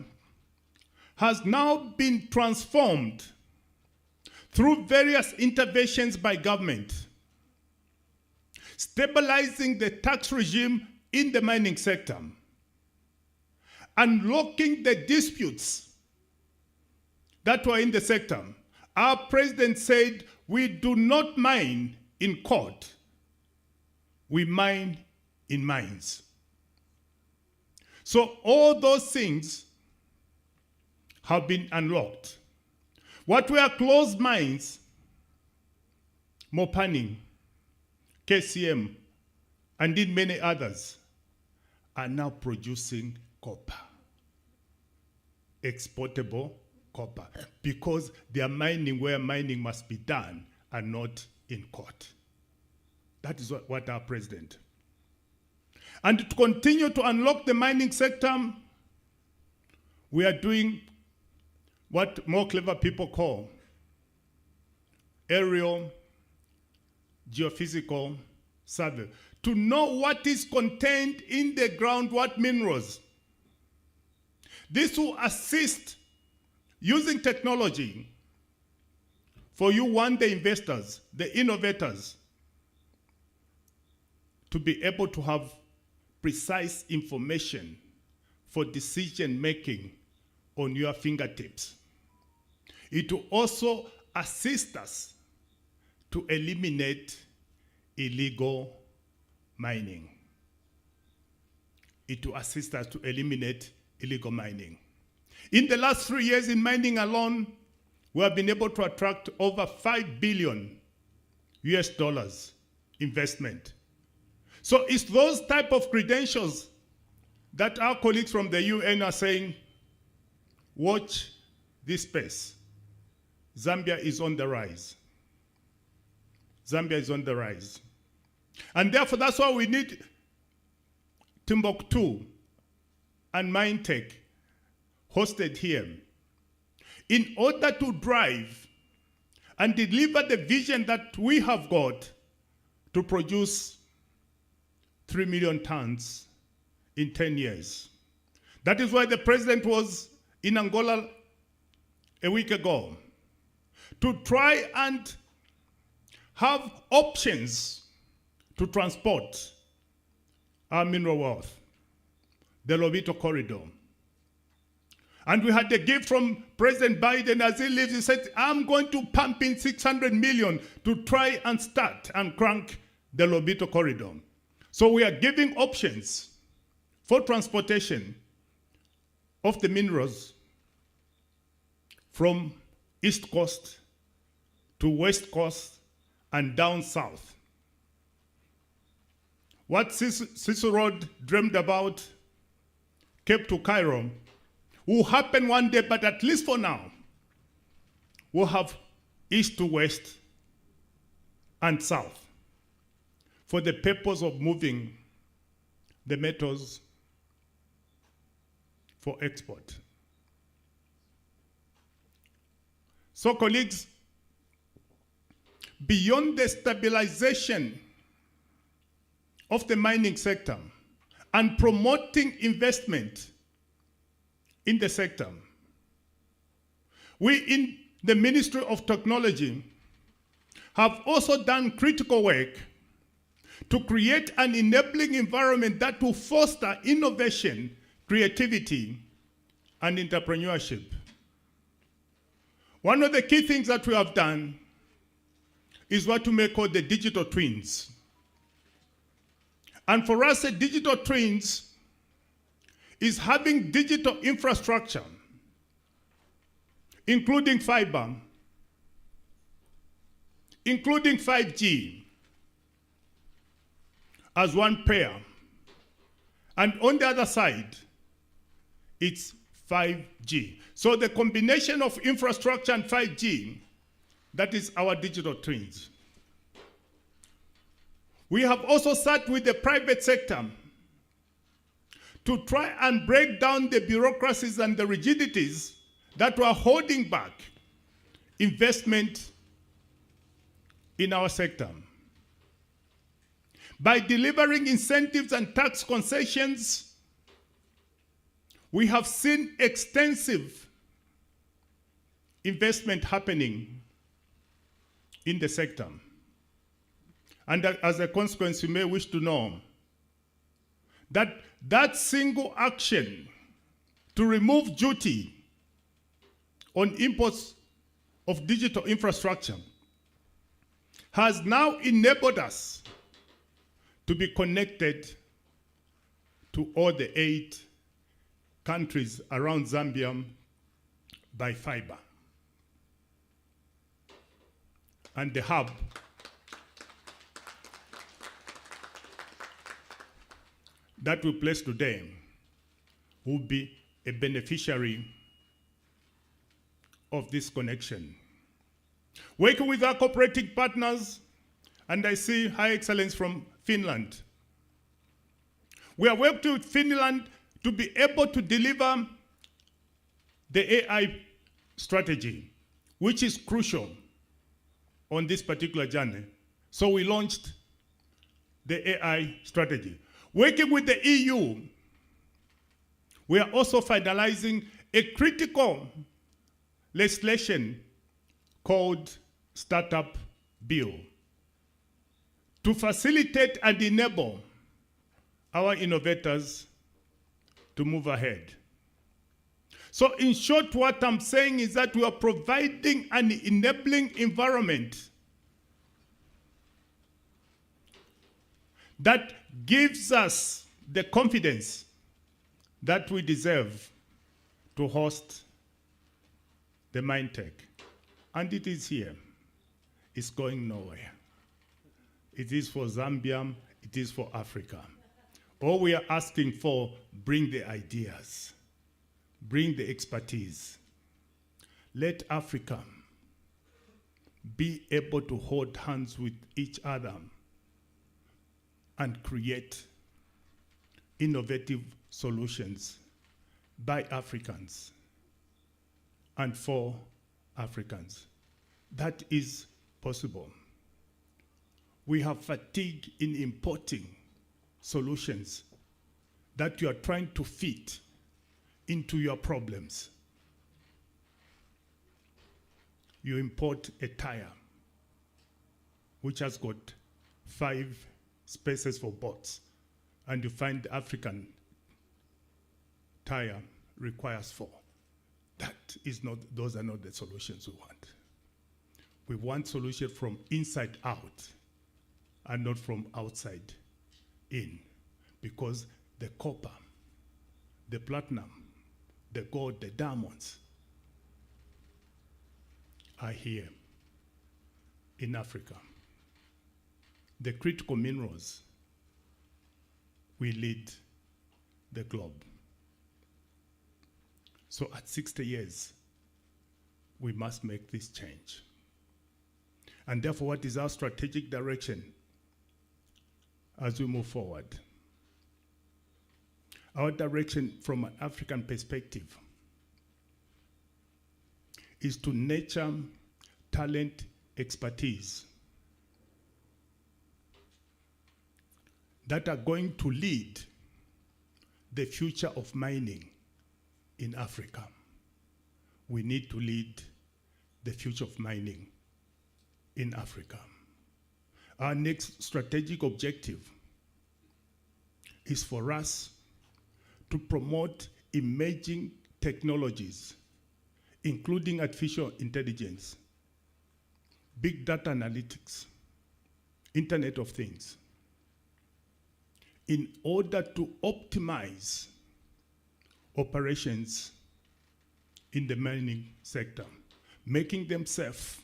Q: has now been transformed through various interventions by government, stabilizing the tax regime in the mining sector, unlocking the disputes that were in the sector. Our president said, we do not mine in court, we mine in mines. So all those things have been unlocked. What were closed mines, Mopani, KCM, and in many others, are now producing copper, exportable copper, because they are mining where mining must be done and not in court. That is what our president. And to continue to unlock the mining sector, we are doing what more clever people call aerial geophysical survey, to know what is contained in the ground, what minerals. This will assist using technology for you, the investors, the innovators, to be able to have precise information for decision making on your fingertips. It will also assist us to eliminate illegal mining. It will assist us to eliminate illegal mining. In the last 3 years in mining alone, we have been able to attract over $5 billion US investment. So it's those type of credentials that our colleagues from the UN are saying, watch this space. Zambia is on the rise. Zambia is on the rise. And therefore, that's why we need Timbuktu and MineTech hosted here in order to drive and deliver the vision that we have got to produce 3 million tons in 10 years. That is why the president was in Angola a week ago, to try and have options to transport our mineral wealth, the Lobito Corridor. And we had a gift from President Biden as he leaves. He said, I'm going to pump in 600 million to try and start and crank the Lobito Corridor. So we are giving options for transportation of the minerals from East Coast to West Coast and down south. What Cicero dreamed about, Cape to Cairo, will happen one day, but at least for now, we'll have east to west and south for the purpose of moving the metals for export. So, colleagues, beyond the stabilization of the mining sector and promoting investment in the sector, we in the Ministry of Technology have also done critical work to create an enabling environment that will foster innovation, creativity, and entrepreneurship. One of the key things that we have done is what we may call the digital twins. And for us, a digital twins is having digital infrastructure, including fiber, including 5G, as one pair. And on the other side, it's 5G. So the combination of infrastructure and 5G, that is our digital twins. We have also sat with the private sector to try and break down the bureaucracies and the rigidities that were holding back investment in our sector. By delivering incentives and tax concessions, we have seen extensive investment happening in the sector. And as a consequence, you may wish to know that that single action to remove duty on imports of digital infrastructure has now enabled us to be connected to all the 8 countries around Zambia by fiber. And the hub that we place today will be a beneficiary of this connection. Working with our cooperating partners And I see High Excellence from Finland. We are working with Finland to be able to deliver the AI strategy, which is crucial on this particular journey. So we launched the AI strategy. Working with the EU, we are also finalizing a critical legislation called Startup Bill to facilitate and enable our innovators to move ahead. So in short, what I'm saying is that we are providing an enabling environment that gives us the confidence that we deserve to host the MineTech. And it is here. It's going nowhere. It is for Zambia. It is for Africa. All we are asking for, bring the ideas. Bring the expertise. Let Africa be able to hold hands with each other and create innovative solutions by Africans and for Africans. That is possible. We have fatigue in importing solutions that you are trying to fit into your problems. You import a tire which has got 5 spaces for boats, and you find the African tire requires 4. Those are not the solutions we want. We want solution from inside out and not from outside in, because the copper, the platinum, the gold, the diamonds are here in Africa. The critical minerals, we lead the globe. So at 60 years, we must make this change. And therefore, what is our strategic direction as we move forward? Our direction from an African perspective is to nurture talent, expertise that are going to lead the future of mining in Africa. We need to lead the future of mining in Africa. Our next strategic objective is for us to promote emerging technologies, including artificial intelligence, big data analytics, Internet of Things, in order to optimize operations in the mining sector, making them safe,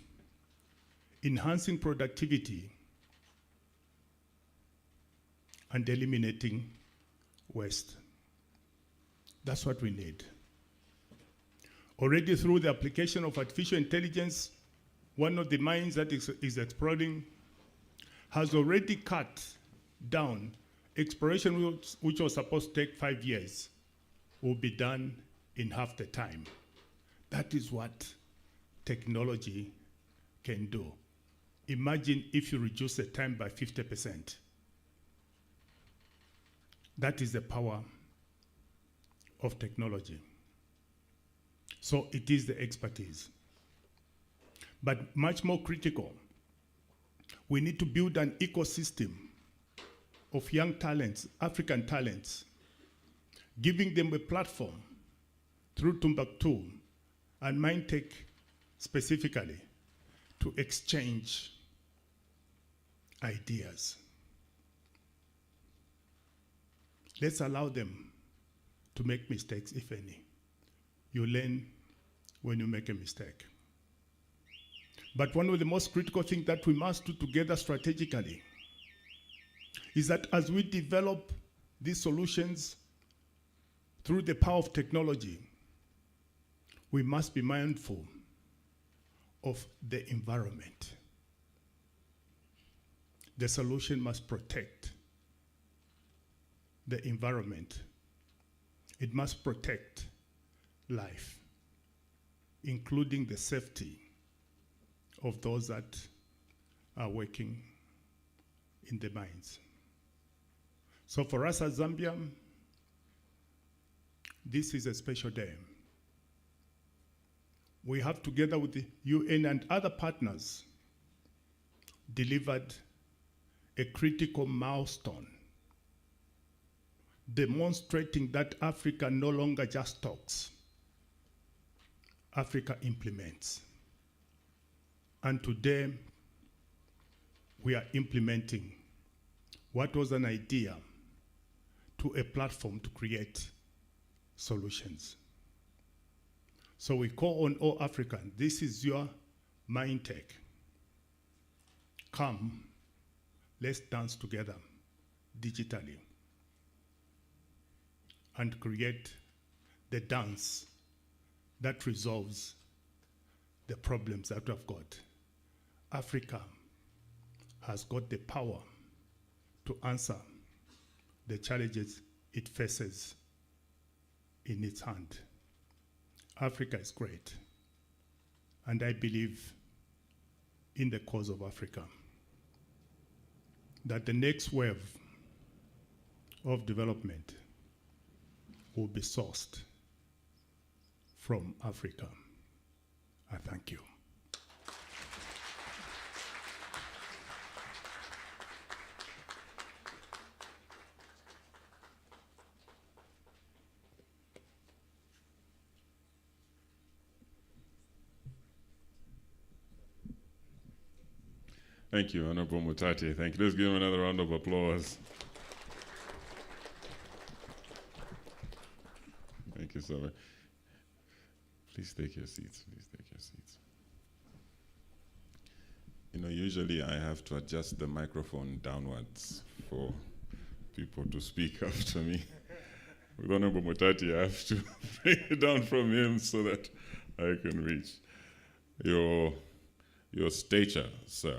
Q: enhancing productivity, and eliminating waste. That's what we need. Already through the application of artificial intelligence, one of the mines that is exploring has already cut down exploration, which was supposed to take 5 years, will be done in half the time. That is what technology can do. Imagine if you reduce the time by 50%. That is the power of technology. So it is the expertise. But much more critical, we need to build an ecosystem of young talents, African talents, giving them a platform through Timbuktu and MineTech specifically to exchange ideas. Let's allow them to make mistakes, if any. You learn when you make a mistake. But one of the most critical things that we must do together strategically is that as we develop these solutions through the power of technology, we must be mindful of the environment. The solution must protect the environment. It must protect life, including the safety of those that are working in the mines. So for us as Zambia, this is a special day. We have, together with the UN and other partners, delivered a critical milestone, demonstrating that Africa no longer just talks, Africa implements. And today, we are implementing what was an idea to a platform to create solutions. So we call on all Africans, this is your MineTech. Come, let's dance together digitally and create the dance that resolves the problems that we've got. Africa has got the power to answer the challenges it faces in its hand. Africa is great, and I believe in the cause of Africa, that the next wave of development will be sourced from Africa. I thank you.
B: Thank you, Honorable Mutati. Thank you. Let's give him another round of applause. Thank you so much. Please take your seats. Please take your seats. You know, usually I have to adjust the microphone downwards for people to speak after me. With Honorable Mutati, I have to bring it down from him so that I can reach your stature, sir.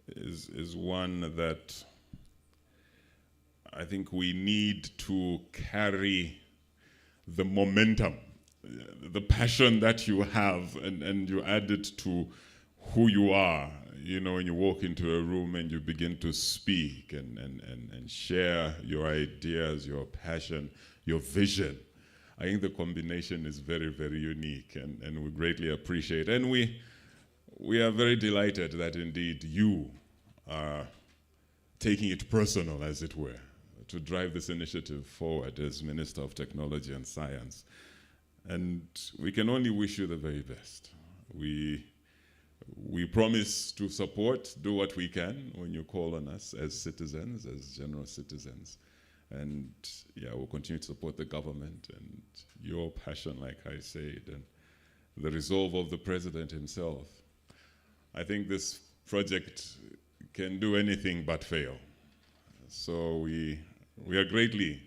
B: Is one that I think we need to carry the momentum, the passion that you have, and you add it to who you are. You know, when you walk into a room and you begin to speak and share your ideas, your passion, your vision. I think the combination is very, very unique, and we greatly appreciate it. And we are very delighted that indeed you are taking it personal, as it were, to drive this initiative forward as Minister of Technology and Science. And we can only wish you the very best. We promise to support, do what we can when you call on us as citizens, as general citizens. And yeah, we'll continue to support the government and your passion, like I said, and the resolve of the president himself. I think this project can do anything but fail. So we are greatly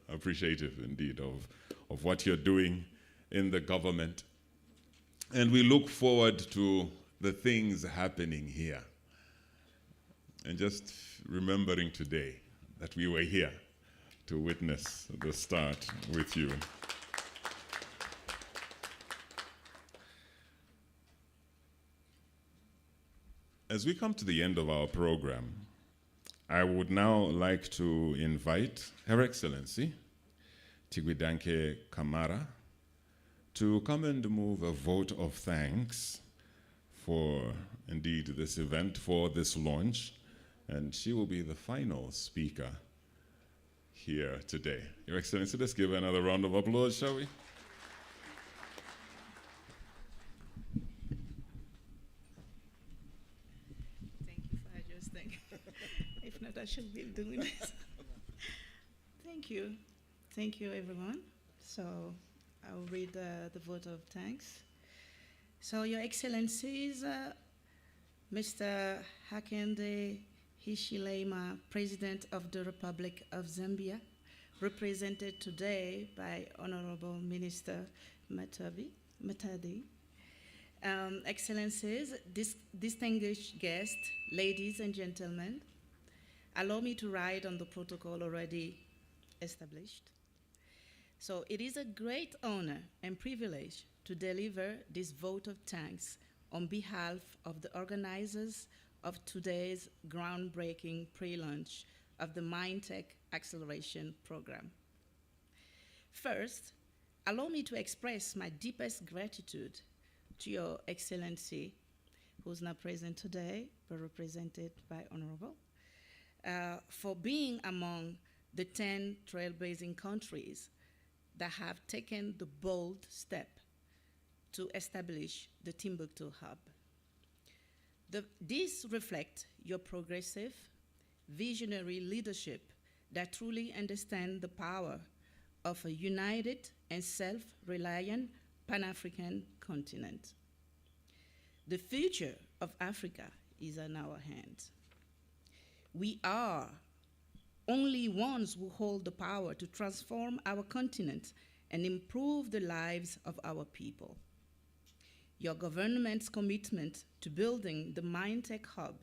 B: appreciative indeed of what you're doing in the government. And we look forward to the things happening here. And just remembering today that we were here to witness the start with you. As we come to the end of our program, I would now like to invite Her Excellency Tigwidanke Kamara to come and move a vote of thanks for indeed this event, for this launch, and she will be the final speaker here today. Your Excellency, let's give her another round of applause, shall we?
R: If not, I should be doing this. Thank you. Thank you, everyone. So I'll read the vote of thanks. So, Your Excellencies, Mr. Hakainde Hichilema, President of the Republic of Zambia, represented today by Honorable Minister Matadi, Excellencies, distinguished guests, ladies and gentlemen, allow me to write on the protocol already established. So it is a great honor and privilege to deliver this vote of thanks on behalf of the organizers of today's groundbreaking pre-launch of the MineTech Acceleration Program. First, allow me to express my deepest gratitude to Your Excellency, who's not present today, but represented by Honorable, for being among the 10 trailblazing countries that have taken the bold step to establish the Timbuktu Hub. This reflects your progressive, visionary leadership that truly understands the power of a united and self-reliant Pan-African continent. The future of Africa is in our hands. We are only ones who hold the power to transform our continent and improve the lives of our people. Your government's commitment to building the MineTech Hub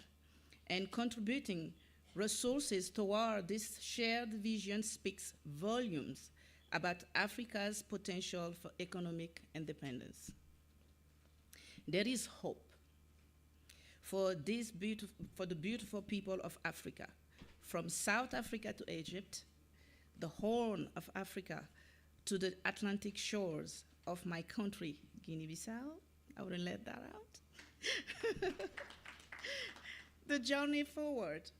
R: and contributing resources toward this shared vision speaks volumes about Africa's potential for economic independence. There is hope for the beautiful people of Africa, from South Africa to Egypt, the Horn of Africa to the Atlantic shores of my country, Guinea-Bissau. I wouldn't let that out. The journey forward.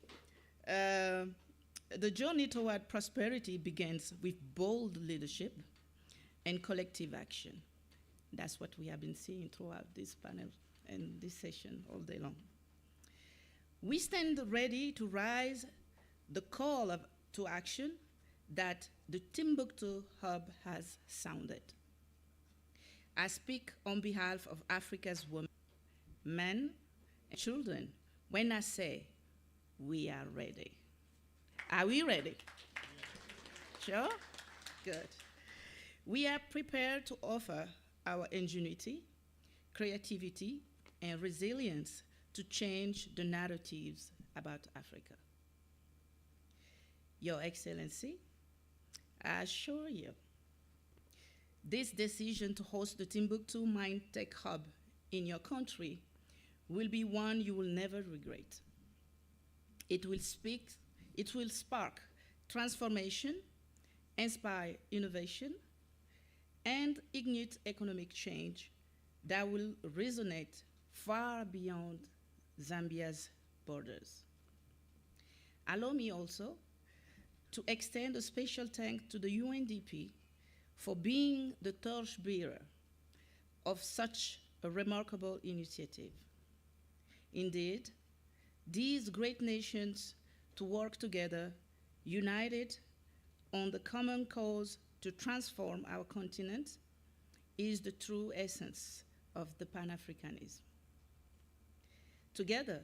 R: The journey toward prosperity begins with bold leadership and collective action. That's what we have been seeing throughout this panel and this session all day long. We stand ready to rise the call to action that the Timbuktu Hub has sounded. I speak on behalf of Africa's women, men, and children when I say we are ready. Are we ready? Sure? Good. We are prepared to offer our ingenuity, creativity, and resilience to change the narratives about Africa. Your Excellency, I assure you, this decision to host the Timbuktu MineTech Hub in your country will be one you will never regret. It will spark transformation, inspire innovation, and ignite economic change that will resonate far beyond Zambia's borders. Allow me also to extend a special thanks to the UNDP for being the torchbearer of such a remarkable initiative. Indeed, these great nations to work together, united on the common cause to transform our continent, is the true essence of the Pan-Africanism. Together,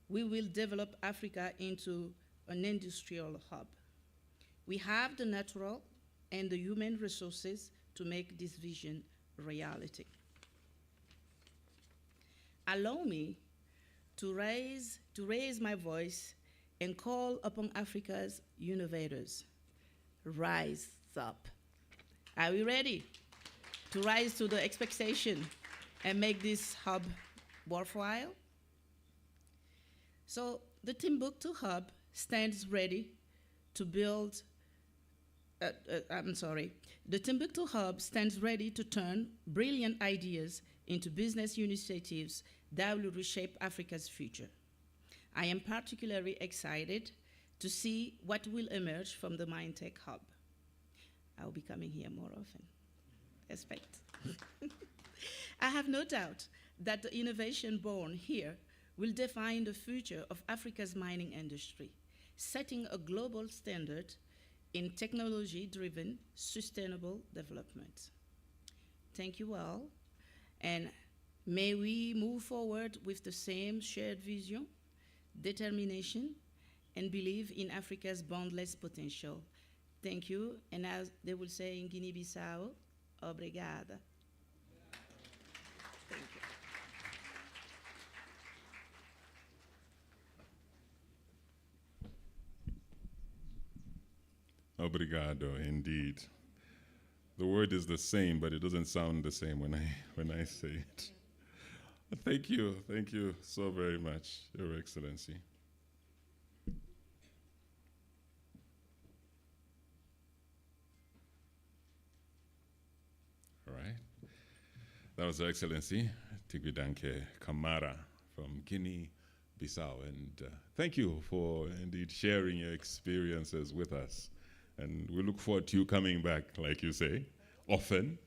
R: we will develop Africa into an industrial hub. We have the natural and the human resources to make this vision a reality. Allow me to raise my voice and call upon Africa's innovators. Rise up. Are we ready to rise to the expectation and make this hub worthwhile? So the Timbuktu Hub stands ready to build, the Timbuktu Hub stands ready to turn brilliant ideas into business initiatives that will reshape Africa's future. I am particularly excited to see what will emerge from the MineTech Hub. I'll be coming here more often. Expect. I have no doubt that the innovation born here will define the future of Africa's mining industry, setting a global standard in technology-driven, sustainable development. Thank you all, and may we move forward with the same shared vision, determination, and believe in Africa's boundless potential. Thank you, and as they will say in Guinea-Bissau, obrigada. Thank you.
B: Obrigado, indeed. The word is the same, but it doesn't sound the same when I say it. Thank you so very much, Your Excellency. All right. That was Her Excellency Tigwidanke Kamara from Guinea-Bissau. And thank you for indeed sharing your experiences with us. And we look forward to you coming back, like you say, often.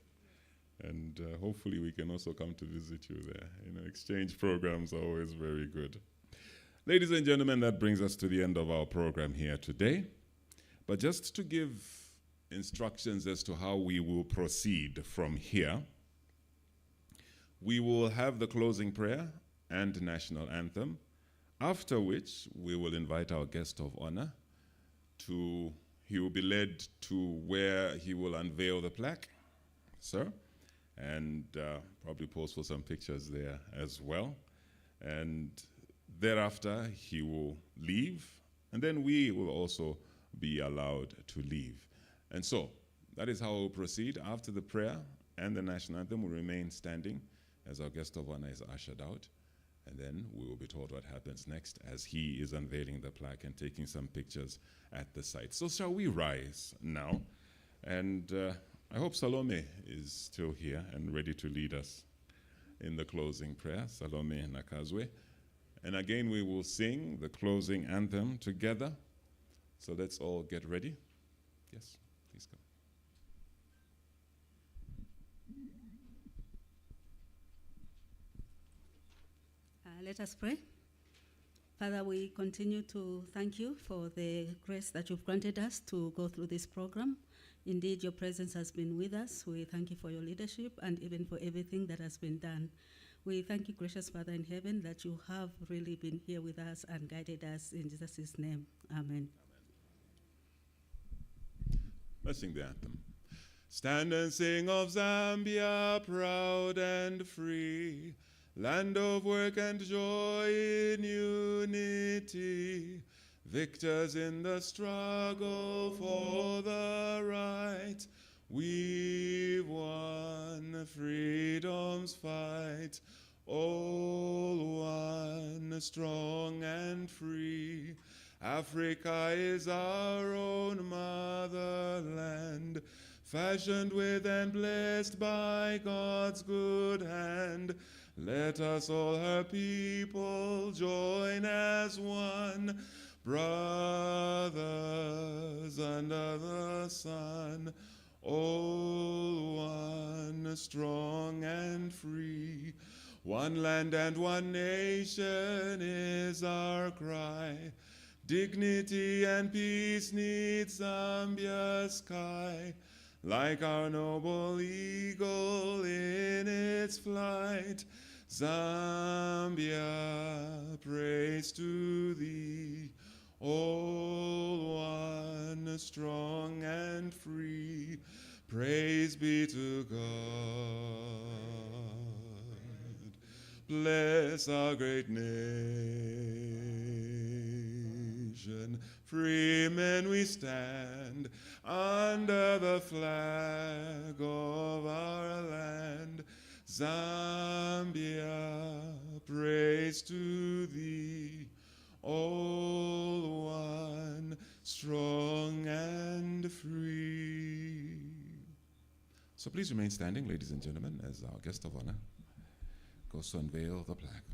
B: And hopefully we can also come to visit you there. Exchange programs are always very good. Ladies and gentlemen, that brings us to the end of our program here today. But just to give instructions as to how we will proceed from here, we will have the closing prayer and national anthem, after which we will invite our guest of honor he will be led to where he will unveil the plaque, sir, and probably pose for some pictures there as well. And thereafter, he will leave, and then we will also be allowed to leave. And so, that is how we'll proceed. After the prayer and the national anthem, we'll remain standing as our guest of honor is ushered out. And then we will be told what happens next as he is unveiling the plaque and taking some pictures at the site. So shall we rise now? And I hope Salome is still here and ready to lead us in the closing prayer, Salome Nakazwe. And again, we will sing the closing anthem together. So let's all get ready. Yes, please come.
S: Let us pray. Father, we continue to thank you for the grace that you've granted us to go through this program. Indeed, your presence has been with us. We thank you for your leadership and even for everything that has been done. We thank you, gracious Father in heaven, that you have really been here with us and guided us in Jesus' name. Amen.
B: Let's sing the anthem. Stand and sing of Zambia, proud and free, land of work and joy in unity, victors in the struggle for the right. We've won freedom's fight, all one, strong and free. Africa is our own motherland, fashioned with and blessed by God's good hand. Let us all her people join as one, brothers under the sun, all one, strong and free. One land and one nation is our cry. Dignity and peace need Zambia's sky, like our noble eagle in its flight. Zambia, praise to thee, all one, strong and free. Praise be to God. Bless our great nation. Free men we stand under the flag of our land. Zambia, praise to thee, all one, strong and free. So please remain standing, ladies and gentlemen, as our guest of honor goes to unveil the plaque.